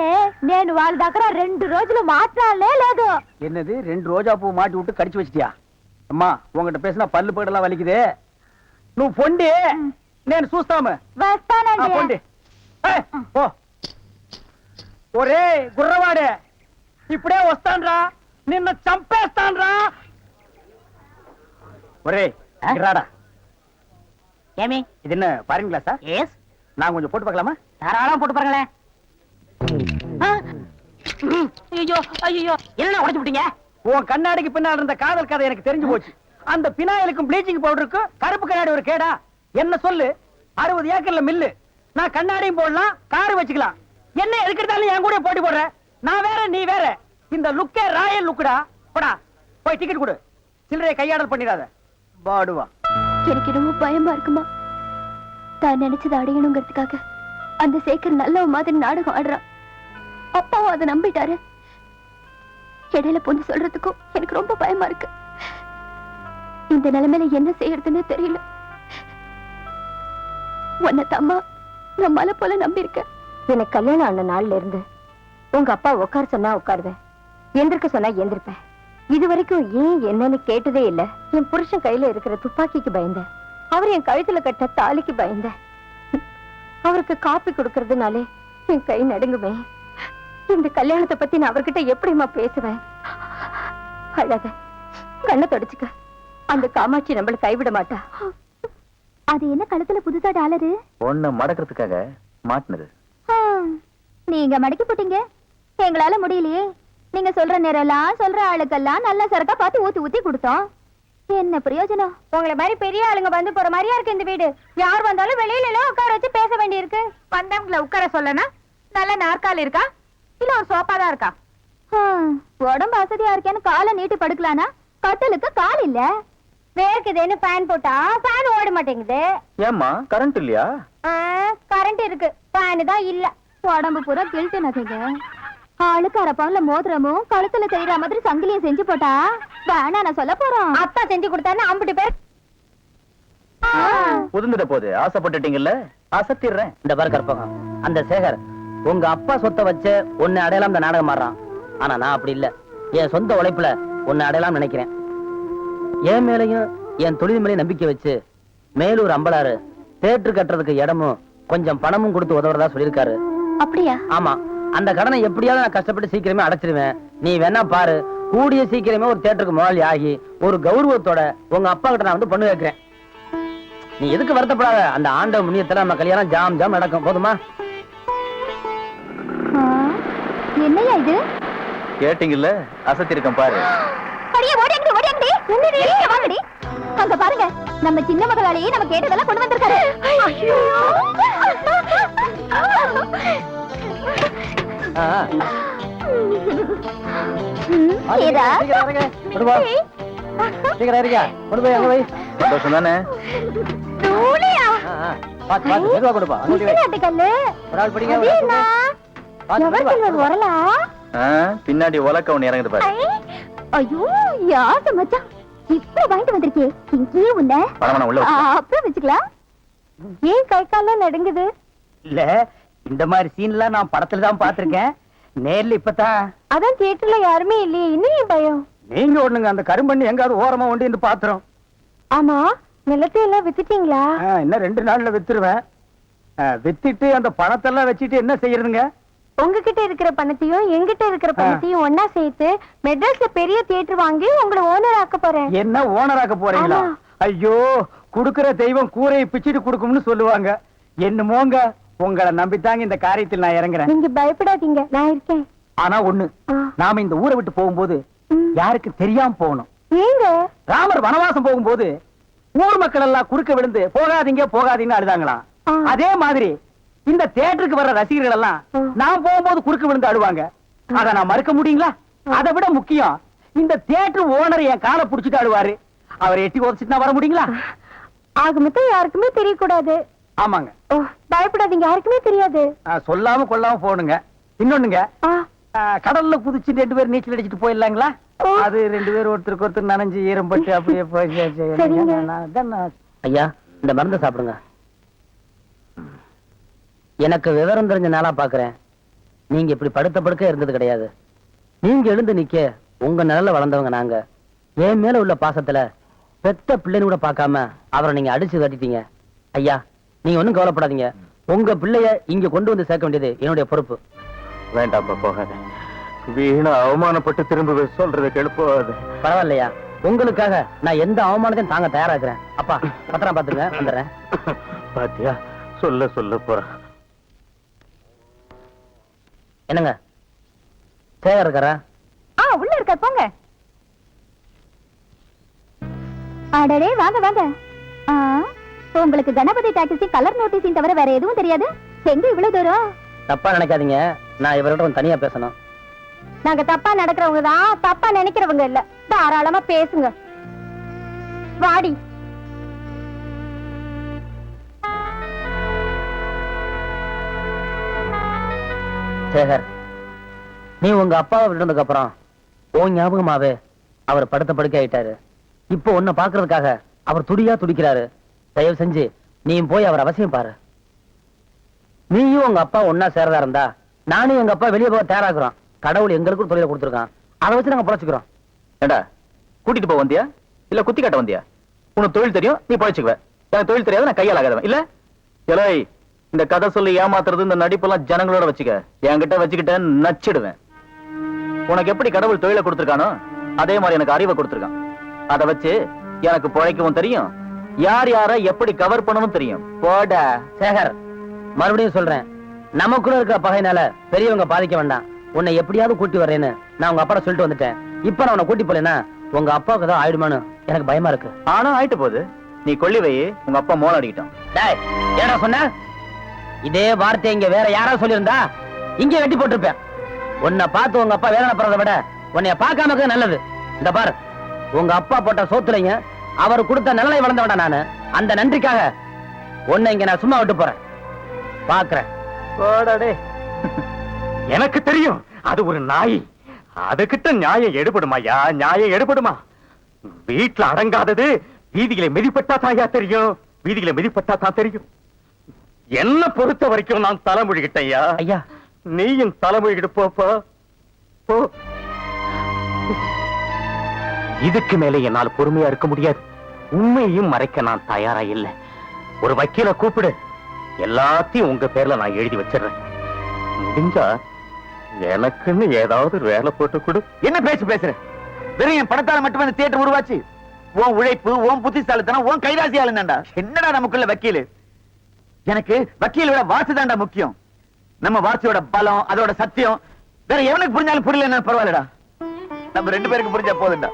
నేను వాళ్ళ దగ్గర 2 రోజులు మాట్లాడలే లేదు. என்னது 2 ரோஜா பூ மாட்டி விட்டு கடிச்சு வச்சிட்டியா? அம்மா, உங்ககிட்ட பேசினா பல்லு போடலாம் வலிக்குது. నువ్వు పొండి, నేను చూస్తాము. వస్తానండి. పొండి. ఓ ఒరే గుర్రవాడే, ఇప్పుడే వస్తాన్రా, నిన్ను చంపేస్తాన్రా. ఒరే రాడా, ஏமி, இது என்ன பாருங்க கிளாஸா? எஸ். நான் கொஞ்சம் போட்டு பார்க்கலாமா? தாராளமா போட்டு பாருங்களேன். ஐயோ ஐயோ, என்ன உடைச்சு விட்டீங்க? உன் கண்ணாடிக்கு பின்னால் இருந்த காதல் கதை எனக்கு தெரிஞ்சு போச்சு. அந்த பினாயிலுக்கும் ப்ளீச்சிங் பவுடருக்கும் கருப்பு கண்ணாடி ஒரு கேடா? என்ன சொல்லு, 60 ஏக்கர்ல மில்லு, நான் கண்ணாடியும் போடலாம், காரு வச்சுக்கலாம். என்ன எதுக்கிட்டாலும் என் கூட போட்டி போடுற? நான் வேற நீ வேற. இந்த லுக்கே ராயல் லுக்குடா. போடா, போய் டிக்கெட் கொடு, சில்லறையை கையாடல் பண்ணிடாத. பாடுவா. எனக்கு ரொம்ப பயமா இருக்குமா? தான் நினைச்சதை அடையணுங்கிறதுக்காக அந்த சேகர் நல்ல மாதிரி நாடகம் ஆடுறான். அப்பாவும் அதை நம்பிட்டாரு. இடையில பொண்ணு சொல்றதுக்கும் எனக்கு ரொம்ப பயமா இருக்கு. இந்த நிலைமையில என்ன செய்யறதுன்னு தெரியல. உன்னை தம்மா நான் மலை போல நம்பியிருக்கேன். எனக்கு கல்யாணம் ஆன நாள்ல இருந்து உங்க அப்பா உட்கார சொன்னா உட்காருவேன், எந்திருக்க சொன்னா எந்திருப்பேன். இது வரைக்கும் ஏன் என்னன்னு கேட்டதே இல்ல. என் புருஷன் கையில இருக்கிற துப்பாக்கிக்கு பயந்தேன், அவர் என் கழுத்துல கட்ட தாலிக்கு பயந்தேன். அவருக்கு காப்பி கொடுக்கறதுனாலே என் கை நடுங்குமே. இந்த கல்யாணத்தை பத்தி நான் அவர்கிட்ட எப்படிமா பேசுவேன்? அழாத, கண்ணை தொடச்சுக்க. அந்த காமாட்சி நம்மள கைவிட மாட்டா. அது என்ன கழுத்துல புதுசா டாலரு? ஒண்ணு மடக்கிறதுக்காக மாட்டினது. நீங்க மடக்கி போட்டீங்க, எங்களால முடியலையே. நீங்க சொல்ற நேரம் சொல்ற ஆளுக்கெல்லாம் நல்ல சரக்கா பார்த்து ஊத்தி ஊத்தி கொடுத்தோம். என்ன பிரயோஜனம்? உங்களை மாதிரி பெரிய ஆளுங்க வந்து போற மாதிரியா இருக்கு இந்த வீடு. யார் வந்தாலும் வெளியில எல்லாம் உட்கார வச்சு பேச வேண்டி இருக்கு. வந்தவங்களை உட்கார சொல்லனா நல்ல நாற்காலி இருக்கா இல்ல ஒரு சோஃபா தான் இருக்கா? உடம்பு வசதியா இருக்கேன்னு காலை நீட்டி படுக்கலானா கட்டலுக்கு கால் இல்ல. வேர்க்குதுன்னு ஃபேன் போட்டா ஃபேன் ஓட மாட்டேங்குது. ஏம்மா கரண்ட் இல்லையா? கரண்ட் இருக்கு, ஃபேன் தான் இல்ல. உடம்பு பூரா கில்ட்டு நகைங்க. ஆளுக்கு அரை பவுன்ல மோதிரமும் கழுத்துல செய்யற மாதிரி சங்கிலியும் செஞ்சு போட்டா வேணா நான் சொல்ல போறோம். அப்பா செஞ்சு கொடுத்தாருன்னு 50 பேர் உதிர்ந்துட போது ஆசைப்பட்டுட்டீங்கல்ல, அசத்திடுறேன். இந்த பாரு கற்பகம், அந்த சேகர் உங்க அப்பா சொத்தை வச்சு உன்னை அடையலாம் இந்த நாடகம் மாறான். ஆனா நான் அப்படி இல்ல. என் சொந்த உழைப்புல உன்னை அடையலாம் நினைக்கிறேன். என் மேலையும் என் தொழில் மேலையும் நம்பிக்கை வச்சு மேலூர் அம்பலாறு தேட்டர் கட்டுறதுக்கு இடமும் கொஞ்சம் பணமும் கொடுத்து உதவுறதா சொல்லியிருக்காரு. அப்படியா? ஆமா, அந்த கடனை எப்படியாவது நான் கஷ்டப்பட்டு சீக்கிரமே அடைச்சிருவேன். நீ வேணா பாரு, கூடிய சீக்கிரமே ஒரு தேட்டருக்கு முதலாளி ஆகி ஒரு கௌரவத்தோட உங்க அப்பா கிட்ட நான் வந்து பொண்ணு வைக்கிறேன். நீ எதுக்கு வருத்தப்படாத, அந்த ஆண்ட முன்னியத்துல நம்ம கல்யாணம் ஜாம் ஜாம் நடக்கும். போதுமா? என்னையா இது? கேட்டீங்கல்ல, அசத்திருக்கேன் பாரு. அங்க பாருங்க, நம்ம சின்ன மகளாலேயே நம்ம கேட்டதெல்லாம் கொண்டு வந்திருக்காரு. சந்தோஷம் தானே? பின்னாடி உலக்க ஒண்ணு இறங்குது பாரு. ஐயோ யாரு மச்சான் இப்ப வாங்கிட்டு வந்திருக்கே, இங்கேயே உன்ன பணம் உள்ள அப்புறம் வச்சுக்கலாம். ஏன் கை காலம் நடுங்குது? இல்ல, இந்த மாதிரி சீன்லாம் நான் படத்துல தான் பாத்திருக்கேன், நேர்ல இப்பதான். அதான் தியேட்டர்ல யாருமே இல்லையே, இன்னும் பயம். நீங்க ஒண்ணுங்க, அந்த கரும்பண்ணி எங்காவது ஓரமா உண்டு என்று பாத்துறோம். ஆமா, நிலத்தை எல்லாம் வித்துட்டீங்களா? இன்னும் 2 நாள்ல வித்துருவேன். வித்துட்டு அந்த பணத்தை எல்லாம் வச்சுட்டு என்ன செய்யறதுங்க? உங்ககிட்ட இருக்கிற பணத்தையும் எங்கிட்ட இருக்கிற பணத்தையும் ஒன்னா சேர்த்து மெட்ராஸ்ல பெரிய தியேட்டர் வாங்கி உங்களை ஓனர் ஆக்க போறேன். என்ன ஓனர் ஆக்க போறீங்களா? ஐயோ, குடுக்கிற தெய்வம் கூரையை பிச்சுட்டு கொடுக்கும்னு சொல்லுவாங்க. என்னமோங்க, உங்களை நம்பித்தாங்க இந்த காரியத்தில் நான் இறங்குறேன். நீங்க பயப்படாதீங்க, நான் இருக்கேன். ஆனா ஒண்ணு, நாம இந்த ஊரை விட்டு போகும்போது யாருக்கு தெரியாம போகணும். ஏங்க? ராமர் வனவாசம் போகும்போது ஊர் மக்கள் எல்லாம் குறுக்க விழுந்து போகாதீங்க போகாதீங்கன்னு அழுதாங்களாம். அதே மாதிரி இந்த தியேட்டருக்கு வர்ற ரசிகர்கள் எல்லாம் நான் போகும்போது குறுக்க விழுந்து அழுவாங்க. அத நான் மறுக்க முடியுங்களா? அதை விட முக்கியம், இந்த தியேட்டர் ஓனர் என் காலை புடிச்சிட்டு அழுவாரு. அவரை எட்டி உதச்சிட்டு வர முடியுங்களா? ஆக மொத்தம் யாருக்குமே தெரியக்கூடாது. ஆமாங்க. பயப்படாதீங்க, யாருக்குமே தெரியாது. சொல்லாம கொள்ளாம போகணுங்க. இன்னொன்னுங்க, கடல்ல குதிச்சு 2 பேர் நீச்சல் அடிச்சுட்டு போயிடலாங்களா? அது 2 பேர் ஒருத்தருக்கு ஒருத்தர் நனைஞ்சு ஈரம்பட்டு அப்படியே போய். ஐயா, இந்த மருந்து சாப்பிடுங்க. எனக்கு விவரம் தெரிஞ்ச நாளா பாக்குறேன், நீங்க இப்படி படுத்த படுக்க இருந்தது கிடையாது. நீங்க எழுந்து நிக்க உங்க நிழல்ல வளர்ந்தவங்க நாங்க. என் மேல உள்ள பாசத்துல பெத்த பிள்ளைன்னு கூட பார்க்காம அவரை நீங்க அடிச்சு கட்டிட்டீங்க. ஐயா, நீங்க ஒண்ணும் கவலைப்படாதீங்க. உங்க பிள்ளைய இங்க கொண்டு வந்து சேர்க்க வேண்டியது என்னுடைய பொறுப்பு. வேண்டாம், போகாத. வீணா அவமானப்பட்டு திரும்ப சொல்றதை கெழுப்பாது. பரவாயில்லையா, உங்களுக்காக நான் எந்த அவமானத்தையும் தாங்க தயாராக்குறேன். அப்பா, பத்திரம் பாத்துங்க, வந்துடுறேன். பாத்தியா, சொல்ல போறேன். என்னங்க, சேகர் இருக்காரா? உள்ள இருக்க, போங்க. அடடே, வாங்க வாங்க. உங்களுக்கு கணபதி டாக்ஸி கலர் நோட்டீஸின் தவிர வேற எதுவும் தெரியாது? எங்க இவ்வளவு தூரம்? தப்பா நினைக்காதீங்க, நான் இவர்கிட்ட கொஞ்சம் தனியா பேசணும். நாங்க தப்பா நடக்கிறவங்க தான், தப்பா நினைக்கிறவங்க இல்ல. தாராளமா பேசுங்க. வாடி. சேகர், நீ உங்க அப்பாவை விட்டதுக்கு அப்புறம் ஓ ஞாபகமாவே அவர் படுத்த படுக்க ஆயிட்டாரு. இப்போ உன்னை பாக்குறதுக்காக அவர் துடியா துடிக்கிறாரு. தயவு செஞ்சு நீயும் போய் அவர் அவசியம் பாரு. நீயும் உங்க அப்பா ஒன்னா சேரதா இருந்தா நானும் எங்க அப்பா வெளியே போக தயாராக்குறோம். கடவுள் எங்களுக்கும் தொழில கொடுத்துருக்கான். அதை வச்சு நாங்க பொழைச்சுக்கிறோம். ஏண்டா கூட்டிட்டு போக வந்தியா இல்ல குத்தி காட்ட வந்தியா? உனக்கு தொழில் தெரியும், நீ பொழைச்சுக்குவ. எனக்கு தொழில் தெரியாது, நான் கையால் ஆகாதவன் இல்ல. எலை இந்த கதை சொல்லி ஏமாத்துறது இந்த நடிப்பெல்லாம் ஜனங்களோட வச்சுக்க. என்கிட்ட வச்சுக்கிட்ட நச்சிடுவேன். உனக்கு எப்படி கடவுள் தொழிலை கொடுத்திருக்கானோ அதே மாதிரி எனக்கு அறிவை கொடுத்திருக்கான். அதை வச்சு எனக்கு பொழைக்கவும் தெரியும், யார் யார எப்படி கவர் பண்ணணும் தெரியும். போடா சேகர், மறுபடியும் சொல்றேன், நமக்குள்ள இருக்க பகையினால பெரியவங்க பாதிக்க வேண்டாம். உன்னை எப்படியாவது கூட்டி வர்றேன்னு நான் உங்க அப்பா சொல்லிட்டு வந்துட்டேன். இப்ப நான் உன்னை கூட்டி போலேன்னா உங்க அப்பாவுக்கு தான் ஆயிடுமான்னு எனக்கு பயமா இருக்கு. ஆனா ஆயிட்டு போகுது. நீ கொள்ளி வை, உங்க அப்பா மோளம் அடிக்கிட்டான். டேய், ஏடா சொன்ன? இதே வார்த்தை இங்க வேற யாராவது சொல்லியிருந்தா இங்கே வெட்டி போட்டிருப்பேன். உன்னை பார்த்து உங்க அப்பா வேதனைப்படுறதை விட உன்னைய பார்க்காம இருக்கிறது நல்லது. இந்த பார், உங்க அப்பா போட்ட சோத்துலைங்க அவர் கொடுத்த நிழலை வளர்ந்த விட நானு. அந்த நன்றிக்காக உன்னை இங்க நான் சும்மா விட்டு போறேன். பாக்குறேன். போடாடே. எனக்கு தெரியும் அது ஒரு நாய். அதுகிட்ட நியாயம் எடுபடுமாயா? நியாயம் எடுபடுமா? வீட்டுல அடங்காதது வீதிகளை மிதிப்பட்டா தாயா தெரியும். வீதிகளை மிதிப்பட்டா தான் தெரியும். என்ன பொறுத்த வரைக்கும் நான் தலைமொழிகிட்டேயா. ஐயா, நீயும் தலைமொழிகிட்டு போப்பா போ. இதுக்கு மேல என்னால் பொறுமையா இருக்க முடியாது. உண்மையையும் மறைக்க நான் தயாரா இல்லை. ஒரு வக்கீல கூப்பிடு, எல்லாத்தையும் உங்க பேர்ல நான் எழுதி வச்சிடுறேன். முடிஞ்சா எனக்குன்னு ஏதாவது வேலை போட்டு கொடு. என்ன பேச்சு பேசுற? வெறும் என் படத்தால மட்டுமே இந்த தியேட்டர் உருவாச்சு. உன் உழைப்பு, உன் புத்திசாலித்தனம், உன் கைராசி ஆளுந்தாண்டா. என்னடா நமக்குள்ள வக்கீல்? எனக்கு வக்கீலோட வார்த்தை தாண்டா முக்கியம். நம்ம வார்த்தையோட பலம், அதோட சத்தியம் வேற எவனுக்கு புரிஞ்சாலும் புரியல என்ன பரவாயில்லடா. நம்ம 2 பேருக்கு புரிஞ்சா போதுண்டா.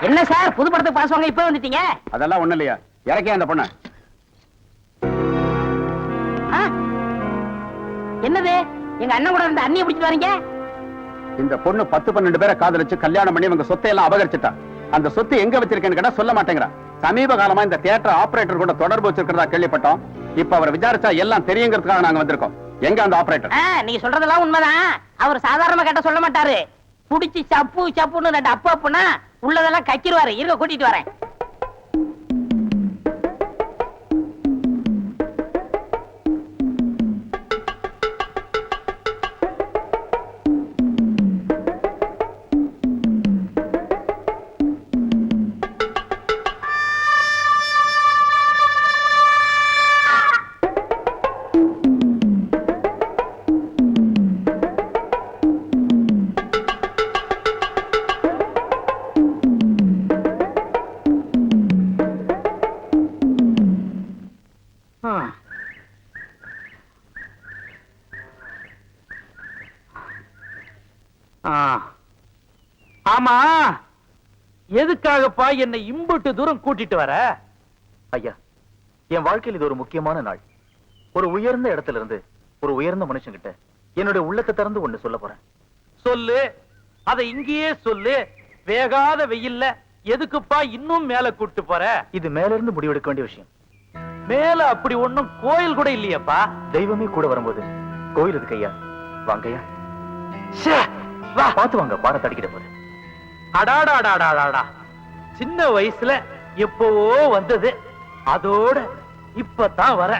என்ன சார் புது படத்துக்கு பாஸ் வாங்க இப்ப வந்துட்டீங்க? அதெல்லாம் ஒண்ணு இல்லையா, இறக்கே அந்த பொண்ண. என்னது, எங்க அண்ணன் கூட இருந்த அண்ணியை பிடிச்சிட்டு வரீங்க? இந்த பொண்ணு 10-12 பேரை காதலிச்சு கல்யாணம் பண்ணி இவங்க சொத்தை எல்லாம் அபகரிச்சுட்டா. அந்த சொத்து எங்க வச்சிருக்கேன்னு கேட்டா சொல்ல மாட்டேங்கிறா. சமீப காலமா இந்த தியேட்டர் ஆபரேட்டர் கூட தொடர்பு வச்சிருக்கிறதா கேள்விப்பட்டோம். இப்ப அவரை விசாரிச்சா எல்லாம் தெரியுங்கிறதுக்காக நாங்க வந்திருக்கோம். எங்க அந்த ஆபரேட்டர்? நீங்க சொல்றதெல்லாம் உண்மைதான். அவர் சாதாரணமா கேட்ட சொல்ல மாட்டாரு. புடிச்சு சப்பு சப்புன்னு 2 அப்பு அப்புன்னா உள்ளதெல்லாம் கக்கிடுவாரு. இருக்க கூட்டிட்டு வரேன். ஆமா, எதுக்காகப்பா என்னை இம்புட்டு தூரம் கூட்டிட்டு வர? ஐயா, என் வாழ்க்கையில் இது ஒரு முக்கியமான நாள். ஒரு உயர்ந்த இடத்துல இருந்து ஒரு உயர்ந்த மனுஷங்கிட்ட என்னுடைய உள்ளத்தை திறந்து ஒண்ணு சொல்ல போறேன். சொல்லு, அதை இங்கேயே சொல்லு. வேகாத வெயில்ல எதுக்குப்பா இன்னும் மேல கூட்டு போற? இது மேல இருந்து முடிவெடுக்க வேண்டிய விஷயம். மேல அப்படி ஒண்ணும் கோயில் கூட இல்லையப்பா. தெய்வமே கூட வரும்போது கோயில் இருக்கு ஐயா. வாங்கய்யா, வா. பார்த்து வாங்க, பாரத்தை அடிக்கிற போது. அடாடாடாடாடா, சின்ன வயசுல எப்பவோ வந்தது, அதோட இப்பதான் வர.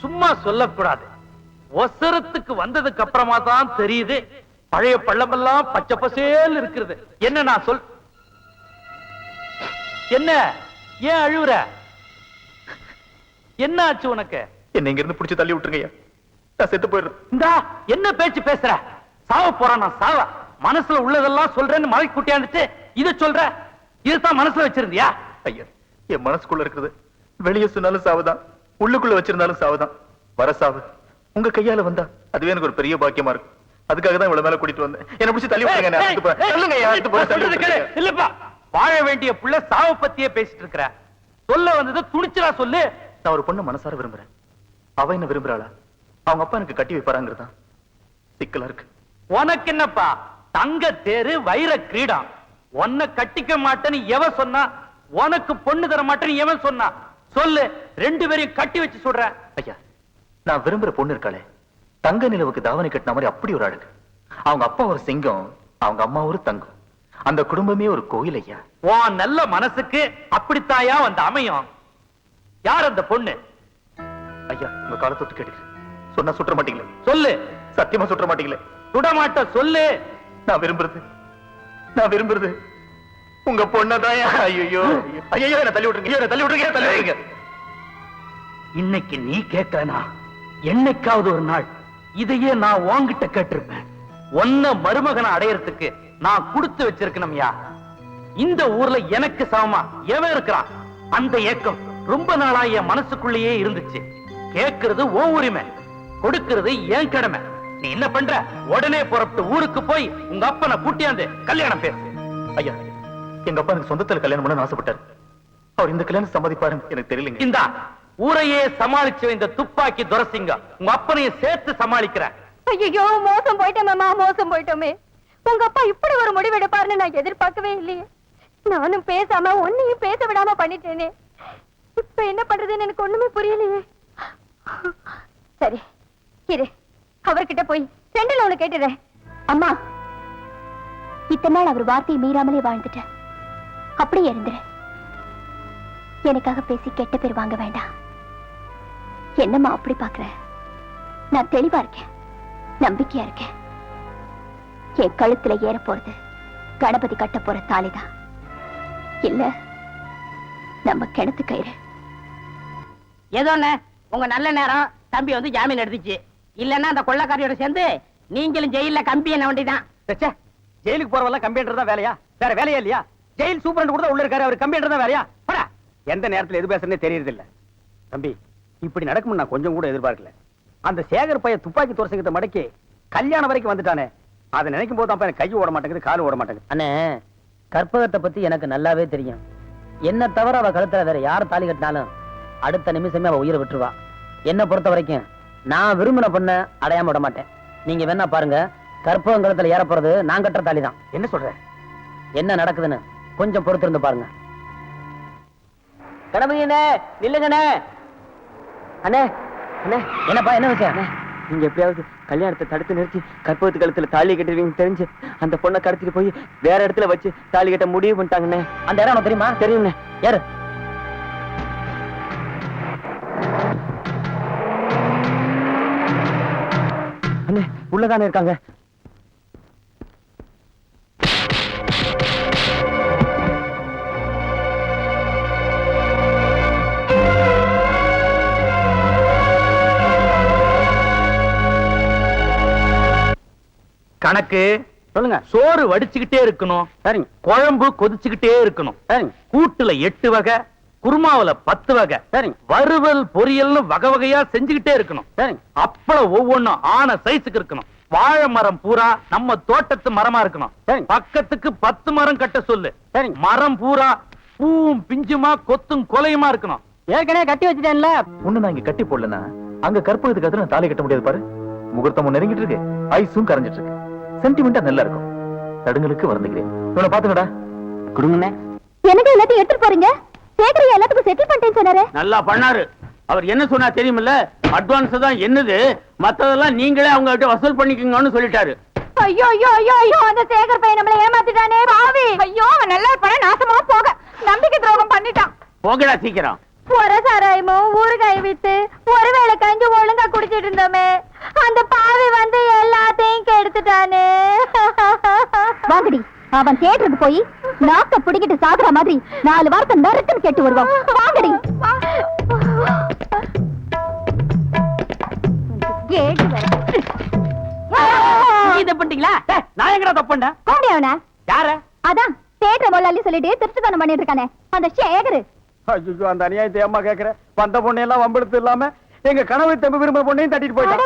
சும்மா சொல்லக்கூடாது. ஒசரத்துக்கு வந்ததுக்கு அப்புறமா தான் தெரியுது பழைய பள்ளமெல்லாம் பச்சை பசேல் இருக்கிறது. என்ன நான் சொல், என்ன ஏன் அழுவுற? என்ன ஆச்சு உனக்கு? என்ன இங்க இருந்து புடிச்சு தள்ளி விட்டுருங்க, நான் செத்து போயிடுறேன். இந்தா என்ன பேச்சு பேசுற? சாவ போறான் நான் சாவ. மனசுல உள்ளதெல்லாம் சொல்றேன்னு மழை குட்டியாந்துட்டு இத சொல்ற. இதுதான் மனசுல வச்சிருந்தியா? ஐயா, என் மனசுக்குள்ள இருக்கிறது வெளியே சொன்னாலும் சாவுதான், உள்ளுக்குள்ள வச்சிருந்தாலும் சாவுதான். வர சாவு உங்க கையால வந்தா அதுவே எனக்கு ஒரு பெரிய பாக்கியமா இருக்கும். அதுக்காக தான் இவ்வளவு மேல கூட்டிட்டு வந்தேன். என்ன பிடிச்சி தள்ளி விட்டுருங்க. இல்லப்பா, வாழ வேண்டிய புள்ள சாவு பத்தியே பேசிட்டு இருக்கிற. சொல்ல வந்தது துணிச்சலா சொல்லு. நான் ஒரு பொண்ணு மனசார விரும்புறேன். அவ என்ன விரும்புறாளா, அவங்க அப்பா எனக்கு கட்டி வைப்பாராங்கிறதா சிக்கலா இருக்கு. உனக்கு என்னப்பா, தங்க தேரு வைர கிரீடம். உன்னை கட்டிக்க மாட்டேன்னு எவன் சொன்னா? உனக்கு பொண்ணு தர மாட்டேன்னு எவன் சொன்னா? சொல்லு, 2 பேரையும் கட்டி வச்சு சொல்ற. ஐயா, நான் விரும்புற பொண்ணு இருக்காளே, தங்க நிலவுக்கு தாவணி கட்டின மாதிரி அப்படி ஒரு அழகு. அவங்க அப்பா ஒரு சிங்கம், அவங்க அம்மா ஒரு தங்கம். அந்த குடும்பமே ஒரு கோயில் ஐயா. உன் நல்ல மனசுக்கு அப்படித்தாயா வந்து அமையும். யார் அந்த பொண்ணு? ஐயா உங்க காலை தொட்டு கேட்டுக்கிறேன். சொன்னா சுற்ற மாட்டீங்களே? சொல்லு. சத்தியமா சுற்ற மாட்டீங்களே? சுடமாட்ட சொல்லு. நான் விரும்புறது உங்க பொண்ணதான். ஐயோ ஐயோ என்ன தள்ளி விட்டுருங்க, என்ன தள்ளி விட்டுருங்க, தள்ளி விட்டுருங்க. இன்னைக்கு நீ கேட்கனா என்னைக்காவது ஒரு நாள் இதையே நான் உன்கிட்ட கேட்டிருப்பேன். ஒன்ன மருமகனை அடையறதுக்கு நான் கொடுத்து வச்சிருக்கணும்யா. இந்த ஊர்ல எனக்கு சமமா எவன் இருக்கிறான்? அந்த ஏக்கம் ரொம்ப நாளா என் மனசுக்குள்ளேயே இருந்துச்சு. கேட்கிறது ஓ உரிமை, கொடுக்கிறது ஏன் கடமை. நீ என்ன பண்ற? உடனே புறப்பட்டு ஊருக்கு போய் உங்க அப்பனை கூட்டியாந்து கல்யாணம் பேசு. ஐயா எங்க அப்பா எனக்கு சொந்தத்துல கல்யாணம் பண்ண ஆசைப்பட்டாரு. அவர் இந்த கல்யாணம் சம்மதிப்பாருன்னு எனக்கு தெரியலங்க. இந்த ஊரையே சமாளிச்ச இந்த துப்பாக்கி துரசிங்க உங்க அப்பனையும் சேர்த்து சமாளிக்கிற. ஐயோ மோசம் போயிட்டோம் மாமா, மோசம் போயிட்டோமே. உங்க அப்பா இப்படி ஒரு முடிவு எடுப்பாருன்னு நான் எதிர்பார்க்கவே இல்லையே. நானும் பேசாம ஒன்னையும் பேச விடாம பண்ணிட்டேனே. இப்ப என்ன பண்றதுன்னு எனக்கு ஒண்ணுமே புரியலையே. சரி இரு, அவர்கிட்ட போய் செண்டில் ஒண்ணு கேட்டுறேன். அம்மா, இத்தனை நாள் அவர் வார்த்தையை மீறாமலே வாழ்ந்துட்டேன். அப்படியே இருந்துரு. எனக்காக பேசி கெட்ட பேர் வாங்க வேண்டாம். என்னம்மா அப்படி பாக்குற? நான் தெளிவா இருக்கேன், நம்பிக்கையா இருக்கேன். என் கழுத்துல ஏற போறது கணபதி கட்ட போற தாலிதான், இல்ல நம்ம கிணத்து கயிறு. ஏதோ உங்க நல்ல நேரம் தம்பி வந்து ஜாமீன் எடுத்துச்சு. இல்லன்னா அந்த கொள்ளக்காரியோட சேர்ந்து நீங்களும் ஜெயில கம்பி என்ன வேண்டிதான். ஜெயிலுக்கு போறவெல்லாம் கம்பியன்றது தான் வேலையா? வேற வேலையா இல்லையா? ஜெயில் சூப்பரண்ட் கூட உள்ள இருக்காரு, அவர் கம்பியன்றது தான் வேலையா? போடா. எந்த நேரத்துல எது பேசுறதே தெரியறது இல்ல. தம்பி இப்படி நடக்கும் நான் கொஞ்சம் கூட எதிர்பார்க்கல. அந்த சேகர் பையன் துப்பாக்கி துரசிக்கிட்ட மடக்கி கல்யாணம் வரைக்கும் வந்துட்டானே, அதை நினைக்கும் போது எனக்கு கை ஓட மாட்டேங்குது, கால் ஓட மாட்டேங்குது. அண்ணே, கற்பகத்தை பத்தி எனக்கு நல்லாவே தெரியும். என்ன தவிர அவ கழுத்துல வேற யார் தாலி கட்டினாலும் அடுத்த நிமிஷமே அவ உயிரை விட்டுருவா. என்ன பொறுத்த வரைக்கும் நான் விரும்பின பொண்ண அடையாம விட மாட்டேன். நீங்க வேணா பாருங்க, கற்பகம் கழுத்துல ஏற போறது நான் கட்டுற தாலி தான். என்ன சொல்ற? என்ன நடக்குதுன்னு கொஞ்சம் பொறுத்திருந்து பாருங்க. கடமையண்ணே, நில்லுங்கண்ணே. அண்ணே அண்ணே, என்னப்பா என்ன விஷயம்? நீங்க எப்படியாவது கல்யாணத்தை தடுத்து நிறுத்தி கற்பகத்து கழுத்துல தாலி கட்டுவீங்க தெரிஞ்சு அந்த பொண்ணை கடத்திட்டு போய் வேற இடத்துல வச்சு தாலி கட்ட முடிவு பண்ணிட்டாங்கண்ணே. அந்த இடம் உனக்கு தெரியுமா? தெரியும்ண்ணே. யாரு? அண்ணே உள்ளதானே இருக்காங்க. கணக்கு சொல்லுங்க. சோறு வடிச்சுக்கிட்டே இருக்கணும். சரிங்க. குழம்பு கொதிச்சுக்கிட்டே இருக்கணும். சரிங்க. கூட்டுல 8 வகை, குருமாவுல 10 வகை, சரிங்க. வறுவல் பொரியல்னு வகை வகையா செஞ்சுக்கிட்டே இருக்கணும். சரிங்க. அப்பளம் ஒவ்வொன்னும் ஆன சைஸுக்கு இருக்கணும். வாழை மரம் பூரா நம்ம தோட்டத்து மரமா இருக்கணும். சரிங்க. பக்கத்துக்கு 10 மரம் கட்ட சொல்லு. சரிங்க. மரம் பூரா பூவும் பிஞ்சுமா கொத்தும் கொலையுமா இருக்கணும். ஏற்கனவே கட்டி வச்சுட்டேன்ல. ஒண்ணு நான் இங்க கட்டி போடலன்னா அங்க கற்பகத்துக்கு கழுத்துல நான் தாலி கட்ட முடியாது பாரு. முகூர்த்தமும் நெருங்கிட்டு இருக்கு, ஐஸும் கரைஞ்சிட்டு இருக்கு. சென்டிமெண்டா நல்லா இருக்கும். தடுங்களுக்கு வருந்துகிறேன். இவனை பாத்துக்கடா. குடுங்கண்ணே. எனக்கு எல்லாத்தையும் எடுத்துட்டு போறீங்க. சேகரியா எல்லாத்துக்கும் செட்டில் பண்ணிட்டேன்னு சொன்னாரு. நல்லா பண்ணாரு. அவர் என்ன சொன்னா தெரியுமில்ல? அட்வான்ஸ் தான் என்னது, மத்ததெல்லாம் நீங்களே அவங்க கிட்ட வசூல் பண்ணிக்கங்கன்னு சொல்லிட்டாரு. ஐயோ ஐயோ ஐயோ ஐயோ, அந்த சேகர் பையன் நம்மள ஏமாத்திட்டானே பாவி. ஐயோ, அவன் நல்லா இருப்பானே, நாசமா போக. நம்பிக்கை துரோகம் பண்ணிட்டான். போகடா சீக்கிரம். ஒரு சாராயமும் ஊறுகாய் வித்து ஒருவேளை கஞ்சி ஒழுங்கா குடிச்சிட்டு இருந்தோமே, அந்த பாவி வந்து எல்லாத்தையும் கெடுத்துட்டானே. வாங்கடி, அவன் தேட்டருக்கு போய் நாக்க பிடிக்கிட்டு சாகுற மாதிரி 4 வாரத்தை நறுக்குன்னு கேட்டு வருவான். வாங்கடி. இதை பண்ணிட்டீங்களா? நான் எங்கடா தப்புண்டா? கோடி அவன யார? அதான் தேட்டர் முதலாளி சொல்லிட்டு திருட்டுத்தனம் பண்ணிட்டு இருக்கானே அந்த சேகரு. ஐயோ, அந்த அநியாயத்தை ஏம்மா கேக்குற? வந்த பொண்ணையெல்லாம் வம்பெடுத்து இல்லாம எங்க கனவு தம்பி விரும்ப பொண்ணையும் தட்டிட்டு போயிட்டான்.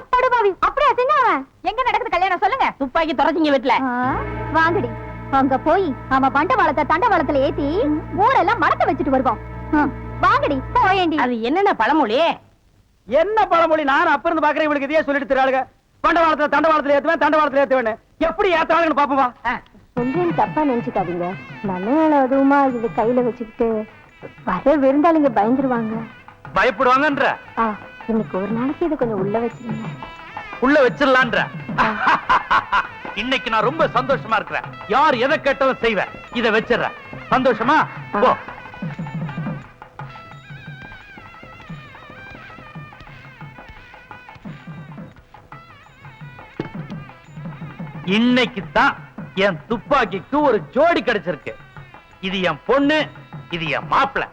அப்படியே செஞ்சவன். எங்க நடக்குது கல்யாணம் சொல்லுங்க. துப்பாக்கி துறச்சிங்க வீட்டுல. வாங்கடி, அங்க போய் அவன் பண்டவாளத்தை தண்டவாளத்துல ஏத்தி ஊரெல்லாம் மறக்க வச்சுட்டு வருவோம். வாங்கடி போயேண்டி. அது என்னென்ன பழமொழி? என்ன பழமொழி? நான் அப்ப இருந்து பாக்குறேன். இவளுக்கு இதையே சொல்லிட்டு தராளுங்க. பண்டவாளத்துல தண்டவாளத்துல ஏத்துவேன், தண்டவாளத்துல ஏத்துவேன். எப்படி ஏத்தாளுன்னு பாப்போமா? சொல்றேன், தப்பா நினைச்சுக்காதீங்க. நல்ல நாள் அதுவுமா இது கையில வச்சுக்கிட்டு வர விருந்தாளிங்க பயந்துருவாங்க. பயப்படுவாங்கன்ற இன்னைக்கு ஒரு நாளைக்கு இதை கொஞ்சம் உள்ள வச்சிருங்க. இன்னைக்குள்ள வச்சிடலான்ற. இன்னைக்கு நான் ரொம்ப சந்தோஷமா இருக்கிறேன். யார் எதை கேட்டாலும் செய்வேன். இதை வச்சிடறேன். சந்தோஷமா போ. இன்னைக்கு தான் என் துப்பாக்கிக்கு ஒரு ஜோடி கிடைச்சிருக்கு. இது என் பொண்ணு, இது என் மாப்பிள்ளை.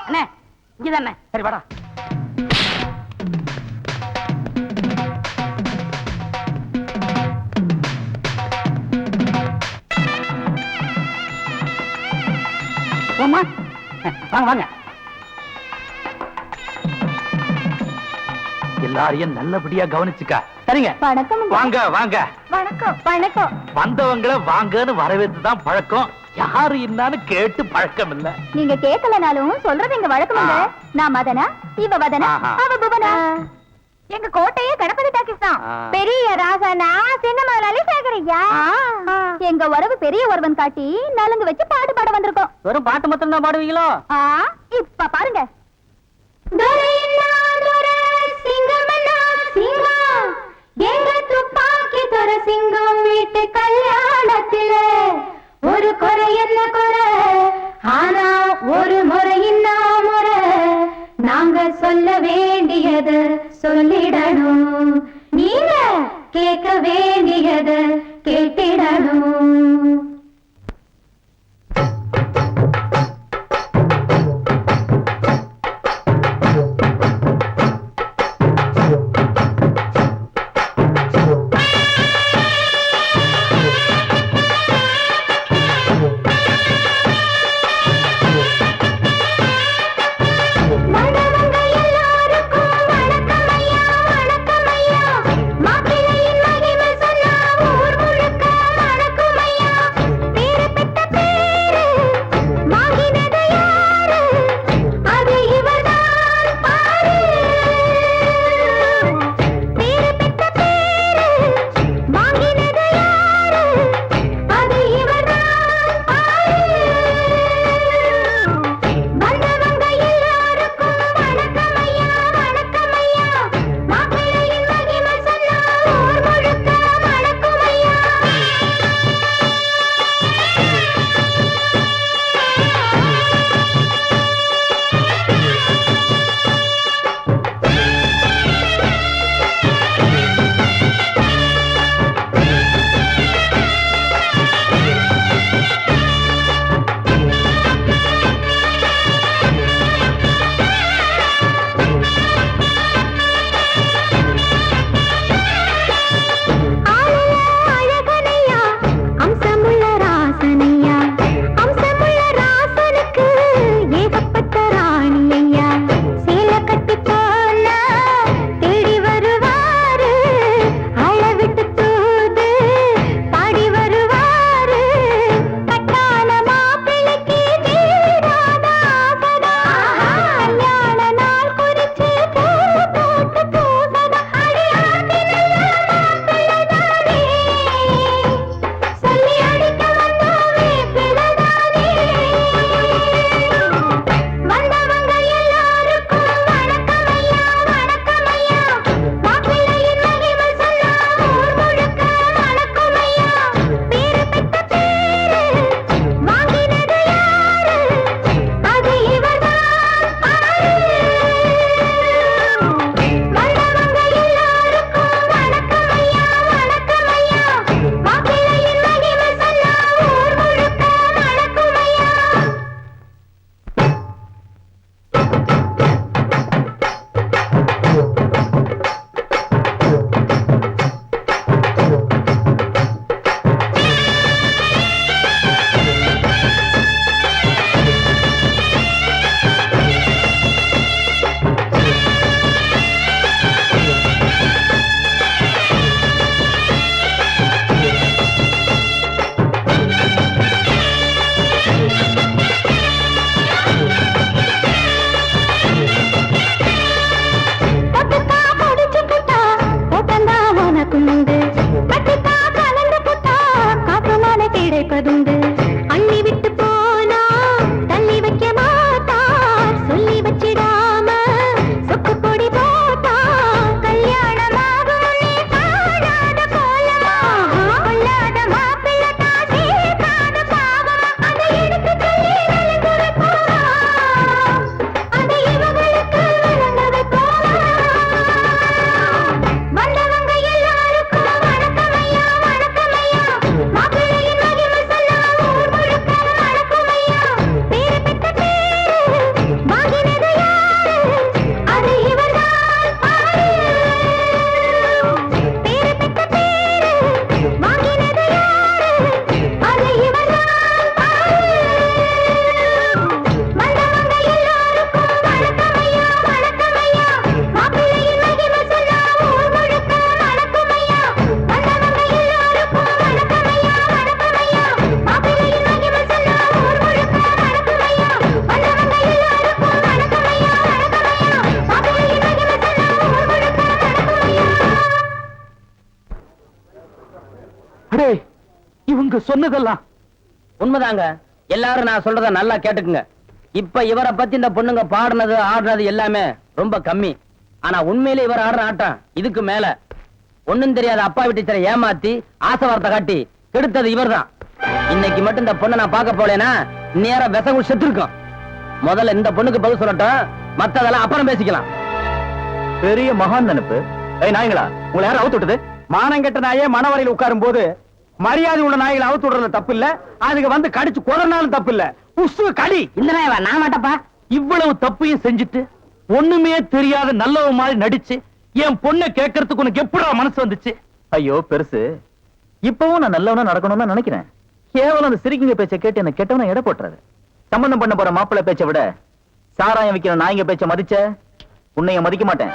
அண்ணே இங்கதானே. சரி வாடா. போம்மா. வாங்க வாங்க. எல்லாரையும் நல்லபடியா கவனிச்சுக்க. சரிங்க. வணக்கம். வாங்க வாங்க. வணக்கம் வணக்கம். வந்தவங்கள வாங்கன்னு வரவேற்று தான் பழக்கம். யாரு என்னன்னு கேட்டு பழக்கம் இல்ல. நீங்க கேட்கலனாலும் சொல்றது எங்க வழக்கமுங்க. நான் மதனா, இவ வதனா, ஆஹா. அவ புவனா. எங்க கோட்டையே கணபதி டாக்கிஸ் தான். பெரிய ராசனா சின்ன சேகரையா. எங்க உறவு பெரிய ஒருவன் காட்டி நலங்கு வச்சு பாட்டு பாட வந்திருக்கோம். வெறும் பாட்டு மட்டும் தான் பாடுவீங்களோ? இப்ப பாருங்க. சிங்கம் வீட்டு கல்யாணத்தில ஒரு குறை என்ன குறை, ஆனா ஒரு முறையின்னா முறை. நாங்க சொல்ல வேண்டியது சொல்லிடணும், நீங்க கேட்க வேண்டியது கேட்டிடணும். மண்டபங்க எல்லாருக்கும் வணக்கம் ஐயா, வணக்கம் ஐயா. மாப்பிள்ளையின் மகிமை அள்ளி விட்டு போனா தள்ளி வைக்க மாட்டார் சொல்லி வச்சிடாம சொக்கு பொடி போட்டா கல்யாணமாகும் நீ காணாத கோலமா கொள்ளாத மாப்பிள்ளை தான் சேர்க்காத பாவமா அதை எடுத்து சொல்லி விளங்குறப்போமா அதை இவங்களுக்கு விளங்க வைப்போமா வந்தவங்க எல்லாருக்கும் வணக்கமையா வணக்கமையா மாப்பிள்ளையின் மகிமை சொல்ல ஊர் முழுக்க வணக்கமையா பேரு பெற்ற பேரு வாங்கினது யாரு அது இவர்தான் பாரு பேரு பெற்ற பேரு வாங்கினது யாரு அது இவர்தான் பாரு வந்தவங்க எல்லாருக்கும் வணக்கமையா வணக்கமையா மாப்பிள்ளையின் மகிமை சொல்ல ஊர் முழுக்க வணக்கமையா வந்தவங்க எல்லாருக்கும் வணக்கமையா வணக்கமையா மாப்பிள்ளையின் மகிமை சொல்ல ஊர் முழுக்க வணக்கமையா வந்தவங்க எல்லாருக்கும் வணக்கமையா வணக்கமையா மாப்பிள்ளையின் மகிமை சொல்ல ஊர் முழுக்க வணக்கமையா. அடே இவங்க சொன்னதெல்லாம் உண்மைதாங்க. எல்லாரும் நான் சொல்றத நல்லா கேட்டுக்குங்க. இப்ப இவரை பத்தி இந்த பொண்ணுங்க பாடுனது ஆடுனது எல்லாமே ரொம்ப கம்மி. ஆனா உண்மையிலே இவர் ஆடுற ஆட்டம் இதுக்கு மேல. ஒண்ணும் தெரியாத அப்பா வீட்டு ஏமாத்தி ஆசை வார்த்தை காட்டி கெடுத்தது இவர்தான். இன்னைக்கு மட்டும் இந்த பொண்ணை நான் பார்க்க போலேனா நேரம் விசகு செத்து இருக்கும். முதல்ல இந்த பொண்ணுக்கு பதில் சொல்லட்டும், மத்ததெல்லாம் அப்புறம் பேசிக்கலாம். பெரிய மகான் நினைப்பு. நாய்களா உங்களை யாரும் அவுத்து விட்டது? மானங்கெட்ட நாயே மனவரையில் உட்காரும் போது மரியாதை உள்ள நாய்களை அவுத்து விடுறது தப்பு இல்ல, அதுக்கு வந்து கடிச்சு கொதறினாலும் தப்பு இல்ல. உசு கடி இந்த நாயவா நான் மாட்டப்பா. இவ்வளவு தப்பையும் செஞ்சுட்டு ஒண்ணுமே தெரியாத நல்லவ மாதிரி நடிச்சு என் பொண்ணை கேட்கறதுக்கு உனக்கு எப்படா மனசு வந்துச்சு? ஐயோ பெருசு, இப்பவும் நான் நல்லவனா நடக்கணும்னு தான் நினைக்கிறேன். கேவலம் அந்த சிரிக்கிங்க பேச்சை கேட்டு என்ன கெட்டவன எடை போட்டுறது. சம்பந்தம் பண்ண போற மாப்பிள்ளை பேச்சை விட சாராயம் விக்கிற நாய்ங்க பேச்சை மதிச்ச உன்னைய மதிக்க மாட்டேன்.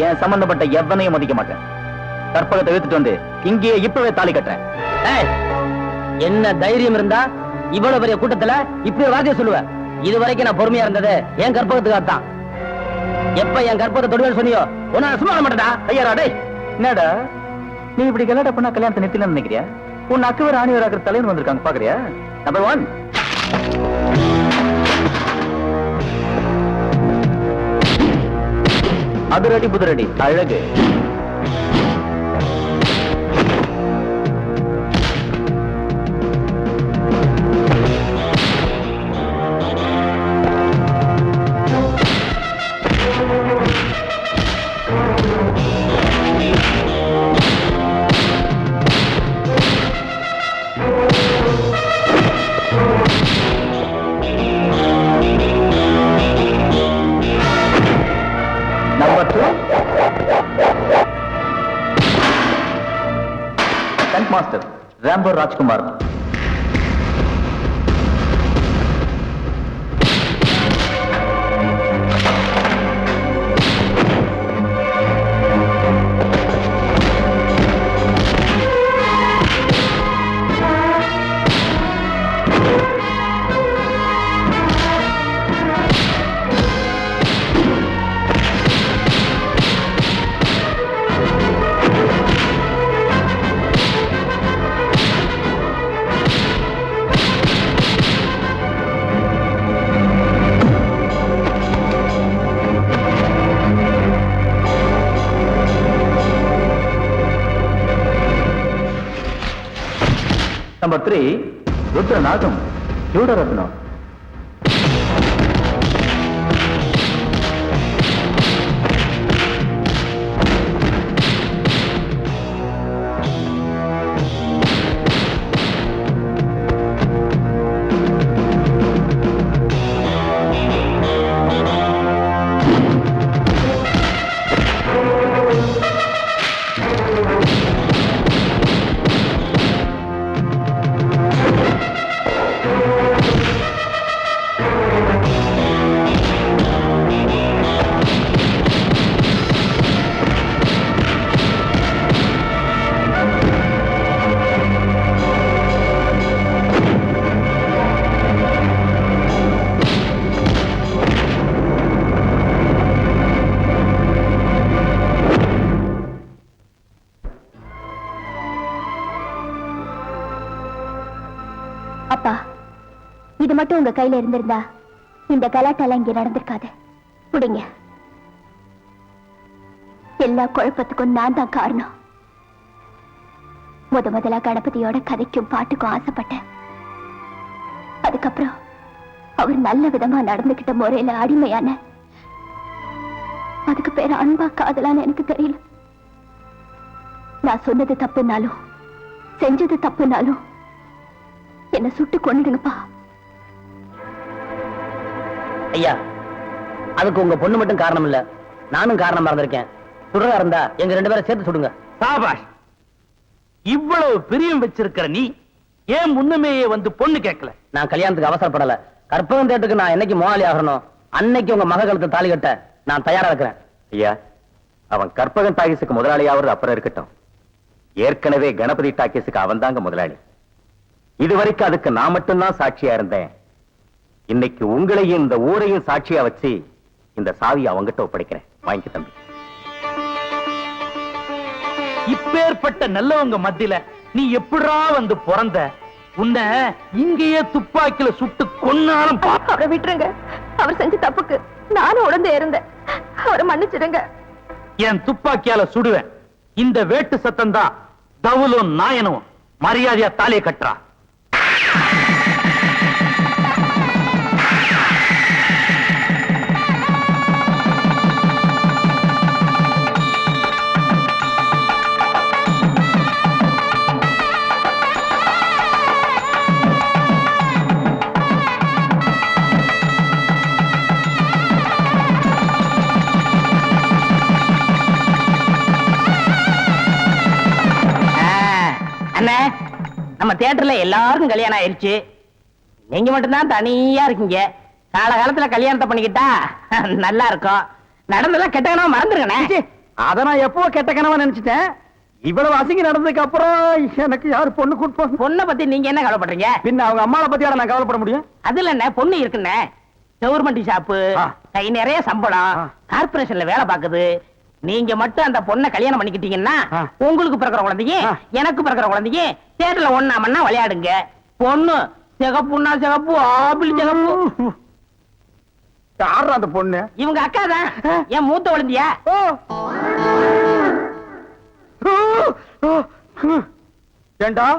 என் சம்பந்தப்பட்ட எவனையும் மதிக்க மாட்டேன். கற்பகத்தை எடுத்துட்டு வந்து இங்கேயே இப்பவே தாலி கட்டுறேன். ஏய், என்ன தைரியம் இருந்தா இவ்வளவு பெரிய கூட்டத்துல இப்படி ஒரு வார்த்தையை சொல்லுவ? இது வரைக்கும் நான் பொறுமையா இருந்தது என் கற்பகத்துக்காகத்தான். எப்ப என் கற்பகத்தை தொடுவேன்னு சொன்னியோ உன்னை சும்மா விட மாட்டேடா. ஐயாரா டேய், என்னடா நீ இப்படி கலாட்ட பண்ணா கல்யாணத்தை நிறுத்தலாம்னு நினைக்கிறியா? உன் அக்கு வேற ஆணி வேற ஆக்கிற தலைவன் வந்திருக்காங்க பாக்குறியா? நம்பர் 1 அதிரடி புதிரடி அழகு. Number 2 Stunt Master Rambo Rajkumar. Number 3 Rudranagam Yudaratnam. அப்பா, இது மட்டும் உங்க கையில இருந்திருந்தா இந்த கலாட்டெல்லாம் இங்க நடந்திருக்காது. புடிங்க. எல்லா குழப்பத்துக்கும் நான் தான் காரணம். முதலா கணபதியோட கதைக்கும் பாட்டுக்கும் ஆசைப்பட்டேன். அதுக்கப்புறம் அவர் நல்ல விதமா நடந்துகிட்ட முறையில அடிமையான, அதுக்கு பேர் அன்பா காதலான்னு எனக்கு தெரியல. நான் சொன்னது தப்புனாலும் செஞ்சது தப்புனாலும் என்ன சுட்டு கொன்னுடுங்கப்பா. ஐயா, அதுக்கு உங்க பொண்ணு மட்டும் காரணம் இல்ல, நானும் காரணமா இருந்திருக்கேன். சுடுறதா இருந்தா எங்க 2 பேரை சேர்த்து சுடுங்க. சாபாஷ். இவ்வளவு பிரியம் வச்சிருக்கிற நீ ஏன் முன்னமேயே வந்து பொண்ணு கேட்கல? நான் கல்யாணத்துக்கு அவசரப்படல. கற்பகம் தேட்டுக்கு நான் என்னைக்கு மோகாலி ஆகணும் அன்னைக்கு உங்க மக கழுத்தை தாலி கட்ட நான் தயாரா இருக்கிறேன். ஐயா, அவன் கற்பகன் டாக்கீஸுக்கு முதலாளியாவது அப்புறம் இருக்கட்டும். ஏற்கனவே கணபதி டாக்கீஸுக்கு அவன் தாங்க முதலாளி. இதுவரைக்கும் அதுக்கு நான் மட்டும்தான் சாட்சியா இருந்தேன். இன்னைக்கு உங்களையும் இந்த ஊரையும் சாட்சியா வச்சு இந்த சாவியை அவங்கிட்ட ஒப்படைக்கிறேன். வாங்கி தம்பி. இப்பேற்பட்ட நல்லவங்க மத்தியில நீ எப்படா வந்து பிறந்த? உன்னை இங்கேயே துப்பாக்கில சுட்டு கொன்னாலும் அவரை விட்டுருங்க. அவர் செஞ்ச தப்புக்கு நானும் உடந்தே இருந்தேன். அவரை மன்னிச்சிடுங்க. என் துப்பாக்கியால சுடுவேன். இந்த வேட்டு சத்தம் தான் தவுலும் நாயனும் மரியாதையா தாலியை கட்டுறா. அண்ணே, நம்ம தியேட்டர்ல எல்லாருக்கும் கல்யாணம் ஆயிருச்சு. நீங்க மட்டும்தான் தனியா இருக்கீங்க. காலகாலத்துல கல்யாணத்தை பண்ணிக்கிட்டா நல்லா இருக்கும். நடந்தெல்லாம் கெட்ட கனவா மறந்துருக்கண்ணே. அத நான் எப்போ கெட்ட கனவா நினைச்சிட்டேன். இவ்வளவு அசிங்க நடந்ததுக்கு அப்புறம் எனக்கு யாரு பொண்ணு கொடுப்பாங்க? பொண்ணை பத்தி நீங்க என்ன கவலைப்படுறீங்க? பின்ன அவங்க அம்மாவை பத்தியாட நான் கவலைப்பட முடியும்? அதுல என்ன, பொண்ணு இருக்குண்ணே. கவர்மெண்ட் ஷாப்பு, கை நிறைய சம்பளம், கார்பரேஷன்ல வேலை பாக்குது. நீங்க மட்டும் அந்த பொண்ணை கல்யாணம் பண்ணிக்கிட்டீங்கன்னா உங்களுக்கு பிறக்கிற குழந்தைங்க எனக்கு பிறக்கிற குழந்தைங்க தேட்டர்ல ஒண்ணா மண்ணா விளையாடுங்க. பொண்ணு சிகப்புன்னா சிகப்பு, ஆப்பிள் சிகப்பு. யாரா அந்த பொண்ணு? இவங்க அக்கா தான், என் மூத்த குழந்தையா. ஏண்டா,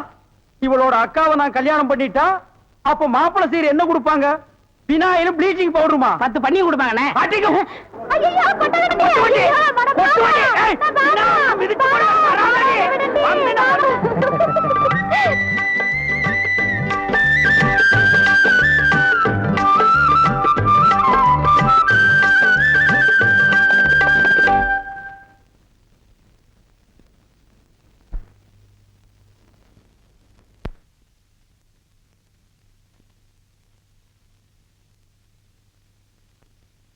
இவளோட அக்காவை நான் கல்யாணம் பண்ணிட்டா அப்ப மாப்பிள்ளை சீர் என்ன கொடுப்பாங்க? பினாயிலும் ப்ளீச்சிங் பவுடருமா? 10 பண்ணி கொடுப்பாங்கண்ணே. ஐயையோ, கொட்டாதீங்க. ஐயோ, மனப்பா. நான்